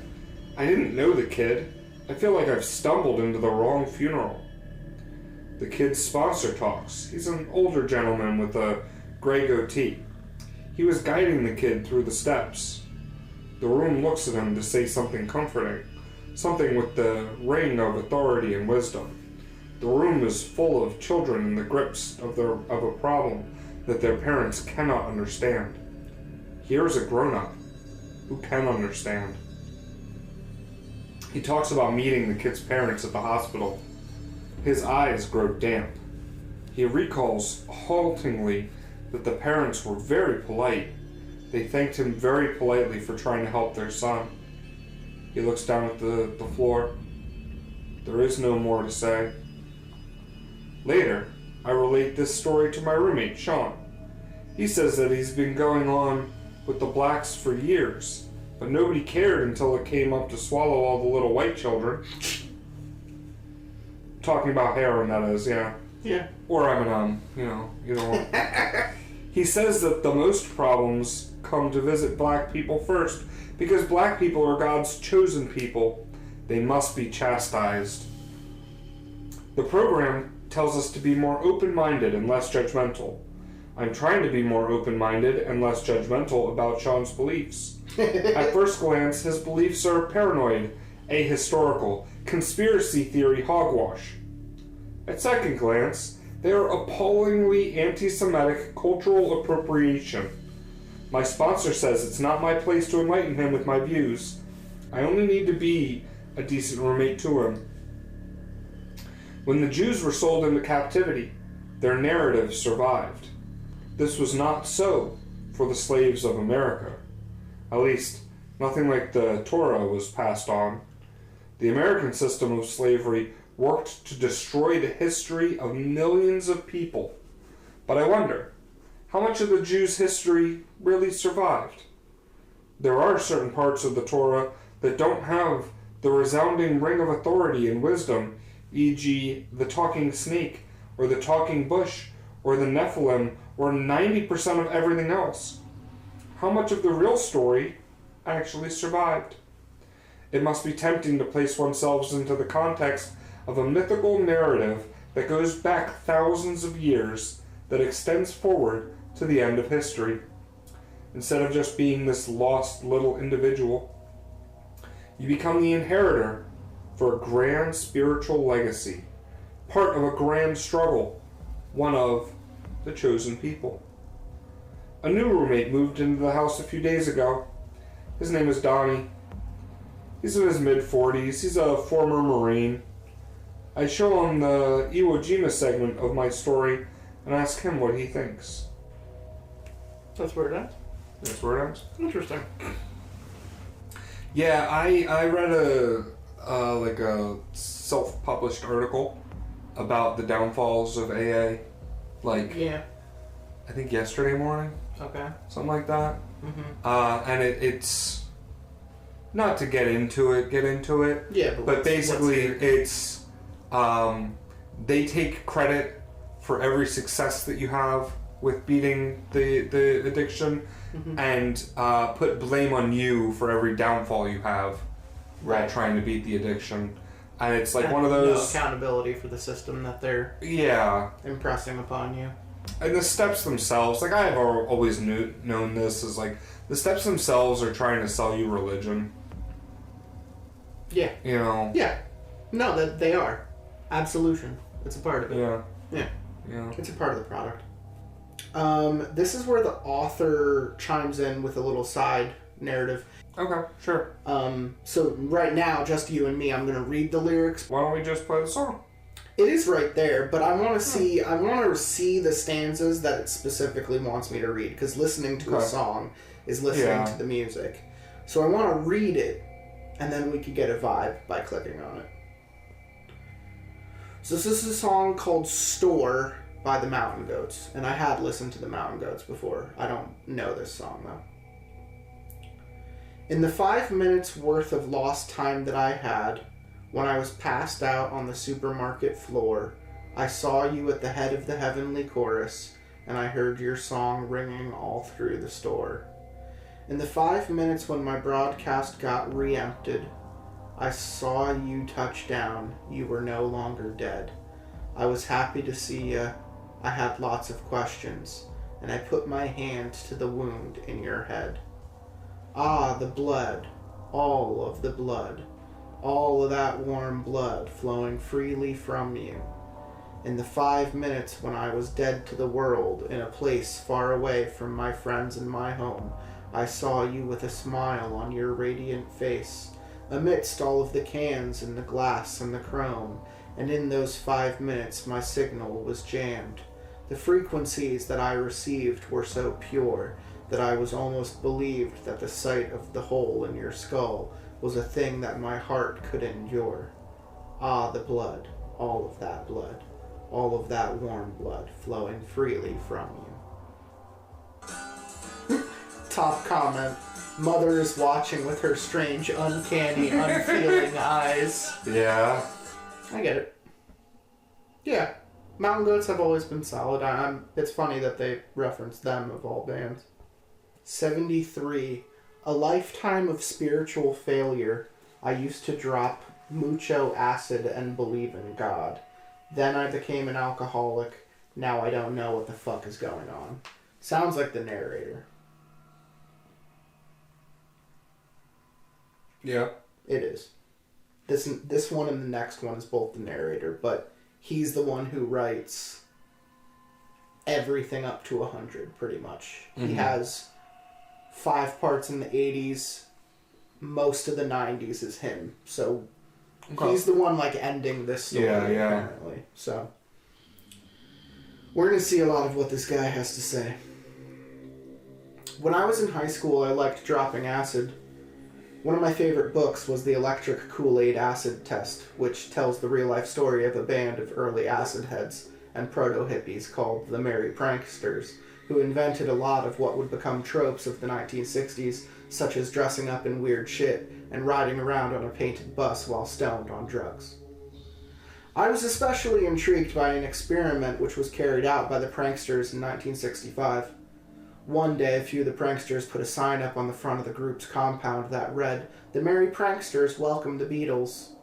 I didn't know the kid. I feel like I've stumbled into the wrong funeral. The kid's sponsor talks. He's an older gentleman with a gray goatee. He was guiding the kid through the steps. The room looks at him to say something comforting, something with the ring of authority and wisdom. The room is full of children in the grips of a problem that their parents cannot understand. Here's a grown-up who can understand. He talks about meeting the kid's parents at the hospital. His eyes grow damp. He recalls haltingly that the parents were very polite. They thanked him very politely for trying to help their son. He looks down at the floor. There is no more to say. Later, I relate this story to my roommate, Sean. He says that he's been going on with the blacks for years, but nobody cared until it came up to swallow all the little white children. Talking about heroin, that is, yeah. Yeah. Or Eminem, either one. He says that the most problems come to visit black people first, because black people are God's chosen people. They must be chastised. The program tells us to be more open-minded and less judgmental. I'm trying to be more open-minded and less judgmental about Sean's beliefs. At first glance, his beliefs are paranoid, ahistorical, conspiracy theory hogwash. At second glance, they are appallingly anti-Semitic cultural appropriation. My sponsor says it's not my place to enlighten him with my views. I only need to be a decent roommate to him. When the Jews were sold into captivity, their narrative survived. This was not so for the slaves of America. At least, nothing like the Torah was passed on. The American system of slavery worked to destroy the history of millions of people. But I wonder, how much of the Jews' history really survived? There are certain parts of the Torah that don't have the resounding ring of authority and wisdom, e.g. the talking snake, or the talking bush, or the Nephilim, or 90% of everything else. How much of the real story actually survived? It must be tempting to place oneself into the context of a mythical narrative that goes back thousands of years, that extends forward to the end of history. Instead of just being this lost little individual, you become the inheritor for a grand spiritual legacy, part of a grand struggle, one of the chosen people. A new roommate moved into the house a few days ago. His name is Donnie. He's in his mid-40s. He's a former Marine. I show him the Iwo Jima segment of my story and ask him what he thinks. That's where it ends? That's where it ends. Interesting. Yeah, I read a self-published article about the downfalls of AA, Yeah. I think yesterday morning, Okay. something like that. Mm-hmm. And it's not to get into it. Yeah, But basically, it's they take credit for every success that you have with beating the addiction, and put blame on you for every downfall you have while trying to beat the addiction. And it's like one of those... No accountability for the system that they're impressing upon you. And the steps themselves, like I have always known this, is like the steps themselves are trying to sell you religion. Yeah. Yeah. No, that they are. Absolution. It's a part of it. Yeah. Yeah. It's a part of the product. This is where the author chimes in with a little side narrative. Okay, sure. So right now, just you and me, I'm going to read the lyrics. Why don't we just play the song? It is right there, but I want to see the stanzas that it specifically wants me to read, because listening to a song is listening to the music. So I want to read it, and then we could get a vibe by clicking on it. So this is a song called Store by the Mountain Goats, and I had listened to the Mountain Goats before. I don't know this song, though. In the 5 minutes worth of lost time that I had, when I was passed out on the supermarket floor, I saw you at the head of the heavenly chorus, and I heard your song ringing all through the store. In the 5 minutes when my broadcast got re-empted, I saw you touch down. You were no longer dead. I was happy to see you. I had lots of questions, and I put my hand to the wound in your head. Ah, the blood, all of the blood, all of that warm blood flowing freely from you. In the 5 minutes when I was dead to the world, in a place far away from my friends and my home, I saw you with a smile on your radiant face, amidst all of the cans and the glass and the chrome, and in those 5 minutes my signal was jammed. The frequencies that I received were so pure that I was almost believed that the sight of the hole in your skull was a thing that my heart could endure. Ah, the blood, all of that blood, all of that warm blood flowing freely from you. Top comment. Mother is watching with her strange, uncanny, unfeeling eyes. Yeah. I get it. Yeah. Mountain Goats have always been solid. It's funny that they reference them of all bands. 73. A lifetime of spiritual failure. I used to drop mucho acid and believe in God. Then I became an alcoholic. Now I don't know what the fuck is going on. Sounds like the narrator. Yeah. It is. This one and the next one is both the narrator, but he's the one who writes everything up to 100, pretty much. Mm-hmm. He has 5 parts in the 80s. Most of the 90s is him. So he's the one like ending this story, apparently. So we're going to see a lot of what this guy has to say. When I was in high school, I liked dropping acid. One of my favorite books was The Electric Kool-Aid Acid Test, which tells the real-life story of a band of early acid heads and proto-hippies called the Merry Pranksters, who invented a lot of what would become tropes of the 1960s, such as dressing up in weird shit and riding around on a painted bus while stoned on drugs. I was especially intrigued by an experiment which was carried out by the pranksters in 1965. One day, a few of the pranksters put a sign up on the front of the group's compound that read, "The Merry Pranksters welcome the Beatles."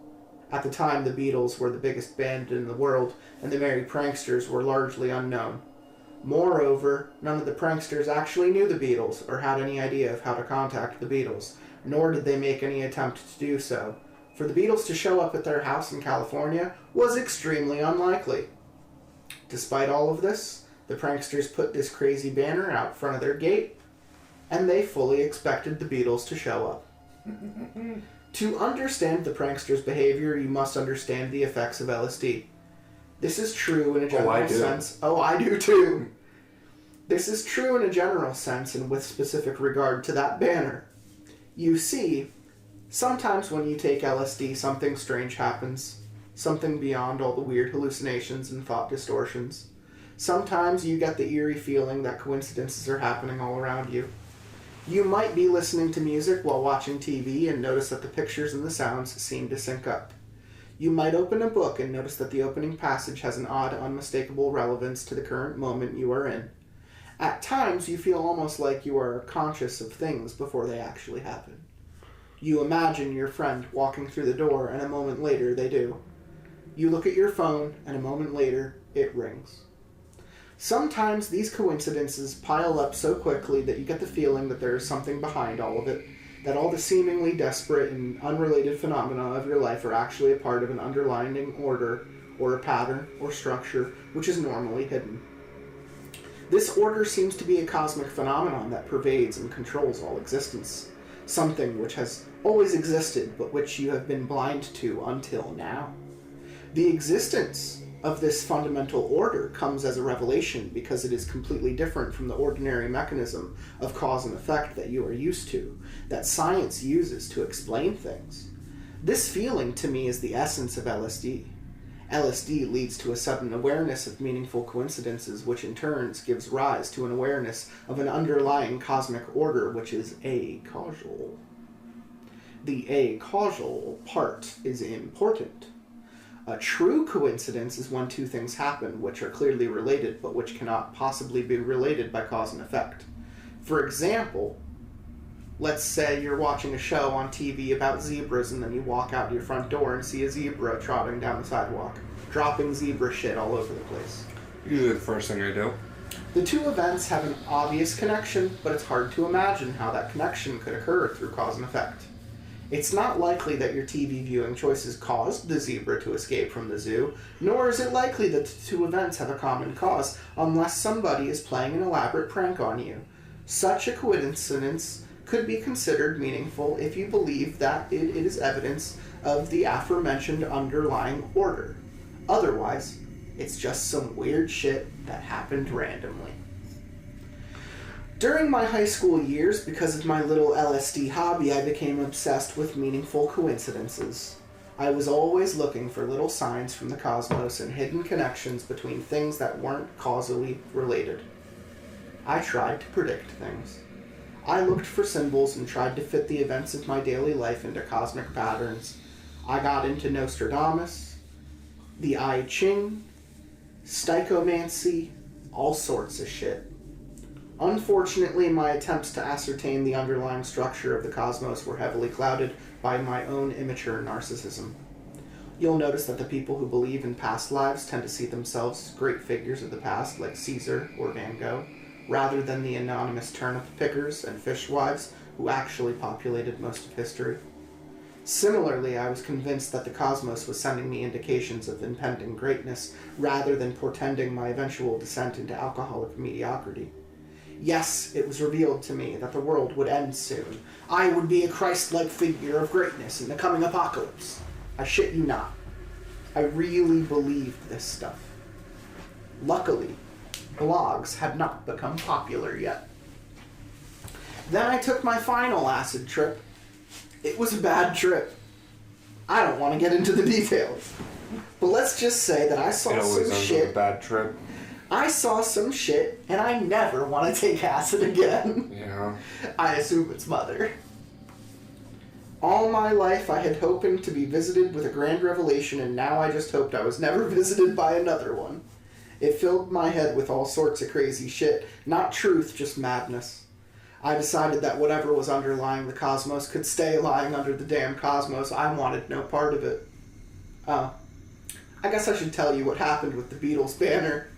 At the time, the Beatles were the biggest band in the world, and the Merry Pranksters were largely unknown. Moreover, none of the pranksters actually knew the Beatles or had any idea of how to contact the Beatles, nor did they make any attempt to do so. For the Beatles to show up at their house in California was extremely unlikely. Despite all of this, the pranksters put this crazy banner out front of their gate, and they fully expected the Beatles to show up. To understand the pranksters' behavior, you must understand the effects of LSD. This is true in a general sense. Oh, I do too. This is true in a general sense and with specific regard to that banner. You see, sometimes when you take LSD, something strange happens. Something beyond all the weird hallucinations and thought distortions. Sometimes you get the eerie feeling that coincidences are happening all around you. You might be listening to music while watching TV and notice that the pictures and the sounds seem to sync up. You might open a book and notice that the opening passage has an odd, unmistakable relevance to the current moment you are in. At times, you feel almost like you are conscious of things before they actually happen. You imagine your friend walking through the door, and a moment later they do. You look at your phone, and a moment later it rings. Sometimes these coincidences pile up so quickly that you get the feeling that there is something behind all of it, that all the seemingly desperate and unrelated phenomena of your life are actually a part of an underlying order, or a pattern, or structure, which is normally hidden. This order seems to be a cosmic phenomenon that pervades and controls all existence, something which has always existed, but which you have been blind to until now. The existence of this fundamental order comes as a revelation because it is completely different from the ordinary mechanism of cause and effect that you are used to, that science uses to explain things. This feeling, to me, is the essence of LSD. LSD leads to a sudden awareness of meaningful coincidences, which in turn gives rise to an awareness of an underlying cosmic order, which is acausal. The acausal part is important. A true coincidence is when two things happen which are clearly related but which cannot possibly be related by cause and effect. For example, let's say you're watching a show on TV about zebras and then you walk out your front door and see a zebra trotting down the sidewalk, dropping zebra shit all over the place. Usually the first thing I do. The two events have an obvious connection, but it's hard to imagine how that connection could occur through cause and effect. It's not likely that your TV viewing choices caused the zebra to escape from the zoo, nor is it likely that the two events have a common cause, unless somebody is playing an elaborate prank on you. Such a coincidence could be considered meaningful if you believe that it is evidence of the aforementioned underlying order. Otherwise, It's just some weird shit that happened randomly. During my high school years, because of my little LSD hobby, I became obsessed with meaningful coincidences. I was always looking for little signs from the cosmos and hidden connections between things that weren't causally related. I tried to predict things. I looked for symbols and tried to fit the events of my daily life into cosmic patterns. I got into Nostradamus, the I Ching, Stychomancy, all sorts of shit. Unfortunately, my attempts to ascertain the underlying structure of the cosmos were heavily clouded by my own immature narcissism. You'll notice that the people who believe in past lives tend to see themselves as great figures of the past, like Caesar or Van Gogh, rather than the anonymous turnip pickers and fishwives who actually populated most of history. Similarly, I was convinced that the cosmos was sending me indications of impending greatness, rather than portending my eventual descent into alcoholic mediocrity. Yes, it was revealed to me that the world would end soon. I would be a Christ-like figure of greatness in the coming apocalypse. I shit you not. I really believed this stuff. Luckily, blogs had not become popular yet. Then I took my final acid trip. It was a bad trip. I don't want to get into the details. But let's just say that I saw some shit. A bad trip. I saw some shit, and I never want to take acid again. Yeah. I assume it's mother. All my life I had hoping to be visited with a grand revelation, and now I just hoped I was never visited by another one. It filled my head with all sorts of crazy shit. Not truth, just madness. I decided that whatever was underlying the cosmos could stay lying under the damn cosmos. I wanted no part of it. I guess I should tell you what happened with the Beatles banner.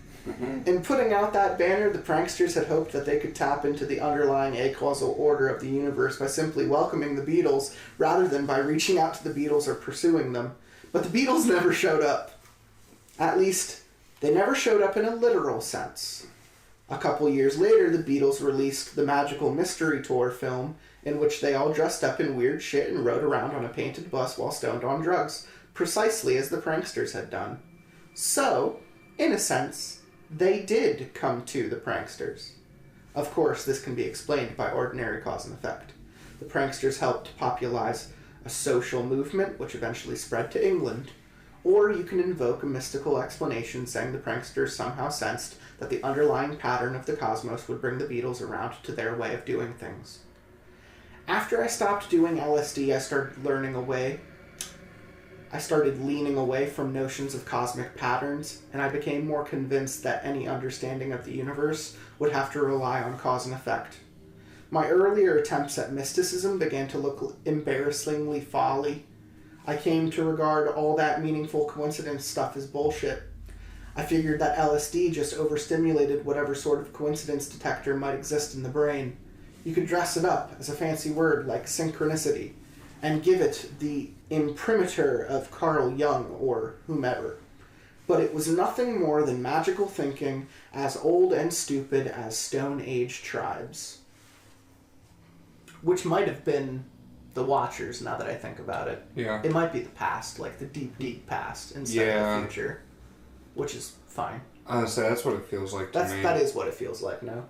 In putting out that banner, the pranksters had hoped that they could tap into the underlying acausal order of the universe by simply welcoming the Beatles, rather than by reaching out to the Beatles or pursuing them. But the Beatles never showed up. At least, they never showed up in a literal sense. A couple years later, the Beatles released the Magical Mystery Tour film, in which they all dressed up in weird shit and rode around on a painted bus while stoned on drugs, precisely as the pranksters had done. So, in a sense, they did come to the pranksters. Of course, this can be explained by ordinary cause and effect. The pranksters helped popularize a social movement, which eventually spread to England. Or you can invoke a mystical explanation saying the pranksters somehow sensed that the underlying pattern of the cosmos would bring the Beatles around to their way of doing things. After I stopped doing LSD, I started leaning away from notions of cosmic patterns, and I became more convinced that any understanding of the universe would have to rely on cause and effect. My earlier attempts at mysticism began to look embarrassingly folly. I came to regard all that meaningful coincidence stuff as bullshit. I figured that LSD just overstimulated whatever sort of coincidence detector might exist in the brain. You could dress it up as a fancy word like synchronicity, and give it the imprimatur of Carl Jung or whomever. But it was nothing more than magical thinking, as old and stupid as Stone Age tribes. Which might have been the Watchers, now that I think about it. Yeah. It might be the past, like the deep, deep past, instead of the future. Which is fine. Honestly, that's what it feels like to me. That is what it feels like now.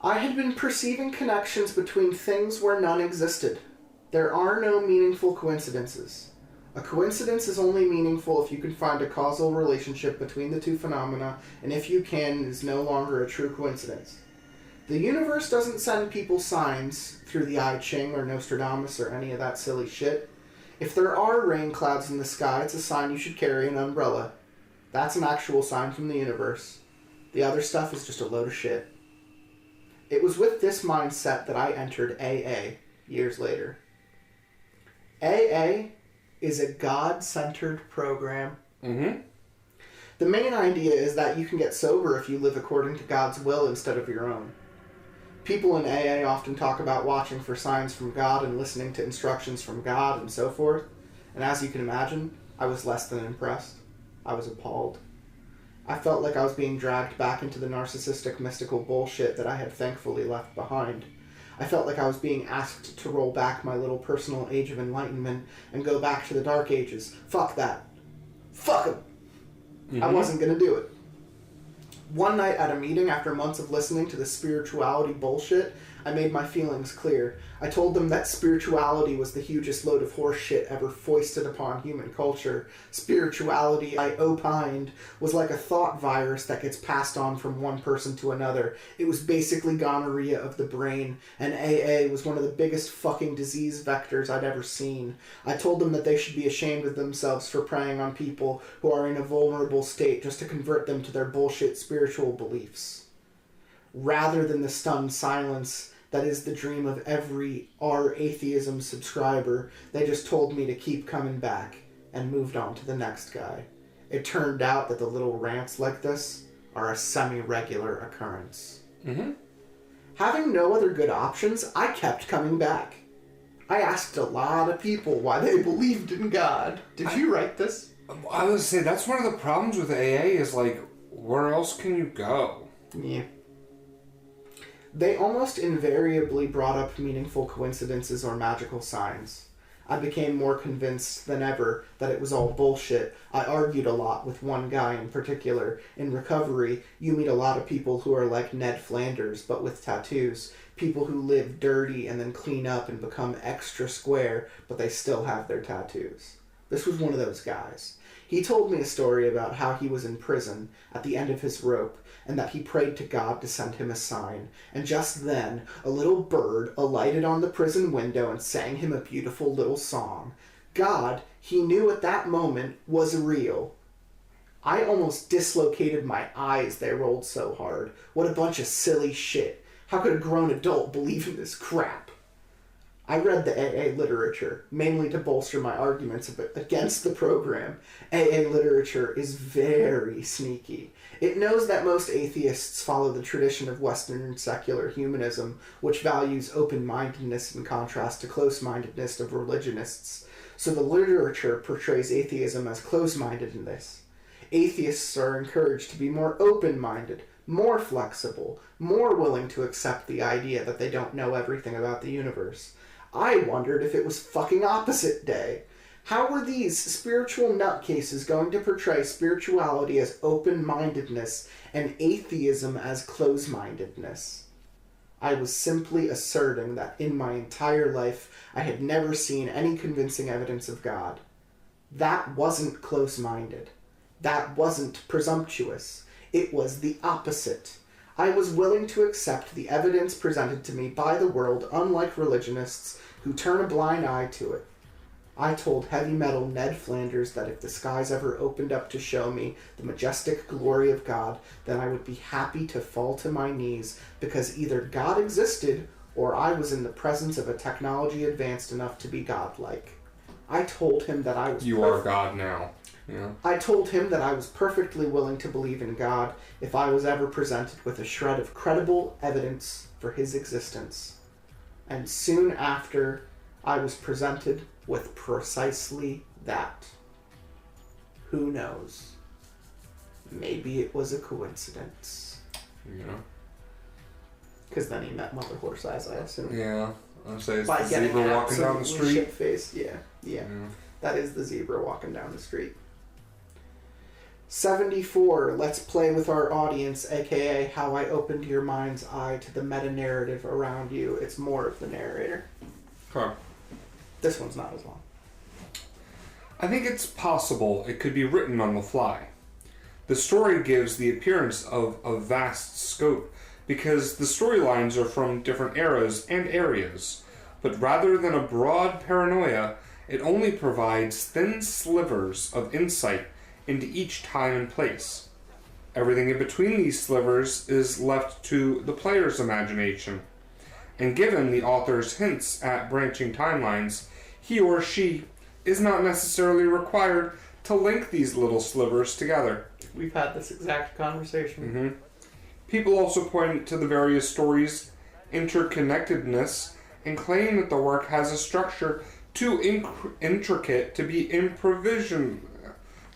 I had been perceiving connections between things where none existed. There are no meaningful coincidences. A coincidence is only meaningful if you can find a causal relationship between the two phenomena, and if you can, it is no longer a true coincidence. The universe doesn't send people signs through the I Ching or Nostradamus or any of that silly shit. If there are rain clouds in the sky, it's a sign you should carry an umbrella. That's an actual sign from the universe. The other stuff is just a load of shit. It was with this mindset that I entered AA years later. AA is a God-centered program. Mm-hmm. The main idea is that you can get sober if you live according to God's will instead of your own. People in AA often talk about watching for signs from God and listening to instructions from God and so forth. And as you can imagine, I was less than impressed. I was appalled. I felt like I was being dragged back into the narcissistic, mystical bullshit that I had thankfully left behind. I felt like I was being asked to roll back my little personal age of enlightenment and go back to the Dark Ages. Fuck that. fuck him. I wasn't going to do it. One night at a meeting, after months of listening to the spirituality bullshit, I made my feelings clear. I told them that spirituality was the hugest load of horse shit ever foisted upon human culture. Spirituality, I opined, was like a thought virus that gets passed on from one person to another. It was basically gonorrhea of the brain, and AA was one of the biggest fucking disease vectors I'd ever seen. I told them that they should be ashamed of themselves for preying on people who are in a vulnerable state just to convert them to their bullshit spiritual beliefs. Rather than the stunned silence that is the dream of every R-atheism subscriber, they just told me to keep coming back and moved on to the next guy. It turned out that the little rants like this are a semi-regular occurrence. Having no other good options, I kept coming back. I asked a lot of people why they believed in God. Did you write this? I would say that's one of the problems with AA is, like, where else can you go? Yeah. They almost invariably brought up meaningful coincidences or magical signs. I became more convinced than ever that it was all bullshit. I argued a lot with one guy in particular. In recovery, you meet a lot of people who are like Ned Flanders, but with tattoos. People who live dirty and then clean up and become extra square, but they still have their tattoos. This was one of those guys. He told me a story about how he was in prison at the end of his rope, and that he prayed to God to send him a sign. And just then, a little bird alighted on the prison window and sang him a beautiful little song. God, he knew at that moment, was real. I almost dislocated my eyes, they rolled so hard. What a bunch of silly shit. How could a grown adult believe in this crap? I read the AA literature, mainly to bolster my arguments against the program. AA literature is very sneaky. It knows that most atheists follow the tradition of Western secular humanism, which values open-mindedness in contrast to close-mindedness of religionists. So the literature portrays atheism as close-mindedness. Atheists are encouraged to be more open-minded, more flexible, more willing to accept the idea that they don't know everything about the universe. I wondered if it was fucking opposite day. How were these spiritual nutcases going to portray spirituality as open-mindedness and atheism as close-mindedness? I was simply asserting that in my entire life I had never seen any convincing evidence of God. That wasn't close-minded. That wasn't presumptuous. It was the opposite. I was willing to accept the evidence presented to me by the world, unlike religionists who turn a blind eye to it. I told heavy metal Ned Flanders that if the skies ever opened up to show me the majestic glory of God, then I would be happy to fall to my knees, because either God existed or I was in the presence of a technology advanced enough to be godlike. I told him that I was You are God now. Yeah. I told him that I was perfectly willing to believe in God if I was ever presented with a shred of credible evidence for his existence. And soon after, I was presented with precisely that. Who knows? Maybe it was a coincidence. Yeah. Because then he met Mother Horse Eyes, I assume. Yeah. I'll say it's By the getting zebra walking down the absolutely street. shit-faced. Yeah. That is the zebra walking down the street. 74, let's play with our audience, aka how I opened your mind's eye to the meta-narrative around you. It's more of the narrator. Huh. This one's not as long. I think it's possible it could be written on the fly. The story gives the appearance of a vast scope because the storylines are from different eras and areas, but rather than a broad paranoia, it only provides thin slivers of insight into each time and place. Everything in between these slivers is left to the player's imagination, and given the author's hints at branching timelines, he or she is not necessarily required to link these little slivers together. We've had this exact conversation. People also point to the various stories' interconnectedness and claim that the work has a structure too intricate to be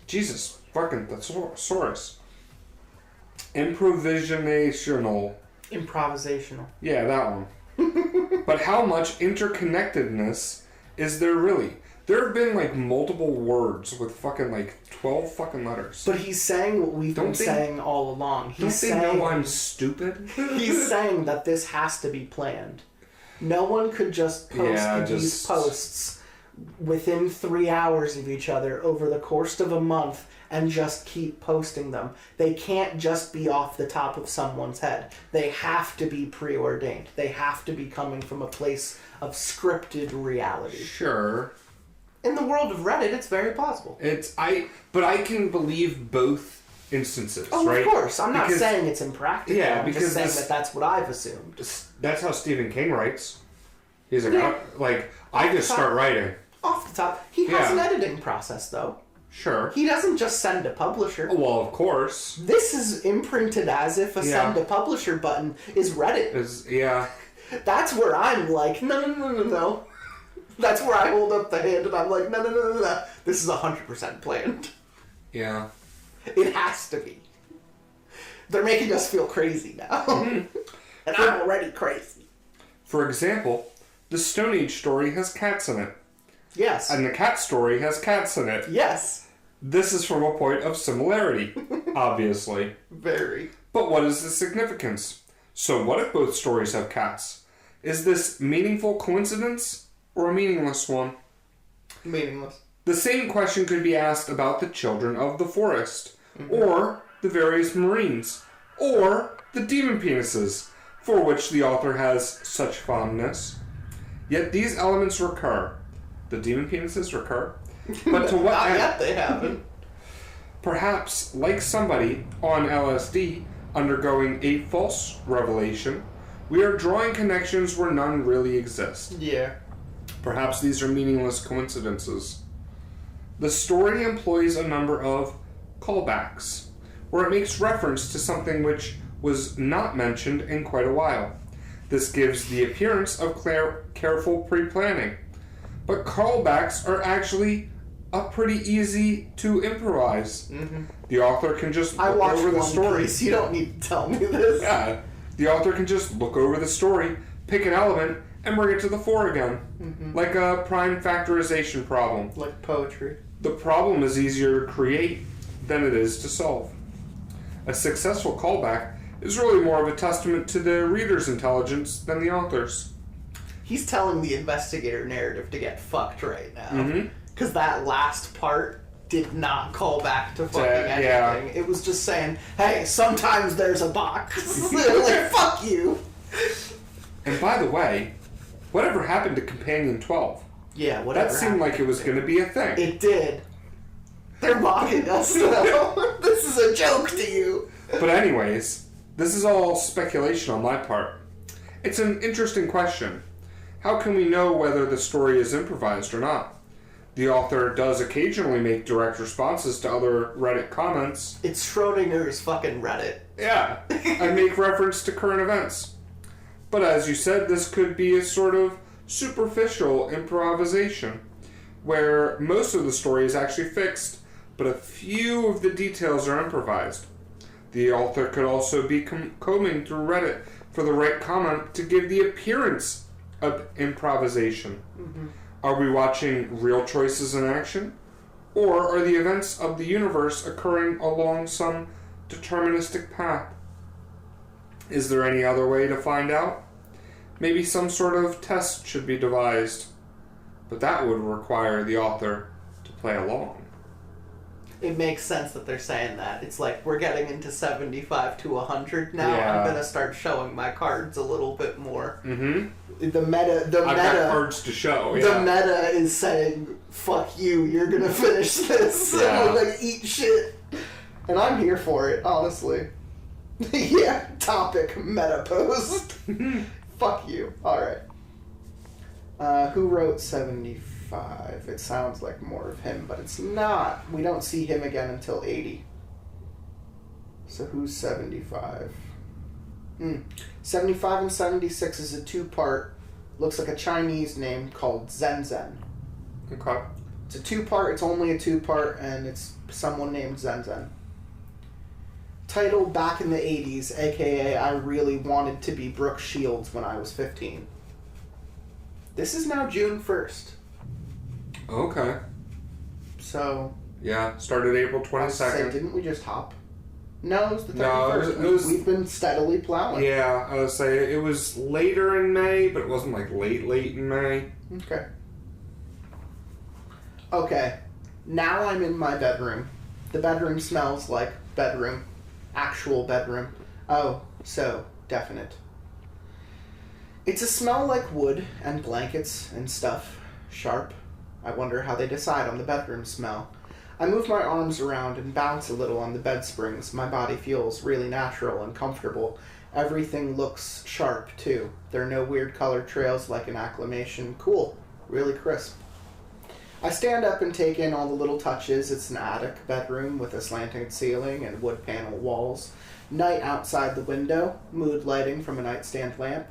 Jesus, fucking thesaurus. Improvisational. Yeah, that one. But how much interconnectedness is there really? There have been, like, multiple words with fucking, like, 12 fucking letters. But he's saying what we've been saying all along. He's Don't they know I'm stupid? He's saying that this has to be planned. No one could just post these posts within 3 hours of each other over the course of a month and just keep posting them. They can't just be off the top of someone's head. They have to be preordained. They have to be coming from a place of scripted reality. Sure. In the world of Reddit, it's very possible. But I can believe both instances, right? Of course. I'm not saying it's impractical. Yeah, I'm just saying that's what I've assumed. That's how Stephen King writes. He's like, I just start writing. Off the top. He has an editing process, though. Sure. He doesn't just send to publisher. Well, of course. This is imprinted as if a send to publisher button is Reddit. That's where I'm like, no. That's where I hold up the hand and I'm like, no. This is 100% planned. Yeah. It has to be. They're making us feel crazy now. And I'm already crazy. For example, the Stone Age story has cats in it. Yes. And the cat story has cats in it. Yes. This is from a point of similarity, obviously. Very. But what is the significance? So what if both stories have cats? Is this meaningful coincidence or a meaningless one? Meaningless. The same question could be asked about the children of the forest, or the various marines, or the demon penises, for which the author has such fondness. Yet these elements recur. The demon penises recur? But to what Not end? yet they haven't. Perhaps, like somebody on LSD undergoing a false revelation, we are drawing connections where none really exist. Yeah. Perhaps these are meaningless coincidences. The story employs a number of callbacks, where it makes reference to something which was not mentioned in quite a while. This gives the appearance of careful pre-planning. But callbacks are actually pretty easy to improvise. Mm-hmm. The author can just look over the story. Piece. You don't need to tell me this. Yeah. The author can just look over the story, pick an element, and bring it to the fore again. Mm-hmm. Like a prime factorization problem. Like poetry. The problem is easier to create than it is to solve. A successful callback is really more of a testament to the reader's intelligence than the author's. He's telling the investigator narrative to get fucked right now. Mm-hmm. Because that last part did not call back to fucking anything. Yeah. It was just saying, hey, sometimes there's a box. Like, fuck you. And by the way, whatever happened to Companion 12? Yeah, whatever. That seemed like it was going to be a thing. It did. They're mocking us now. This is a joke to you. But anyways, this is all speculation on my part. It's an interesting question. How can we know whether the story is improvised or not? The author does occasionally make direct responses to other Reddit comments. It's Schrodinger's fucking Reddit. Yeah, and make reference to current events. But as you said, this could be a sort of superficial improvisation, where most of the story is actually fixed, but a few of the details are improvised. The author could also be combing through Reddit for the right comment to give the appearance of improvisation. Mm-hmm. Are we watching real choices in action? Or are the events of the universe occurring along some deterministic path? Is there any other way to find out? Maybe some sort of test should be devised, but that would require the author to play along. It makes sense that they're saying that. It's like, we're getting into 75 to 100 now. Yeah. I'm going to start showing my cards a little bit more. Mm-hmm. The meta... I've got cards to show, yeah. The meta is saying, fuck you, you're going to finish this. Yeah. And like, eat shit. And I'm here for it, honestly. Yeah, topic, meta post. Fuck you. Alright. Who wrote 75? It sounds like more of him, but it's not. We don't see him again until 80. So who's 75? 75 and 76 is a two-part, looks like a Chinese name called Zen Zen. Okay. It's a two-part, it's only a two-part, and it's someone named Zen Zen. Title back in the 80s, aka I really wanted to be Brooke Shields when I was 15. This is now June 1st. Okay. So... Yeah, started April 22nd. Didn't we just hop? No, it was the 31st. No, it was... We've been steadily plowing. Yeah, I would say it was later in May, but it wasn't like late in May. Okay. Okay. Now I'm in my bedroom. The bedroom smells like bedroom. Actual bedroom. Oh, so definite. It's a smell like wood and blankets and stuff. Sharp. I wonder how they decide on the bedroom smell. I move my arms around and bounce a little on the bed springs. My body feels really natural and comfortable. Everything looks sharp, too. There are no weird color trails like an acclimation. Cool. Really crisp. I stand up and take in all the little touches. It's an attic bedroom with a slanted ceiling and wood panel walls. Night outside the window. Mood lighting from a nightstand lamp.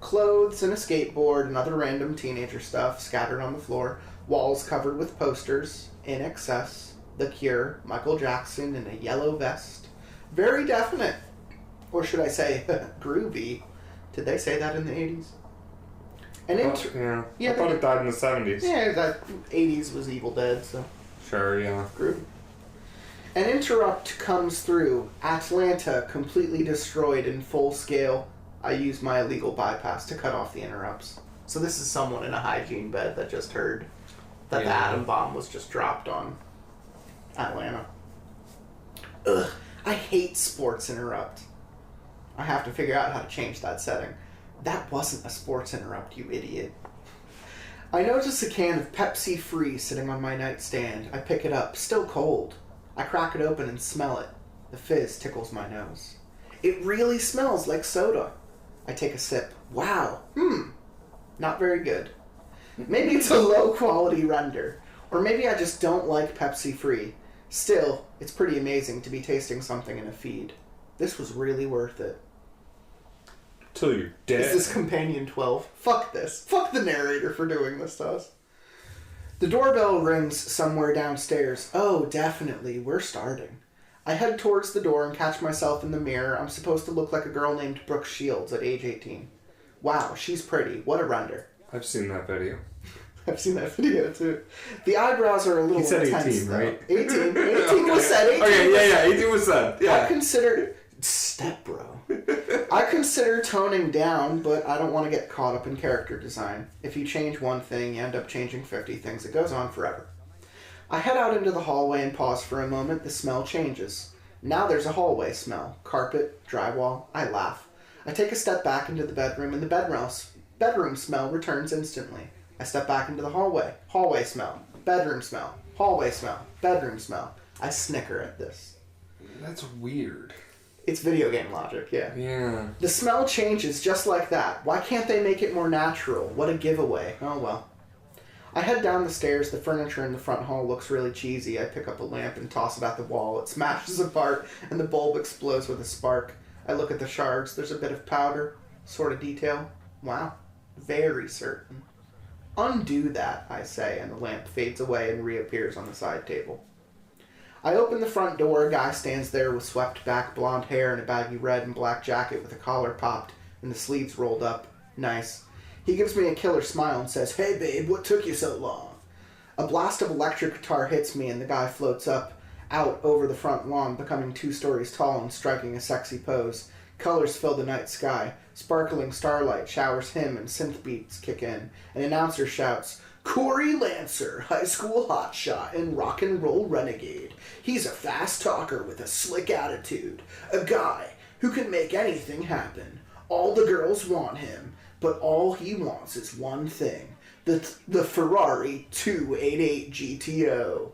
Clothes and a skateboard and other random teenager stuff scattered on the floor. Walls covered with posters. In Excess. The Cure, Michael Jackson in a yellow vest. Very definite. Or should I say, groovy. Did they say that in the 80s? I thought it died in the 70s. Yeah, that 80s was Evil Dead, so. Sure, yeah. Groovy. An interrupt comes through. Atlanta completely destroyed in full scale. I use my illegal bypass to cut off the interrupts. So this is someone in a hygiene bed that just heard that the atom bomb was just dropped on Atlanta. Ugh, I hate sports interrupt. I have to figure out how to change that setting. That wasn't a sports interrupt, you idiot. I notice a can of Pepsi Free sitting on my nightstand. I pick it up, still cold. I crack it open and smell it. The fizz tickles my nose. It really smells like soda. I take a sip. Wow. Not very good. Maybe it's a low quality render. Or maybe I just don't like Pepsi Free. Still, it's pretty amazing to be tasting something in a feed. This was really worth it. Till you're dead. Is this Companion 12? Fuck this. Fuck the narrator for doing this to us. The doorbell rings somewhere downstairs. Oh, definitely. We're starting. I head towards the door and catch myself in the mirror. I'm supposed to look like a girl named Brooke Shields at age 18. Wow, she's pretty. What a render. I've seen that video. I've seen that video too. The eyebrows are a little intense. He said 18, though. right? 18. 18 was said. 18 Okay, 18 was said. Yeah. I consider... Step bro. I consider toning down, but I don't want to get caught up in character design. If you change one thing, you end up changing 50 things. It goes on forever. I head out into the hallway and pause for a moment. The smell changes. Now there's a hallway smell. Carpet, drywall. I laugh. I take a step back into the bedroom, and the bedroom smell returns instantly. I step back into the hallway. Hallway smell. Bedroom smell. Hallway smell. Bedroom smell. I snicker at this. That's weird. It's video game logic, yeah. Yeah. The smell changes just like that. Why can't they make it more natural? What a giveaway. Oh well. I head down the stairs. The furniture in the front hall looks really cheesy. I pick up a lamp and toss it at the wall. It smashes apart and the bulb explodes with a spark. I look at the shards. There's a bit of powder. Sort of detail. Wow. Very certain. Undo that, I say, and the lamp fades away and reappears on the side table. I open the front door. A guy stands there with swept back blonde hair and a baggy red and black jacket with a collar popped and the sleeves rolled up. Nice. He gives me a killer smile and says, "Hey babe, what took you so long?" A blast of electric guitar hits me and the guy floats out over the front lawn, becoming 2 stories tall and striking a sexy pose. Colors fill the night sky. Sparkling starlight showers him and synth beats kick in. An announcer shouts, "Corey Lancer, high school hotshot and rock and roll renegade. He's a fast talker with a slick attitude. A guy who can make anything happen. All the girls want him, but all he wants is one thing. The Ferrari 288 GTO.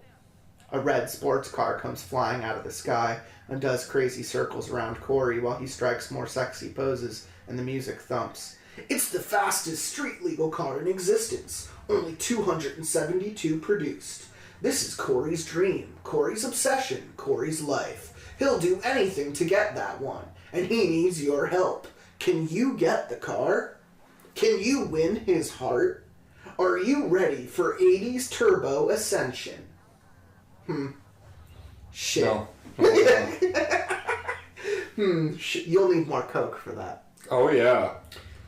A red sports car comes flying out of the sky and does crazy circles around Corey while he strikes more sexy poses and the music thumps. It's the fastest street-legal car in existence. Only 272 produced. This is Corey's dream, Corey's obsession, Corey's life. He'll do anything to get that one, and he needs your help. Can you get the car? Can you win his heart? Are you ready for 80s turbo ascension?" Shit. No. You'll need more Coke for that. Oh, yeah.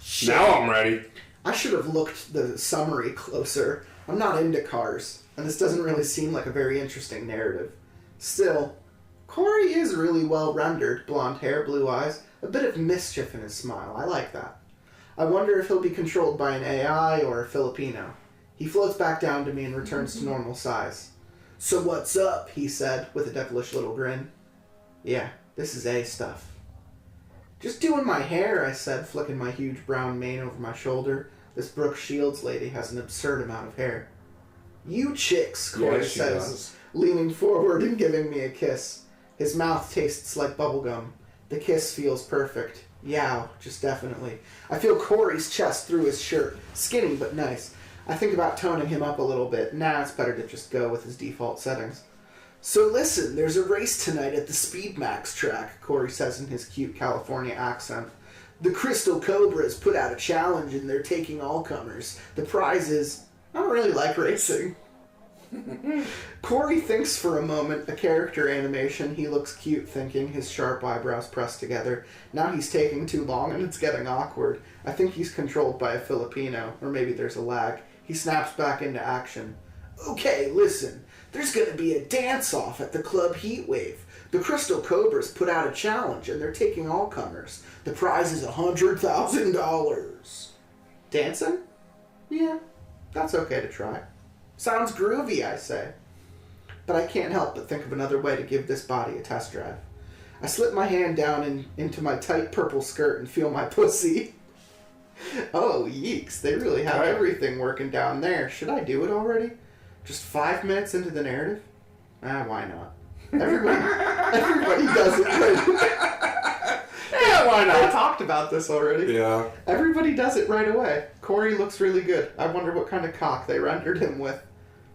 Shit. Now I'm ready. I should have looked the summary closer. I'm not into cars, and this doesn't really seem like a very interesting narrative. Still, Corey is really well rendered. Blonde hair, blue eyes, a bit of mischief in his smile. I like that. I wonder if he'll be controlled by an AI or a Filipino. He floats back down to me and returns to normal size. So what's up, he said, with a devilish little grin. Yeah, this is A stuff. Just doing my hair, I said, flicking my huge brown mane over my shoulder. This Brooke Shields lady has an absurd amount of hair. You chicks, Corey says, leaning forward and giving me a kiss. His mouth tastes like bubblegum. The kiss feels perfect. Yow, just definitely. I feel Corey's chest through his shirt. Skinny but nice. I think about toning him up a little bit. Nah, it's better to just go with his default settings. So listen, there's a race tonight at the Speed Max track, Corey says in his cute California accent. The Crystal Cobras put out a challenge and they're taking all comers. The prize is... I don't really like racing. Corey thinks for a moment, a character animation. He looks cute thinking, his sharp eyebrows pressed together. Now he's taking too long and it's getting awkward. I think he's controlled by a Filipino, or maybe there's a lag. He snaps back into action. Okay, listen. There's gonna be a dance-off at the Club Heatwave. The Crystal Cobras put out a challenge and they're taking all comers. The prize is $100,000. Dancing? Yeah, that's okay to try. Sounds groovy, I say. But I can't help but think of another way to give this body a test drive. I slip my hand down into my tight purple skirt and feel my pussy. Oh, yeeks, they really have everything working down there. Should I do it already? Just 5 minutes into the narrative? Why not? Everybody does it right. Yeah, why not? I talked about this already. Yeah. Everybody does it right away. Corey looks really good. I wonder what kind of cock they rendered him with.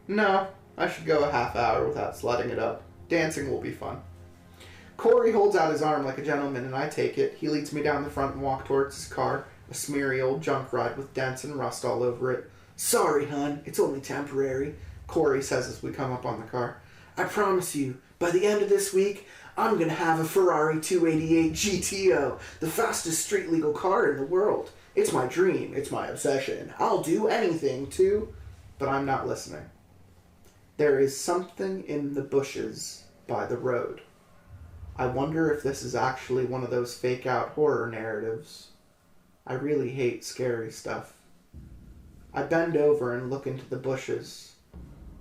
No, I should go a half hour without slutting it up. Dancing will be fun. Corey holds out his arm like a gentleman and I take it. He leads me down the front and walks towards his car. A smeary old junk ride with dents and rust all over it. Sorry, hun. It's only temporary, Corey says as we come up on the car. I promise you, by the end of this week, I'm going to have a Ferrari 288 GTO, the fastest street-legal car in the world. It's my dream. It's my obsession. I'll do anything to... But I'm not listening. There is something in the bushes by the road. I wonder if this is actually one of those fake-out horror narratives. I really hate scary stuff. I bend over and look into the bushes.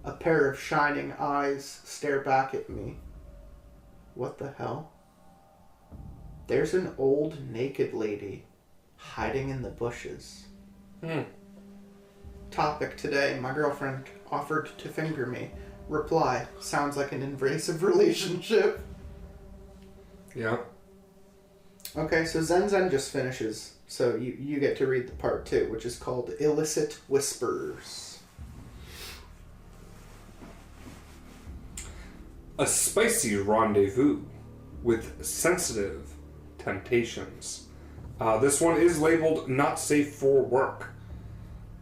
A pair of shining eyes stare back at me. What the hell? There's an old naked lady hiding in the bushes. Topic today, my girlfriend offered to finger me. Reply, sounds like an invasive relationship. Yeah. Okay, so Zen Zen just finishes. So you get to read the part 2, which is called Illicit Whispers. A spicy rendezvous with sensitive temptations. This one is labeled not safe for work.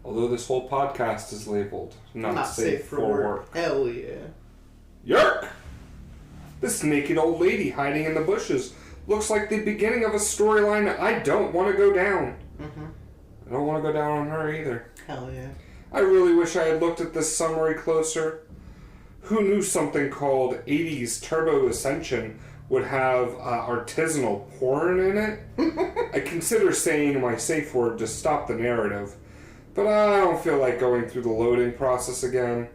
Although this whole podcast is labeled not safe for work. Hell yeah. Yerk! This naked old lady hiding in the bushes looks like the beginning of a storyline that I don't want to go down. I don't want to go down on her either. Hell yeah. I really wish I had looked at this summary closer. Who knew something called 80s Turbo Ascension would have artisanal porn in it? I consider saying my safe word to stop the narrative, but I don't feel like going through the loading process again.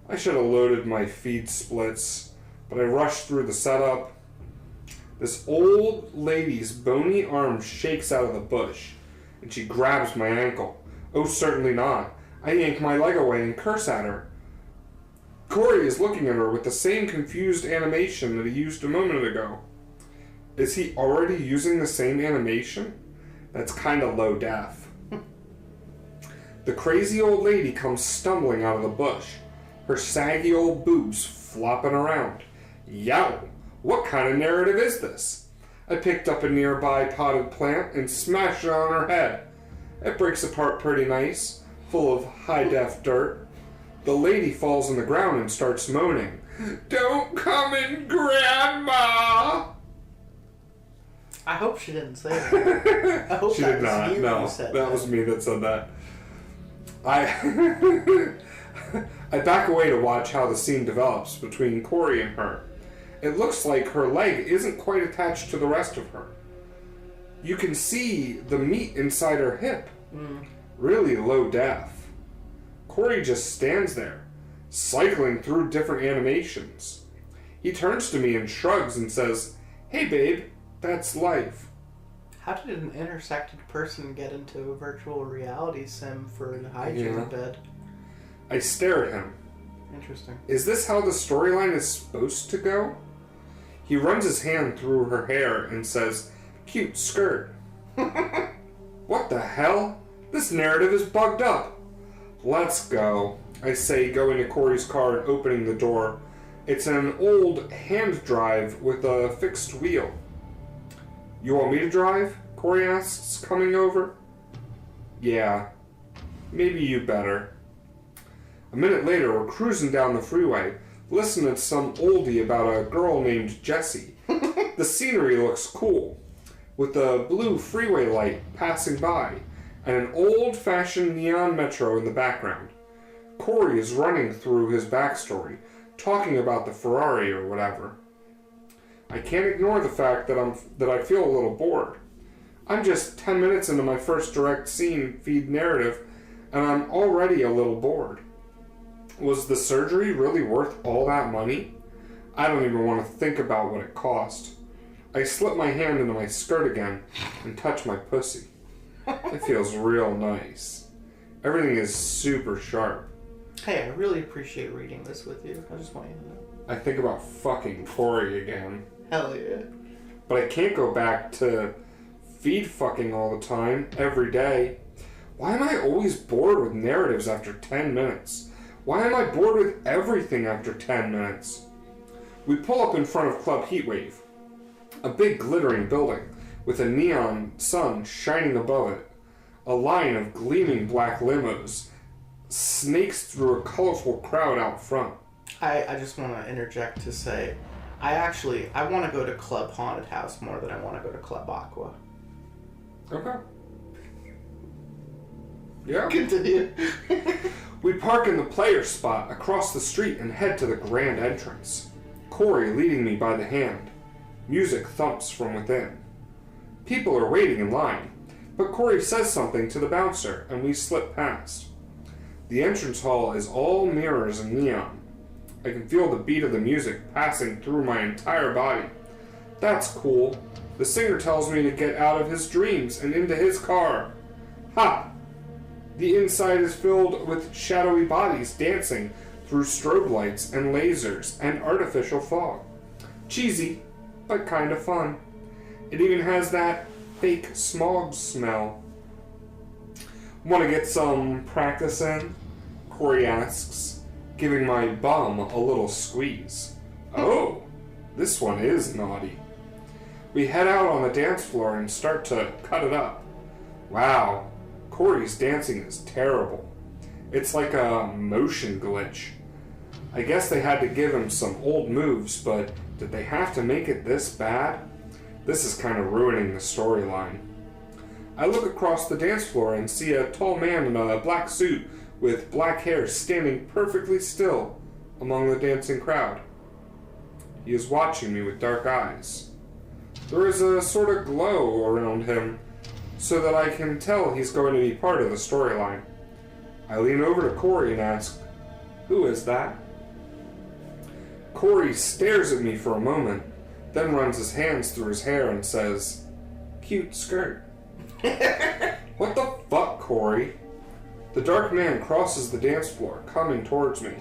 I should have loaded my feed splits, but I rushed through the setup. This old lady's bony arm shakes out of the bush, and she grabs my ankle. Oh, certainly not. I yank my leg away and curse at her. Corey is looking at her with the same confused animation that he used a moment ago. Is he already using the same animation? That's kind of low def. The crazy old lady comes stumbling out of the bush, her saggy old boobs flopping around. Yow! What kind of narrative is this? I picked up a nearby potted plant and smashed it on her head. It breaks apart pretty nice, full of high-def dirt. The lady falls on the ground and starts moaning. Don't come in, Grandma! I hope she didn't say that. I hope she that did was not. you No, who said that was me that said that. I I back away to watch how the scene develops between Corey and her. It looks like her leg isn't quite attached to the rest of her. You can see the meat inside her hip. Really low def. Corey just stands there, cycling through different animations. He turns to me and shrugs and says, "Hey babe, that's life." How did an intersected person get into a virtual reality sim for a hygiene bed? I stare at him. Interesting. Is this how the storyline is supposed to go? He runs his hand through her hair and says, "Cute skirt." What the hell? This narrative is bugged up. Let's go, I say, going to Corey's car and opening the door. It's an old hand drive with a fixed wheel. "You want me to drive?" Corey asks, coming over. "Yeah, maybe you better." A minute later, we're cruising down the freeway, listening to some oldie about a girl named Jessie. The scenery looks cool, with a blue freeway light passing by, and an old-fashioned neon metro in the background. Corey is running through his backstory, talking about the Ferrari or whatever. I can't ignore the fact that I feel a little bored. I'm just 10 minutes into my first direct scene feed narrative, and I'm already a little bored. Was the surgery really worth all that money? I don't even want to think about what it cost. I slip my hand into my skirt again and touch my pussy. It feels real nice. Everything is super sharp. Hey, I really appreciate reading this with you. I just want you to know. I think about fucking Corey again. Hell yeah. But I can't go back to feed fucking all the time, every day. Why am I always bored with narratives after 10 minutes? Why am I bored with everything after 10 minutes? We pull up in front of Club Heatwave, a big glittering building with a neon sun shining above it. A line of gleaming black limos snakes through a colorful crowd out front. I just want to interject to say, I want to go to Club Haunted House more than I want to go to Club Aqua. Okay. Yeah. Continue. We park in the player spot across the street and head to the grand entrance. Corey leading me by the hand. Music thumps from within. People are waiting in line, but Corey says something to the bouncer and we slip past. The entrance hall is all mirrors and neon. I can feel the beat of the music passing through my entire body. That's cool. The singer tells me to get out of his dreams and into his car. Ha! The inside is filled with shadowy bodies dancing through strobe lights and lasers and artificial fog. Cheesy, but kind of fun. It even has that fake smog smell. Want to get some practice in? Corey asks, giving my bum a little squeeze. Oh, this one is naughty. We head out on the dance floor and start to cut it up. Wow, Corey's dancing is terrible. It's like a motion glitch. I guess they had to give him some old moves, but did they have to make it this bad? This is kind of ruining the storyline. I look across the dance floor and see a tall man in a black suit with black hair standing perfectly still among the dancing crowd. He is watching me with dark eyes. There is a sort of glow around him, so that I can tell he's going to be part of the storyline. I lean over to Corey and ask, "Who is that?" Corey stares at me for a moment, then runs his hands through his hair and says, "Cute skirt." What the fuck, Corey? The dark man crosses the dance floor, coming towards me.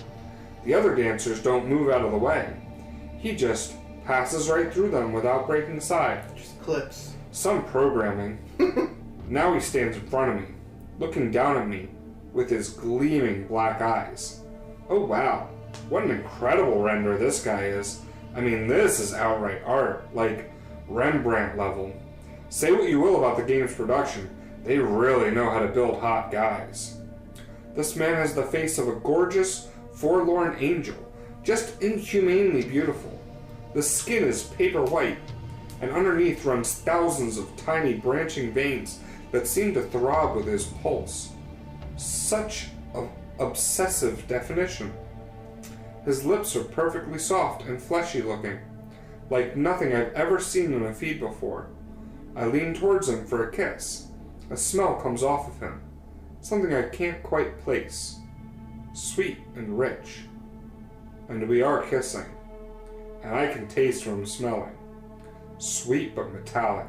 The other dancers don't move out of the way. He just passes right through them without breaking side. Just clips. Some programming. Now he stands in front of me, looking down at me with his gleaming black eyes. Oh wow, what an incredible render this guy is. I mean, this is outright art, like Rembrandt level. Say what you will about the game's production, they really know how to build hot guys. This man has the face of a gorgeous, forlorn angel, just inhumanely beautiful. The skin is paper white, and underneath runs thousands of tiny branching veins that seem to throb with his pulse. Such an obsessive definition. His lips are perfectly soft and fleshy looking, like nothing I've ever seen in a feed before. I lean towards him for a kiss. A smell comes off of him, something I can't quite place. Sweet and rich. And we are kissing, and I can taste what I'm smelling. Sweet but metallic.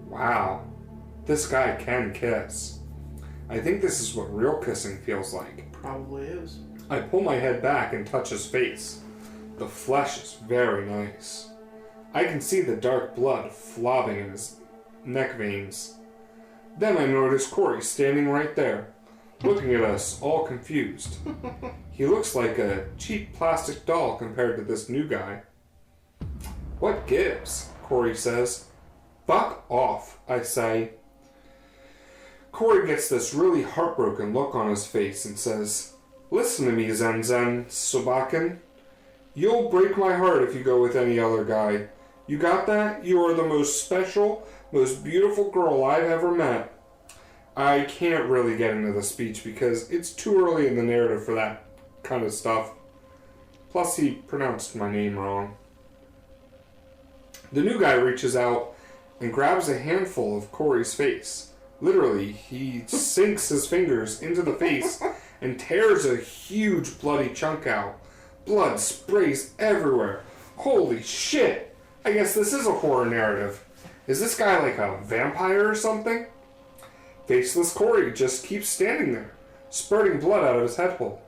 Wow, this guy can kiss. I think this is what real kissing feels like. Probably is. I pull my head back and touch his face. The flesh is very nice. I can see the dark blood flobbing in his neck veins. Then I notice Corey standing right there, looking at us, all confused. He looks like a cheap plastic doll compared to this new guy. What gives? Corey says. Fuck off, I say. Corey gets this really heartbroken look on his face and says, Listen to me, Zen Sobakin. You'll break my heart if you go with any other guy. You got that? You are the most special, most beautiful girl I've ever met. I can't really get into the speech because it's too early in the narrative for that kind of stuff. Plus, he pronounced my name wrong. The new guy reaches out and grabs a handful of Corey's face. Literally, he sinks his fingers into the face and tears a huge bloody chunk out. Blood sprays everywhere. Holy shit! I guess this is a horror narrative. Is this guy like a vampire or something? Faceless Corey just keeps standing there, spurting blood out of his head hole.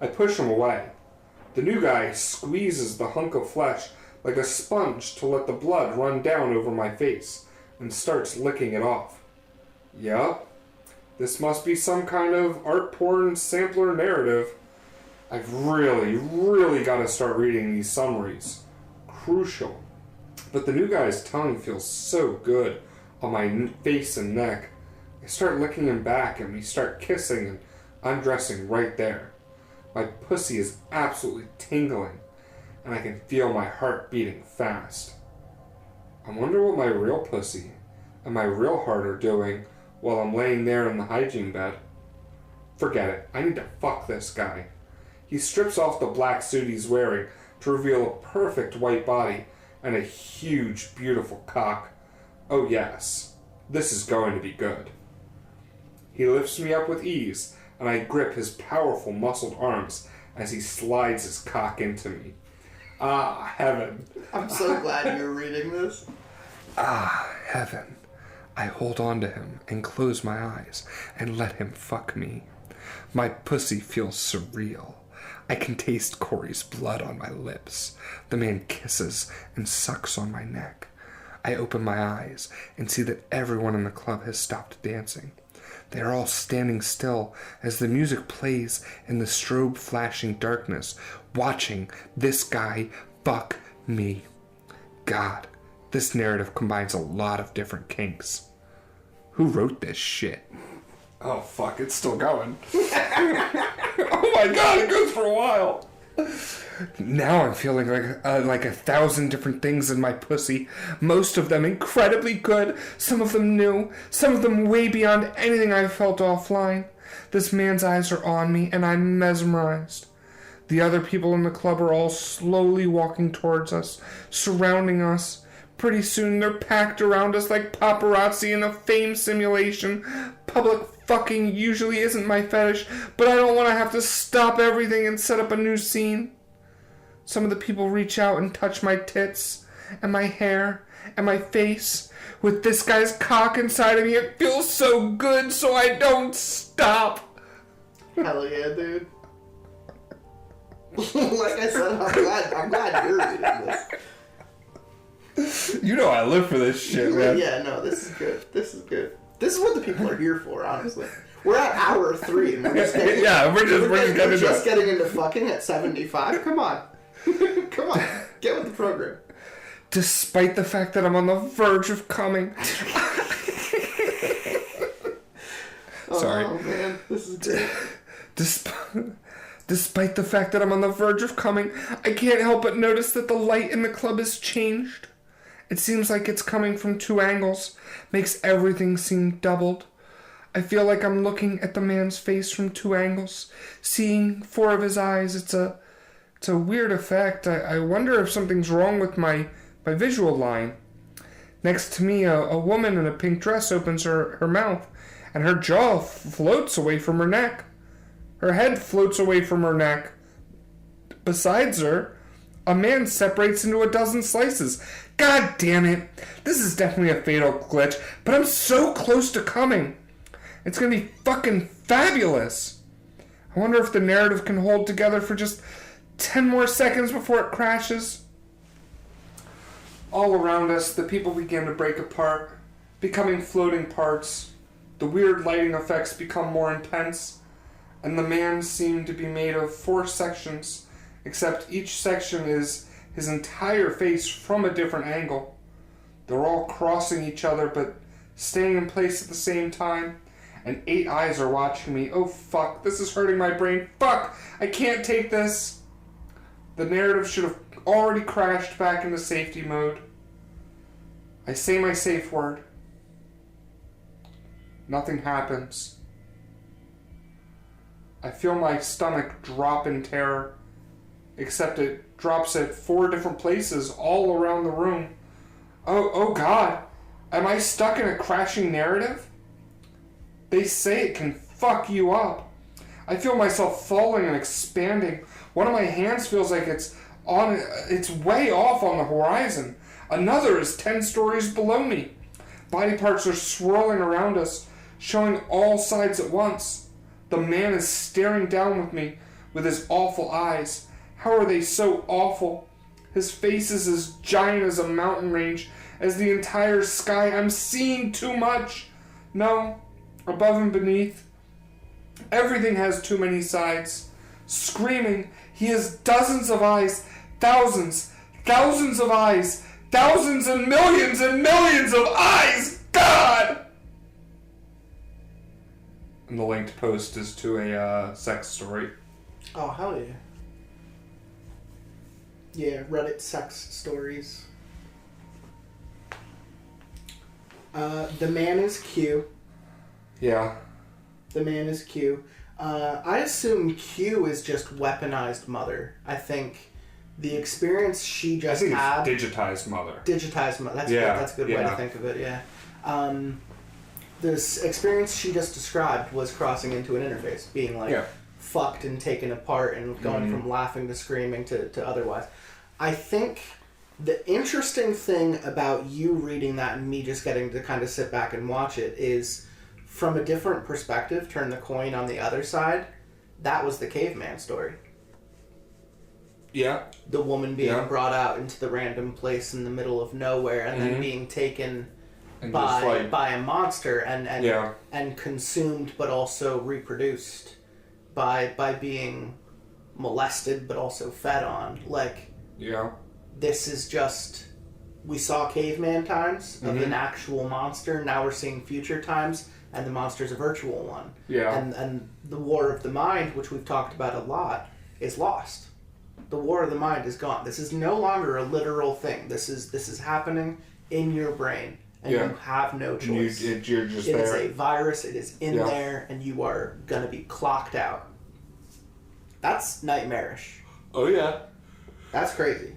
I push him away. The new guy squeezes the hunk of flesh like a sponge to let the blood run down over my face and starts licking it off. Yup, this must be some kind of art porn sampler narrative. I've really got to start reading these summaries. Crucial. But the new guy's tongue feels so good on my face and neck. I start licking him back and we start kissing and undressing right there. My pussy is absolutely tingling and I can feel my heart beating fast. I wonder what my real pussy and my real heart are doing while I'm laying there in the hygiene bed. Forget it. I need to fuck this guy. He strips off the black suit he's wearing to reveal a perfect white body and a huge, beautiful cock. Oh yes, this is going to be good. He lifts me up with ease, and I grip his powerful, muscled arms as he slides his cock into me. Ah, heaven. I'm so glad you're reading this. Ah, heaven. I hold on to him and close my eyes and let him fuck me. My pussy feels surreal. I can taste Corey's blood on my lips. The man kisses and sucks on my neck. I open my eyes and see that everyone in the club has stopped dancing. They are all standing still as the music plays in the strobe flashing darkness, watching this guy fuck me. God, this narrative combines a lot of different kinks. Who wrote this shit? Oh fuck, it's still going. Oh my god, it goes for a while. Now I'm feeling like 1,000 different things in my pussy. Most of them incredibly good, some of them new, some of them way beyond anything I've felt offline. This man's eyes are on me and I'm mesmerized. The other people in the club are all slowly walking towards us, surrounding us. Pretty soon they're packed around us like paparazzi in a fame simulation. Public fucking usually isn't my fetish, but I don't want to have to stop everything and set up a new scene. Some of the people reach out and touch my tits, and my hair, and my face. With this guy's cock inside of me, it feels so good, so I don't stop. Hell yeah, dude. Like I said, I'm glad you're reading this. You know I live for this shit, man. Yeah, no, this is good. This is good. This is what the people are here for, honestly. We're at hour 3, and we're just getting, we're just getting into fucking at 75. Come on. Come on. Get with the program. Despite the fact that I'm on the verge of coming. Sorry. Oh, man. This is good. Despite the fact that I'm on the verge of coming, I can't help but notice that the light in the club has changed. It seems like it's coming from 2 angles. Makes everything seem doubled. I feel like I'm looking at the man's face from 2 angles, seeing 4 of his eyes. It's a weird effect. I wonder if something's wrong with my visual line. Next to me, a woman in a pink dress opens her mouth, and her jaw floats away from her neck. Her head floats away from her neck. Besides her, a man separates into a dozen slices. God damn it! This is definitely a fatal glitch, but I'm so close to coming. It's gonna be fucking fabulous. I wonder if the narrative can hold together for just 10 more seconds before it crashes. All around us, the people began to break apart, becoming floating parts. The weird lighting effects become more intense, and the man seemed to be made of 4 sections, except each section is his entire face from a different angle. They're all crossing each other, but staying in place at the same time, and 8 eyes are watching me. Oh fuck, this is hurting my brain. Fuck, I can't take this. The narrative should have already crashed back into safety mode. I say my safe word. Nothing happens. I feel my stomach drop in terror, except it drops at 4 different places all around the room. Oh God, am I stuck in a crashing narrative? They say it can fuck you up. I feel myself falling and expanding. One of my hands feels like it's way off on the horizon. Another is 10 stories below me. Body parts are swirling around us, showing all sides at once. The man is staring down with me with his awful eyes. How are they so awful? His face is as giant as a mountain range, as the entire sky. I'm seeing too much. No, above and beneath. Everything has too many sides. Screaming, he has dozens of eyes, thousands of eyes, thousands and millions of eyes. God! And the linked post is to a sex story. Oh, hell yeah. Yeah, Reddit sex stories. The man is Q. Yeah. The man is Q. I assume Q is just weaponized mother. I think the experience she just had... it's digitized mother. Digitized mother. That's a good way to think of it, yeah. This experience she just described was crossing into an interface, being like fucked and taken apart and going from laughing to screaming to otherwise. I think the interesting thing about you reading that and me just getting to kind of sit back and watch it is, from a different perspective, turn the coin on the other side, that was the caveman story. Yeah. The woman being brought out into the random place in the middle of nowhere and then being taken by a monster and consumed but also reproduced by being molested but also fed on. Like, this is just... We saw caveman times of an actual monster. Now we're seeing future times, and the monster's a virtual one. Yeah. And the war of the mind, which we've talked about a lot, is lost. The war of the mind is gone. This is no longer a literal thing. This is happening in your brain, and you have no choice. You're just it there. Is a virus. It is in there, and you are going to be clocked out. That's nightmarish. Oh, yeah. That's crazy.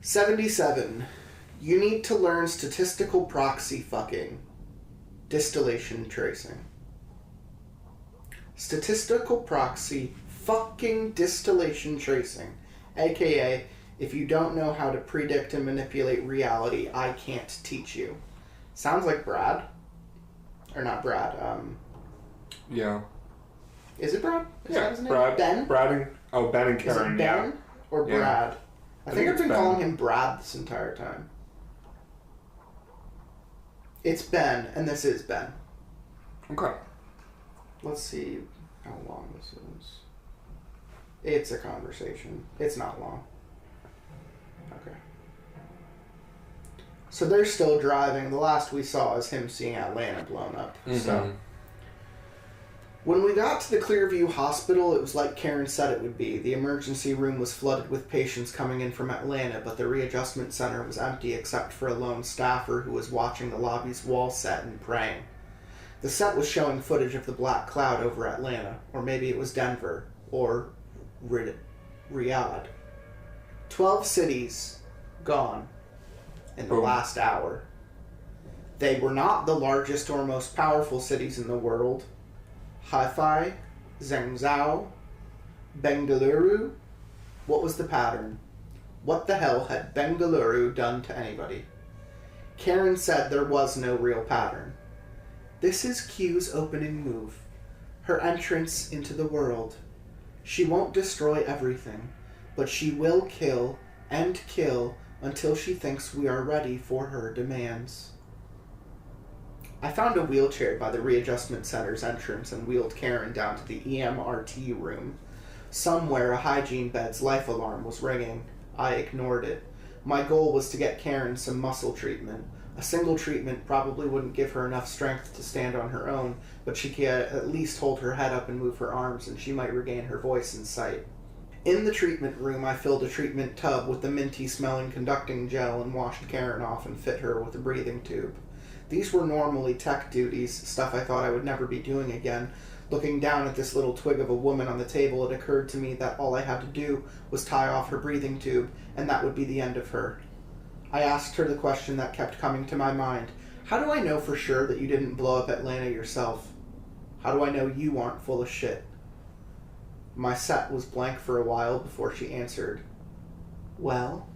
77. You need to learn statistical proxy fucking. Distillation tracing. Statistical proxy fucking distillation tracing. AKA, if you don't know how to predict and manipulate reality, I can't teach you. Sounds like Brad. Or not Brad, Yeah. Is it Brad? Is that his name? Brad. Ben? Ben and Karen, Is it Ben or Brad? I think I've been Ben. calling him Brad this entire time. It's Ben, and this is Ben. Okay. Let's see how long this is. It's a conversation. It's not long. Okay. So they're still driving. The last we saw is him seeing Atlanta blown up. So When we got to the Clearview Hospital, it was like Karen said it would be. The emergency room was flooded with patients coming in from Atlanta, but the readjustment center was empty except for a lone staffer who was watching the lobby's wall set and praying. The set was showing footage of the black cloud over Atlanta, or maybe it was Denver, or Riyadh. 12 cities gone in the last hour. They were not the largest or most powerful cities in the world. Haifa, Zhengzhou, Bengaluru. What was the pattern? What the hell had Bengaluru done to anybody? Karen said there was no real pattern. This is Q's opening move. Her entrance into the world. She won't destroy everything, but she will kill and kill until she thinks we are ready for her demands. I found a wheelchair by the readjustment center's entrance and wheeled Karen down to the EMRT room. Somewhere a hygiene bed's life alarm was ringing. I ignored it. My goal was to get Karen some muscle treatment. A single treatment probably wouldn't give her enough strength to stand on her own, but she could at least hold her head up and move her arms, and she might regain her voice and sight. In the treatment room, I filled a treatment tub with the minty-smelling conducting gel and washed Karen off and fit her with a breathing tube. These were normally tech duties, stuff I thought I would never be doing again. Looking down at this little twig of a woman on the table, it occurred to me that all I had to do was tie off her breathing tube, and that would be the end of her. I asked her the question that kept coming to my mind. How do I know for sure that you didn't blow up Atlanta yourself? How do I know you aren't full of shit? My set was blank for a while before she answered. Well,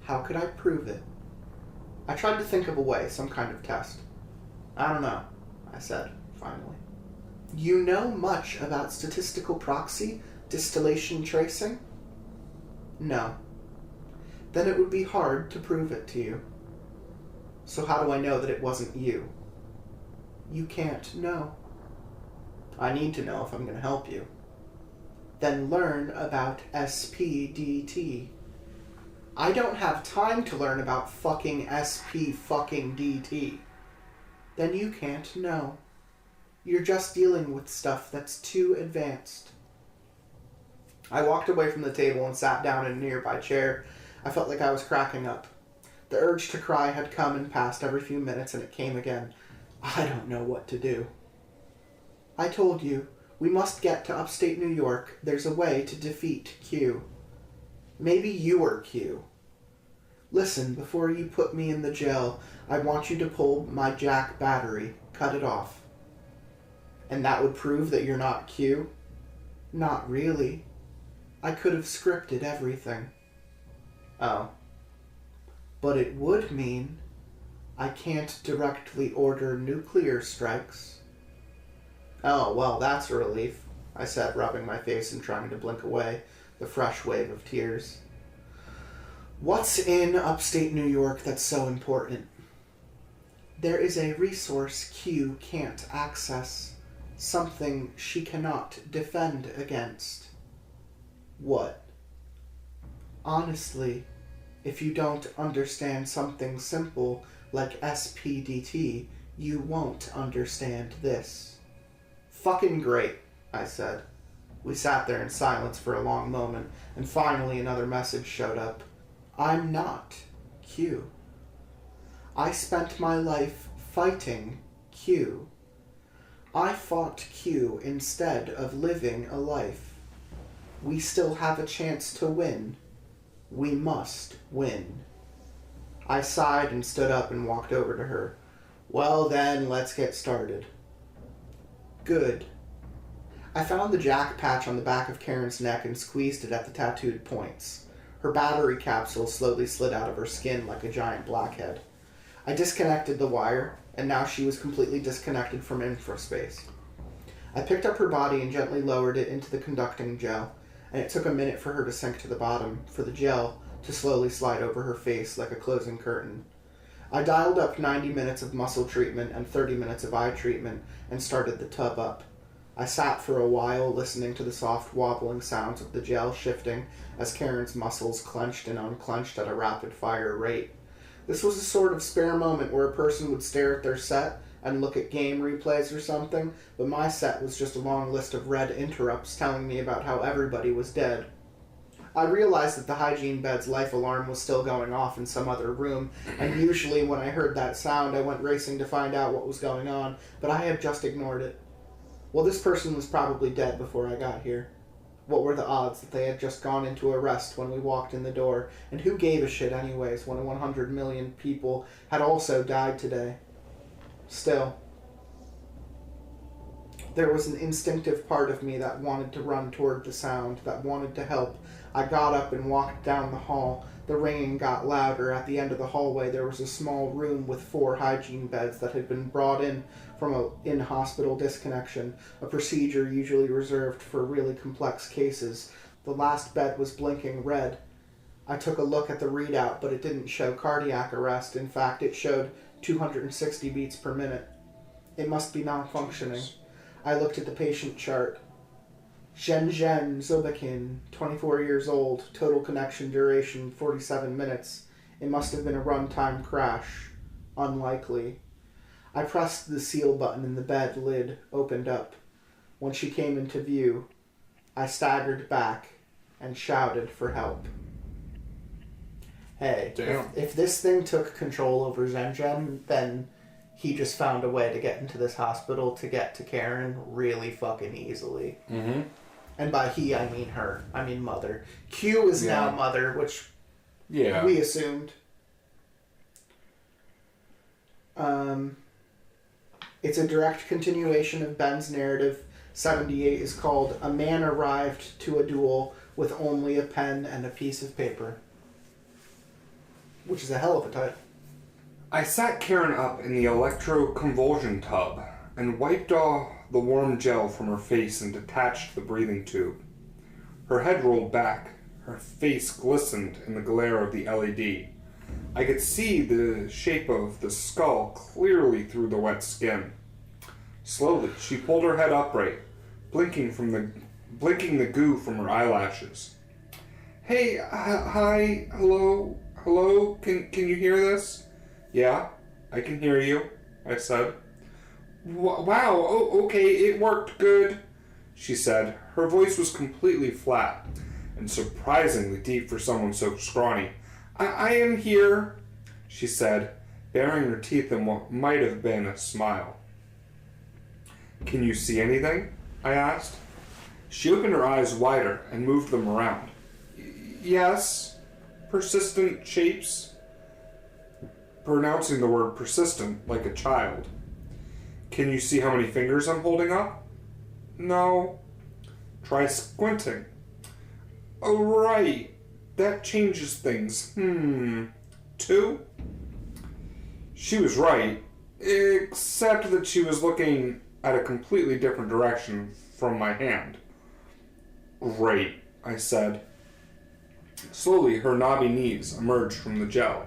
how could I prove it? I tried to think of a way, some kind of test. I don't know, I said, finally. You know much about statistical proxy, distillation tracing? No. Then it would be hard to prove it to you. So how do I know that it wasn't you? You can't know. I need to know if I'm going to help you. Then learn about SPDT. I don't have time to learn about fucking SP fucking DT. Then you can't know. You're just dealing with stuff that's too advanced. I walked away from the table and sat down in a nearby chair. I felt like I was cracking up. The urge to cry had come and passed every few minutes, and it came again. I don't know what to do. I told you, we must get to upstate New York. There's a way to defeat Q. Maybe you are Q. Listen, before you put me in the jail, I want you to pull my jack battery. Cut it off. And that would prove that you're not Q? Not really. I could have scripted everything. Oh. But it would mean I can't directly order nuclear strikes. Oh, well, that's a relief, I said, rubbing my face and trying to blink away the fresh wave of tears. What's in upstate New York that's so important? There is a resource Q can't access, something she cannot defend against. What? Honestly, if you don't understand something simple like SPDT, you won't understand this. Fucking great, I said. We sat there in silence for a long moment, and finally another message showed up. I'm not Q. I spent my life fighting Q. I fought Q instead of living a life. We still have a chance to win. We must win. I sighed and stood up and walked over to her. Well then, let's get started. Good. I found the jack patch on the back of Karen's neck and squeezed it at the tattooed points. Her battery capsule slowly slid out of her skin like a giant blackhead. I disconnected the wire, and now she was completely disconnected from infraspace. I picked up her body and gently lowered it into the conducting gel, and it took a minute for her to sink to the bottom, for the gel to slowly slide over her face like a closing curtain. I dialed up 90 minutes of muscle treatment and 30 minutes of eye treatment and started the tub up. I sat for a while listening to the soft wobbling sounds of the gel shifting as Karen's muscles clenched and unclenched at a rapid-fire rate. This was a sort of spare moment where a person would stare at their set and look at game replays or something, but my set was just a long list of red interrupts telling me about how everybody was dead. I realized that the hygiene bed's life alarm was still going off in some other room, and usually when I heard that sound I went racing to find out what was going on, but I had just ignored it. Well, this person was probably dead before I got here. What were the odds that they had just gone into arrest when we walked in the door, and who gave a shit anyways when 100 million people had also died today? Still, there was an instinctive part of me that wanted to run toward the sound, that wanted to help. I got up and walked down the hall. The ringing got louder. At the end of the hallway there was a small room with 4 hygiene beds that had been brought in from an in-hospital disconnection, a procedure usually reserved for really complex cases. The last bed was blinking red. I took a look at the readout, but it didn't show cardiac arrest. In fact, it showed 260 beats per minute. It must be non-functioning. I looked at the patient chart. Zhen Zobakin, 24 years old, total connection duration 47 minutes. It must have been a runtime crash. Unlikely. I pressed the seal button and the bed lid opened up. When she came into view, I staggered back and shouted for help. Hey, if this thing took control over Zhen, then he just found a way to get into this hospital to get to Karen really fucking easily. Mm-hmm. And by he, I mean her. I mean mother. Q is now mother, which we assumed. It's a direct continuation of Ben's narrative. 78 is called A Man Arrived to a Duel with Only a Pen and a Piece of Paper. Which is a hell of a title. I sat Karen up in the electroconvulsion tub and wiped off the warm gel from her face and detached the breathing tube. Her head rolled back. Her face glistened in the glare of the LED. I could see the shape of the skull clearly through the wet skin. Slowly, she pulled her head upright, blinking the goo from her eyelashes. Hey, hi, hello, can you hear this? Yeah, I can hear you, I said. Wow, okay, it worked good, she said. Her voice was completely flat and surprisingly deep for someone so scrawny. I am here, she said, baring her teeth in what might have been a smile. Can you see anything? I asked. She opened her eyes wider and moved them around. Yes, persistent shapes. Pronouncing the word persistent like a child. Can you see how many fingers I'm holding up? No. Try squinting. Oh, right. That changes things. 2? She was right, except that she was looking at a completely different direction from my hand. Great, I said. Slowly, her knobby knees emerged from the gel,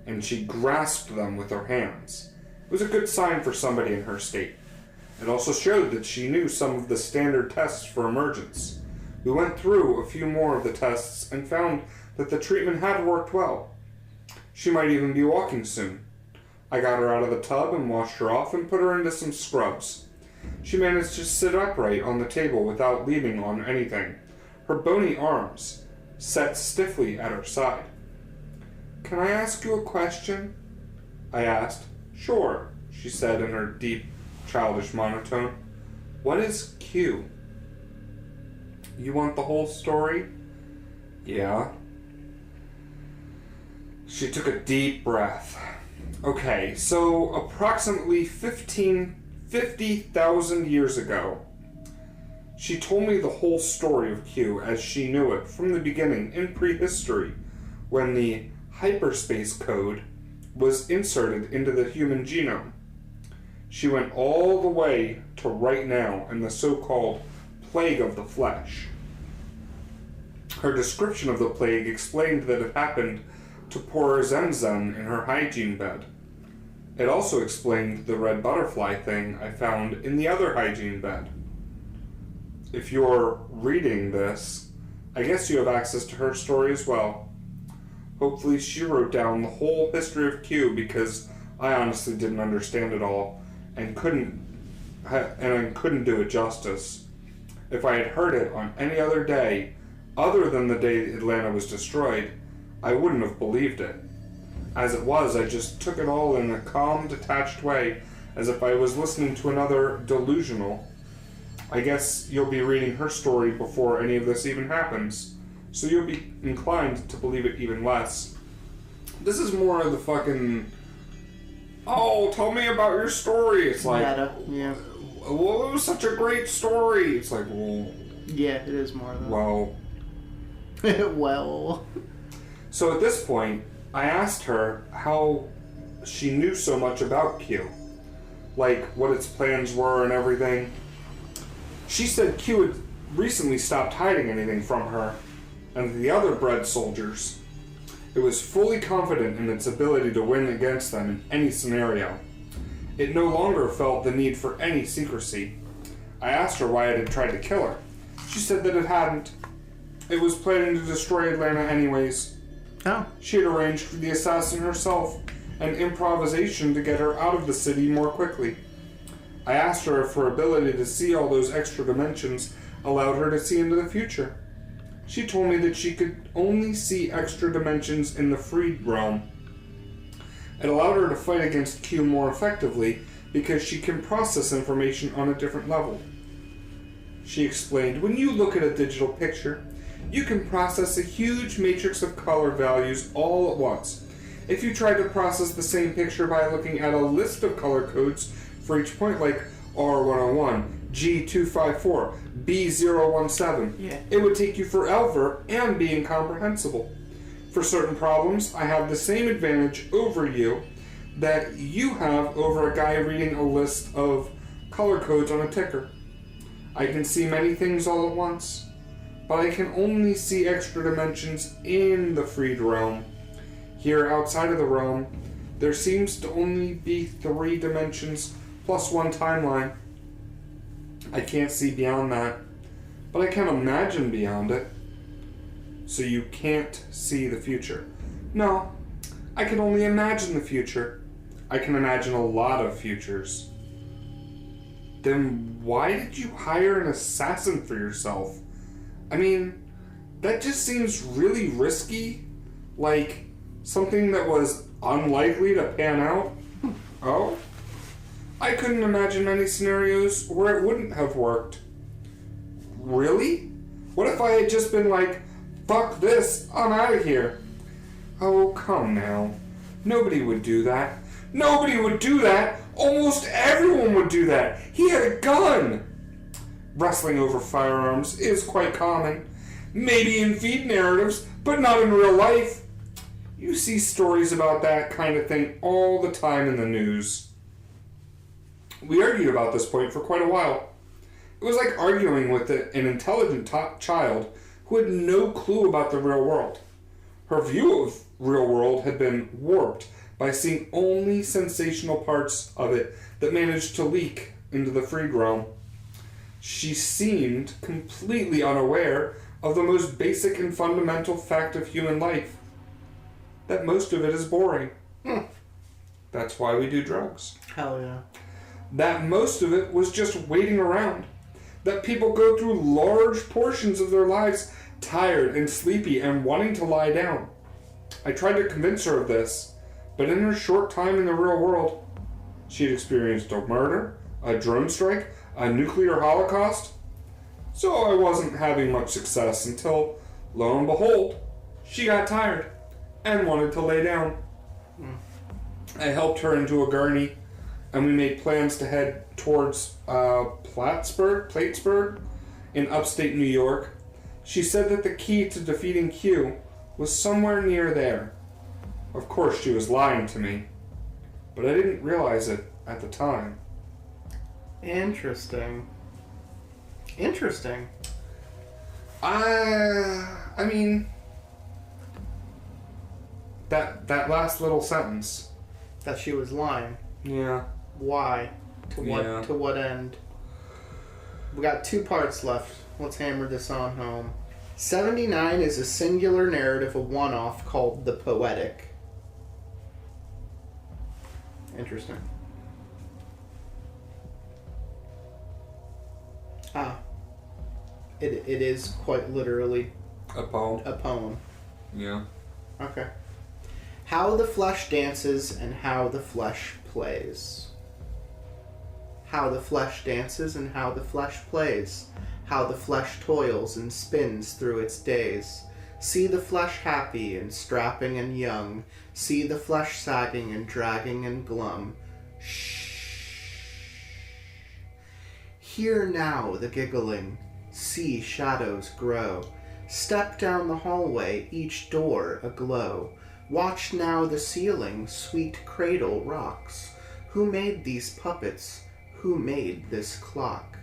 and she grasped them with her hands. It was a good sign for somebody in her state. It also showed that she knew some of the standard tests for emergence. We went through a few more of the tests and found that the treatment had worked well. She might even be walking soon. I got her out of the tub and washed her off and put her into some scrubs. She managed to sit upright on the table without leaning on anything, her bony arms set stiffly at her side. Can I ask you a question? I asked. Sure, she said in her deep, childish monotone. What is Q? You want the whole story? Yeah. She took a deep breath. Okay, so approximately 50,000 years ago, she told me the whole story of Q as she knew it from the beginning in prehistory, when the hyperspace code was inserted into the human genome. She went all the way to right now in the so-called plague of the flesh. Her description of the plague explained that it happened to poor Zen in her hygiene bed. It also explained the red butterfly thing I found in the other hygiene bed. If you're reading this, I guess you have access to her story as well. Hopefully she wrote down the whole history of Q, because I honestly didn't understand it all, and I couldn't do it justice. If I had heard it on any other day, other than the day Atlanta was destroyed, I wouldn't have believed it. As it was, I just took it all in a calm, detached way, as if I was listening to another delusional. I guess you'll be reading her story before any of this even happens, so you'll be inclined to believe it even less. This is more of the fucking, oh, tell me about your story. It's like, Meta, yeah. Well, it was such a great story. It's like, well... Yeah, it is more than... Well... well... So at this point, I asked her how she knew so much about Q. Like, what its plans were and everything. She said Q had recently stopped hiding anything from her and the other bred soldiers. It was fully confident in its ability to win against them in any scenario. It no longer felt the need for any secrecy. I asked her why it had tried to kill her. She said that it hadn't. It was planning to destroy Atlanta anyways. Oh. She had arranged for the assassin herself, an improvisation to get her out of the city more quickly. I asked her if her ability to see all those extra dimensions allowed her to see into the future. She told me that she could only see extra dimensions in the freed realm. It allowed her to fight against Q more effectively because she can process information on a different level. She explained, when you look at a digital picture, you can process a huge matrix of color values all at once. If you try to process the same picture by looking at a list of color codes for each point, like R101, G254, B017, it would take you forever and be incomprehensible. For certain problems, I have the same advantage over you that you have over a guy reading a list of color codes on a ticker. I can see many things all at once, but I can only see extra dimensions in the freed realm. Here outside of the realm, there seems to only be 3 dimensions plus 1 timeline. I can't see beyond that, but I can imagine beyond it. So you can't see the future. No, I can only imagine the future. I can imagine a lot of futures. Then why did you hire an assassin for yourself? I mean, that just seems really risky. Like, something that was unlikely to pan out. Oh? I couldn't imagine many scenarios where it wouldn't have worked. Really? What if I had just been like, fuck this, I'm out of here? Oh, come now. Nobody would do that. Nobody would do that. Almost everyone would do that. He had a gun. Wrestling over firearms is quite common. Maybe in feed narratives, but not in real life. You see stories about that kind of thing all the time in the news. We argued about this point for quite a while. It was like arguing with an intelligent child who had no clue about the real world. Her view of real world had been warped by seeing only sensational parts of it that managed to leak into the freed realm. She seemed completely unaware of the most basic and fundamental fact of human life, that most of it is boring. That's why we do drugs. Hell yeah. That most of it was just waiting around. That people go through large portions of their lives tired and sleepy and wanting to lie down. I tried to convince her of this, but in her short time in the real world, she had experienced a murder, a drone strike, a nuclear holocaust. So I wasn't having much success until, lo and behold, she got tired and wanted to lay down. I helped her into a gurney, and we made plans to head towards Plattsburgh in upstate New York. She said that the key to defeating Q was somewhere near there. Of course, she was lying to me, but I didn't realize it at the time. Interesting. I mean, that last little sentence. That she was lying. Yeah. Why? To what? Yeah. To what end? We got 2 parts left. Let's hammer this on home. 79 is a singular narrative, a one-off called The Poetic. Interesting. Ah. It is quite literally A poem. a poem. Yeah. Okay. How the flesh dances and how the flesh plays. How the flesh dances and how the flesh plays. How the flesh toils and spins through its days. See the flesh happy and strapping and young. See the flesh sagging and dragging and glum. Shh. Hear now the giggling. See shadows grow. Step down the hallway, each door aglow. Watch now the ceiling, sweet cradle rocks. Who made these puppets? Who made this clock?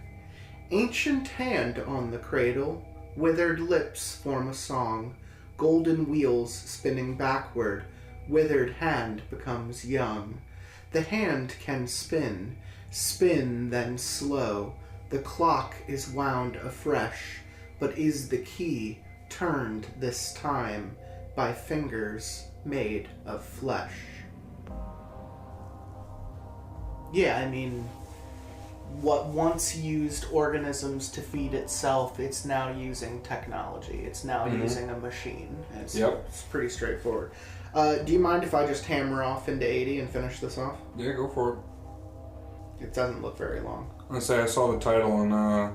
Ancient hand on the cradle, withered lips form a song. Golden wheels spinning backward, withered hand becomes young. The hand can spin, spin then slow. The clock is wound afresh, but is the key turned this time by fingers made of flesh? Yeah, I mean, what once used organisms to feed itself, it's now using technology. It's now using a machine. It's pretty straightforward. Do you mind if I just hammer off into 80 and finish this off? Yeah, go for it. It doesn't look very long. I say I saw the title and I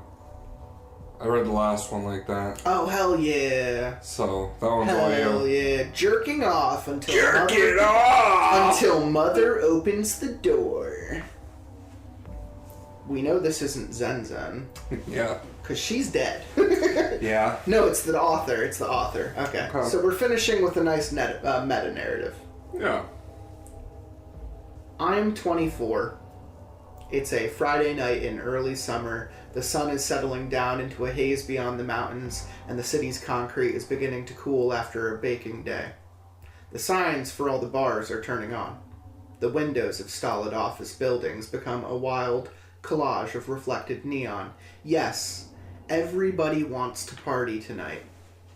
read the last one like that. Oh, hell yeah. So that one's all you. Hell yeah. Jerking off until off! until Mother opens the door. We know this isn't Zen Zen. Yeah. Because she's dead. Yeah. No, it's the author. It's the author. Okay. So we're finishing with a nice meta-narrative. Yeah. I'm 24. It's a Friday night in early summer. The sun is settling down into a haze beyond the mountains, and the city's concrete is beginning to cool after a baking day. The signs for all the bars are turning on. The windows of stolid office buildings become a wild collage of reflected neon. Yes, everybody wants to party tonight.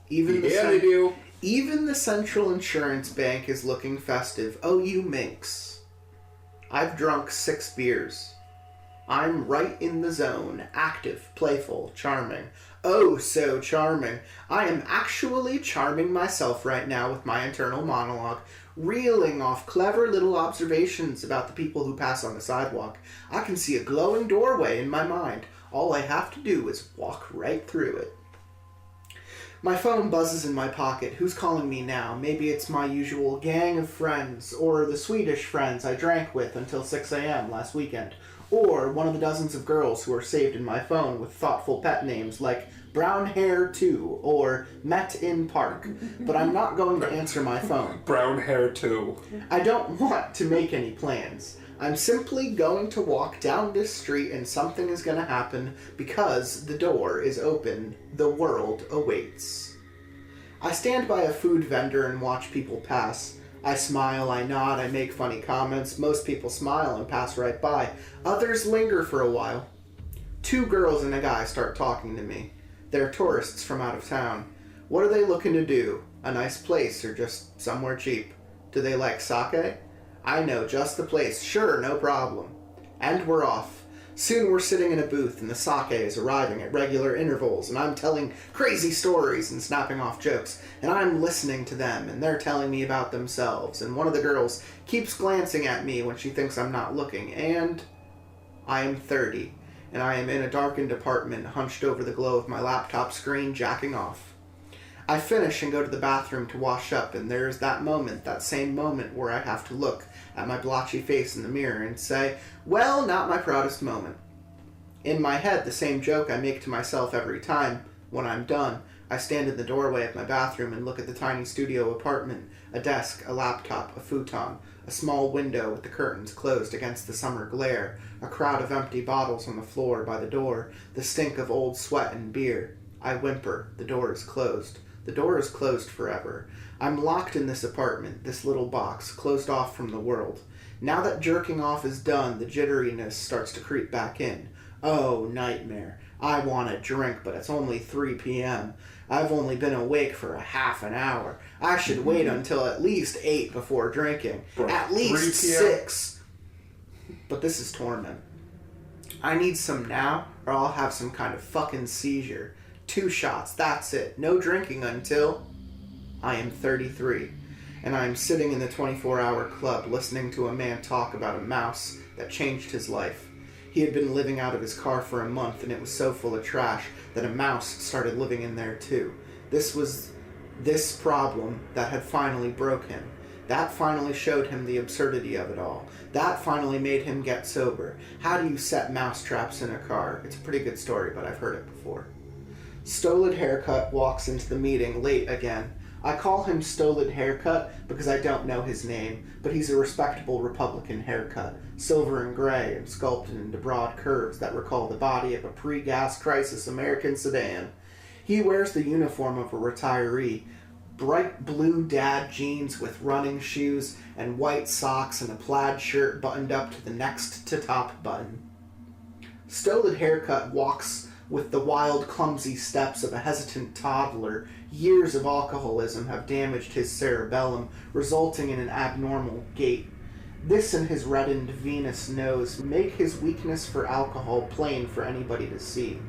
Even they do. Even the Central Insurance Bank is looking festive. Oh, you minx. I've drunk 6 beers. I'm right in the zone, active, playful, charming. Oh, so charming. I am actually charming myself right now with my internal monologue, reeling off clever little observations about the people who pass on the sidewalk. I can see a glowing doorway in my mind. All I have to do is walk right through it. My phone buzzes in my pocket. Who's calling me now? Maybe it's my usual gang of friends, or the Swedish friends I drank with until 6 a.m. last weekend. Or one of the dozens of girls who are saved in my phone with thoughtful pet names like Brown Hair 2 or Met in Park. But I'm not going to answer my phone. Brown Hair 2. I don't want to make any plans. I'm simply going to walk down this street and something is going to happen because the door is open. The world awaits. I stand by a food vendor and watch people pass. I smile, I nod, I make funny comments. Most people smile and pass right by. Others linger for a while. 2 girls and a guy start talking to me. They're tourists from out of town. What are they looking to do? A nice place or just somewhere cheap? Do they like sake? I know just the place. Sure, no problem. And we're off. Soon we're sitting in a booth and the sake is arriving at regular intervals and I'm telling crazy stories and snapping off jokes and I'm listening to them and they're telling me about themselves and one of the girls keeps glancing at me when she thinks I'm not looking and I am 30 and I am in a darkened apartment hunched over the glow of my laptop screen jacking off. I finish and go to the bathroom to wash up and there's that moment, that same moment where I have to look at my blotchy face in the mirror and say, well, not my proudest moment. In my head, the same joke I make to myself every time. When I'm done, I stand in the doorway of my bathroom and look at the tiny studio apartment, a desk, a laptop, a futon, a small window with the curtains closed against the summer glare, a crowd of empty bottles on the floor by the door, the stink of old sweat and beer. I whimper. The door is closed. The door is closed forever. I'm locked in this apartment, this little box, closed off from the world. Now that jerking off is done, the jitteriness starts to creep back in. Oh, nightmare. I want a drink, but it's only 3 p.m. I've only been awake for a half an hour. I should wait until at least 8 before drinking. Bro, at least 6. But this is torment. I need some now, or I'll have some kind of fucking seizure. 2 shots, that's it. No drinking until I am 33. And I am sitting in the 24-hour club listening to a man talk about a mouse that changed his life. He had been living out of his car for a month, and it was so full of trash that a mouse started living in there too. This was this problem that had finally broke him. That finally showed him the absurdity of it all. That finally made him get sober. How do you set mouse traps in a car? It's a pretty good story, but I've heard it before. Stolid Haircut walks into the meeting late again. I call him Stolid Haircut because I don't know his name, but he's a respectable Republican haircut, silver and gray and sculpted into broad curves that recall the body of a pre-gas crisis American sedan. He wears the uniform of a retiree, bright blue dad jeans with running shoes and white socks and a plaid shirt buttoned up to the next to top button. Stolid Haircut walks with the wild, clumsy steps of a hesitant toddler. Years of alcoholism have damaged his cerebellum, resulting in an abnormal gait. This and his reddened Venus nose make his weakness for alcohol plain for anybody to see.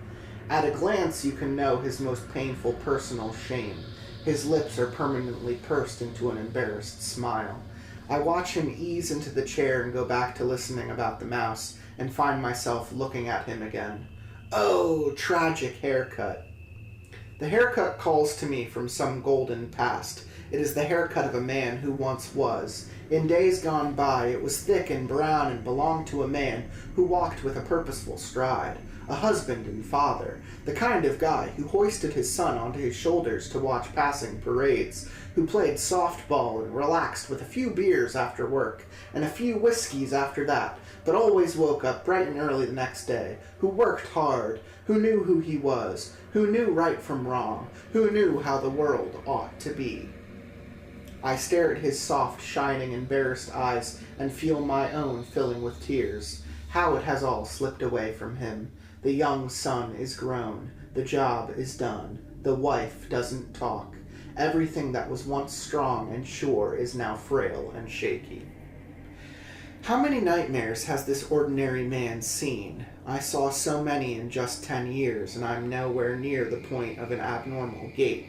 At a glance, you can know his most painful personal shame. His lips are permanently pursed into an embarrassed smile. I watch him ease into the chair and go back to listening about the mouse, and find myself looking at him again. Oh, tragic haircut. The haircut calls to me from some golden past. It is the haircut of a man who once was. In days gone by, it was thick and brown and belonged to a man who walked with a purposeful stride. A husband and father. The kind of guy who hoisted his son onto his shoulders to watch passing parades. Who played softball and relaxed with a few beers after work, and a few whiskeys after that, but always woke up bright and early the next day, who worked hard, who knew who he was, who knew right from wrong, who knew how the world ought to be. I stare at his soft, shining, embarrassed eyes and feel my own filling with tears. How it has all slipped away from him. The young son is grown. The job is done. The wife doesn't talk. Everything that was once strong and sure is now frail and shaky. How many nightmares has this ordinary man seen? I saw so many in just 10 years, and I'm nowhere near the point of an abnormal gait.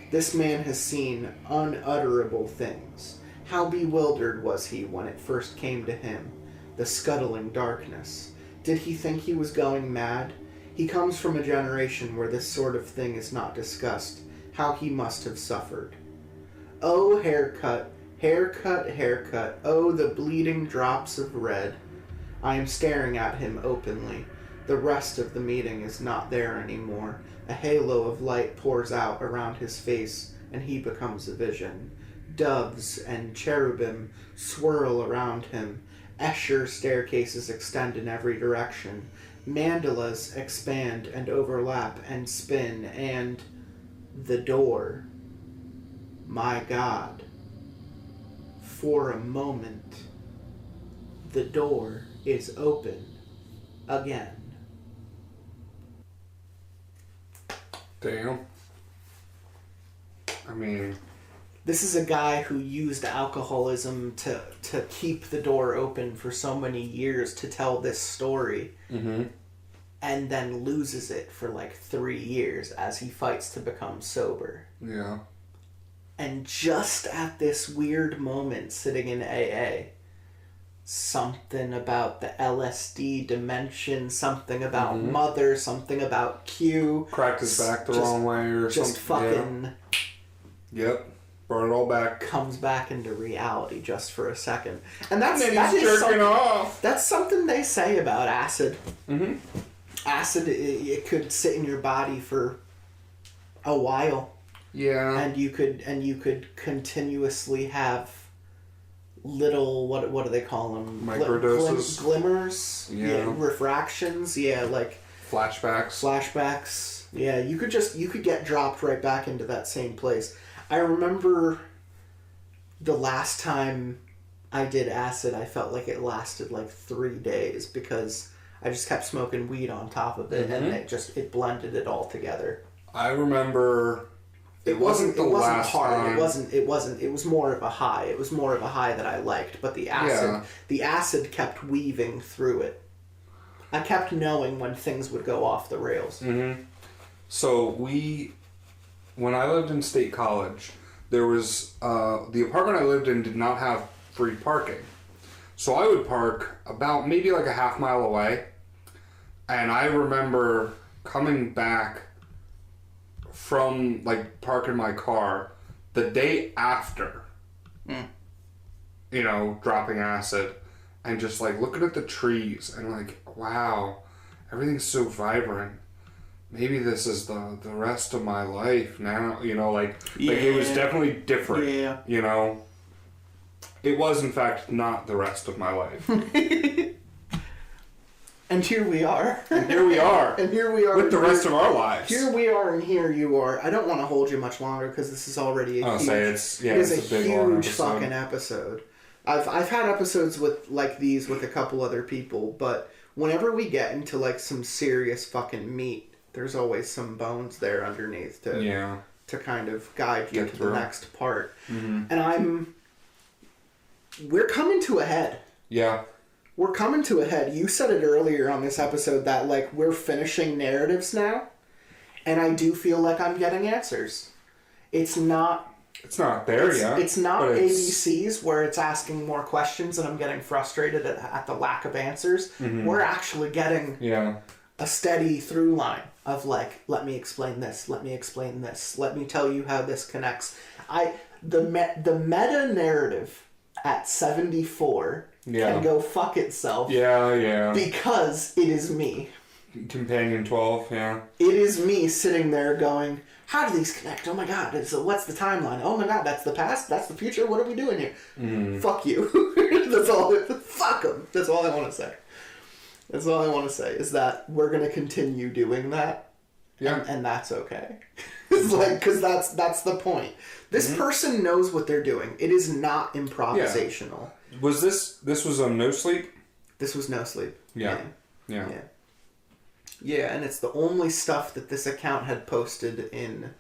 This man has seen unutterable things. How bewildered was he when it first came to him? The scuttling darkness. Did he think he was going mad? He comes from a generation where this sort of thing is not discussed. How he must have suffered. Oh, haircut, haircut, haircut, oh, the bleeding drops of red. I am staring at him openly. The rest of the meeting is not there anymore. A halo of light pours out around his face, and he becomes a vision. Doves and cherubim swirl around him. Escher staircases extend in every direction. Mandalas expand and overlap and spin, and the door. My God. For a moment, the door is open again. Damn. I mean... This is a guy who used alcoholism to keep the door open for so many years to tell this story. Mm-hmm. And then loses it for like 3 years as he fights to become sober. Yeah. And just at this weird moment sitting in AA, something about the LSD dimension, something about mother, something about Q. Cracked his back the wrong way or something. Just fucking... Yeah. Yep. Brought it all back. Comes back into reality just for a second. And that's jerking off. That's something they say about acid. Mm-hmm. Acid, it could sit in your body for a while. Yeah. And you could continuously have little, what do they call them? Microdoses. Glimmers. Yeah. Refractions. Yeah, like... Flashbacks. Yeah, you could get dropped right back into that same place. I remember the last time I did acid, I felt like it lasted like 3 days because I just kept smoking weed on top of it, and it blended it all together. I remember it wasn't last hard. time. It was more of a high. It was more of a high that I liked, but the acid kept weaving through it. I kept knowing when things would go off the rails. Mm-hmm. So when I lived in State College, there was, the apartment I lived in did not have free parking. So I would park about maybe like a half mile away. And I remember coming back from like parking my car the day after, you know, dropping acid and just like looking at the trees and like, wow, everything's so vibrant. Maybe this is the rest of my life now, you know, like it was definitely different, you know. It was, in fact, not the rest of my life. And here we are. And here we are. And here we are. With the rest of our lives. Here we are and here you are. I don't want to hold you much longer because this is already a it's a big, huge fucking episode. I've had episodes with like these with a couple other people, but whenever we get into like some serious fucking meat, there's always some bones there underneath to kind of guide you to the next part. Mm-hmm. And we're coming to a head. Yeah. We're coming to a head. You said it earlier on this episode that like we're finishing narratives now, and I do feel like I'm getting answers. It's not there yet. It's not ABCs where it's asking more questions and I'm getting frustrated at the lack of answers. Mm-hmm. We're actually getting a steady through line of like, let me explain this, let me explain this, let me tell you how this connects. The meta narrative at 74 can go fuck itself. Yeah. Because it is me. Companion 12, yeah. It is me sitting there going, how do these connect? Oh my god, what's the timeline? Oh my god, that's the past, that's the future, what are we doing here? Fuck you. That's all. Fuck them. That's all I want to say. That's all I want to say is that we're going to continue doing that. Yeah. And that's okay. It's like, because that's the point. This person knows what they're doing. It is not improvisational. Yeah. Was this was on No Sleep? This was No Sleep. Yeah, and it's the only stuff that this account had posted in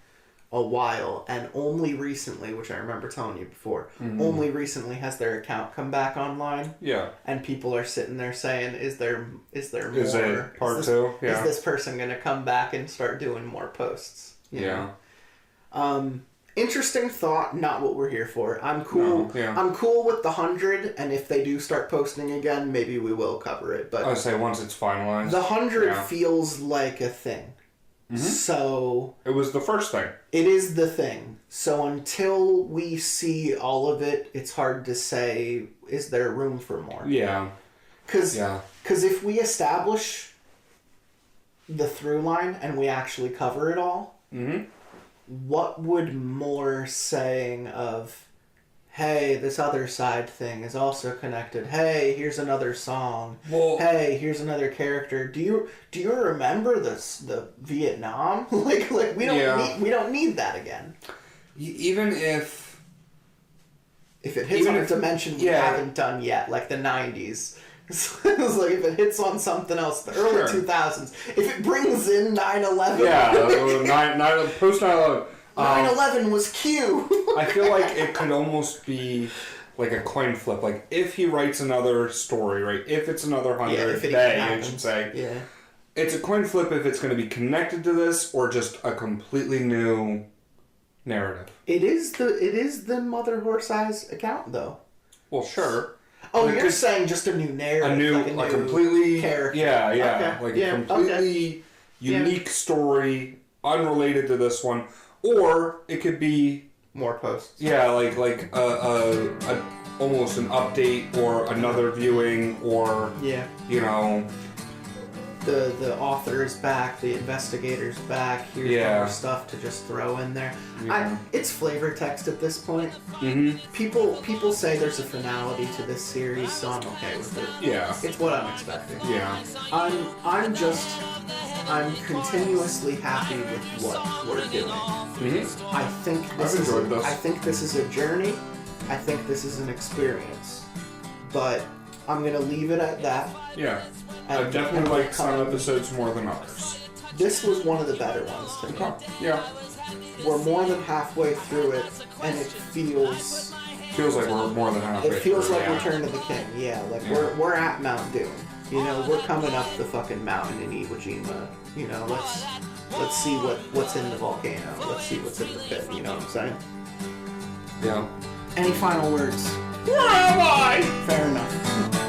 a while, and only recently, which I remember telling you before, only recently has their account come back online. Yeah. And people are sitting there saying, is there more? Is it part two? Yeah. Is this person going to come back and start doing more posts? You know? Interesting thought, not what we're here for. I'm cool. No, I'm cool with the 100, and if they do start posting again, maybe we will cover it. But I would say once it's finalized. The 100 feels like a thing. Mm-hmm. So it was the first thing. It is the thing. So until we see all of it, it's hard to say, is there room for more? Yeah. Because if we establish the through line and we actually cover it all, what would more saying of, hey, this other side thing is also connected. Hey, here's another song. Well, hey, here's another character. Do you remember the Vietnam? like we don't need that again. Even if it hits on a dimension we haven't done yet, like the 90s. It's like if it hits on something else, the early 2000s. If it brings in 9/11. Yeah, post 9/11. 9/11 was Q. I feel like it could almost be like a coin flip. Like if he writes another story, right? If it's another 100 day, I should say. Yeah. It's a coin flip if it's going to be connected to this or just a completely new narrative. It is the Mother Horse Eyes account though. Well, sure. Oh, you're saying just a new narrative, a completely character. Yeah, a completely unique story, unrelated to this one, or it could be more posts. Yeah, like almost an update or another viewing, or you know, the author is back, the investigator's back. Here's more stuff to just throw in there. Yeah. It's flavor text at this point. Mm-hmm. People say there's a finality to this series, so I'm okay with it. Yeah, it's what I'm expecting. Yeah, I'm continuously happy with what we're doing. Mm-hmm. I think this is a journey. I think this is an experience. But I'm gonna leave it at that. Yeah. I definitely like some episodes more than others. This was one of the better ones to me. Yeah. We're more than halfway through it, and it feels like we're more than halfway through. It feels like Return to the King. Yeah, like we're at Mount Doom. You know, we're coming up the fucking mountain in Iwo Jima. You know, let's see what's in the volcano. Let's see what's in the pit. You know what I'm saying? Yeah. Any final words? Where am I? Fair enough.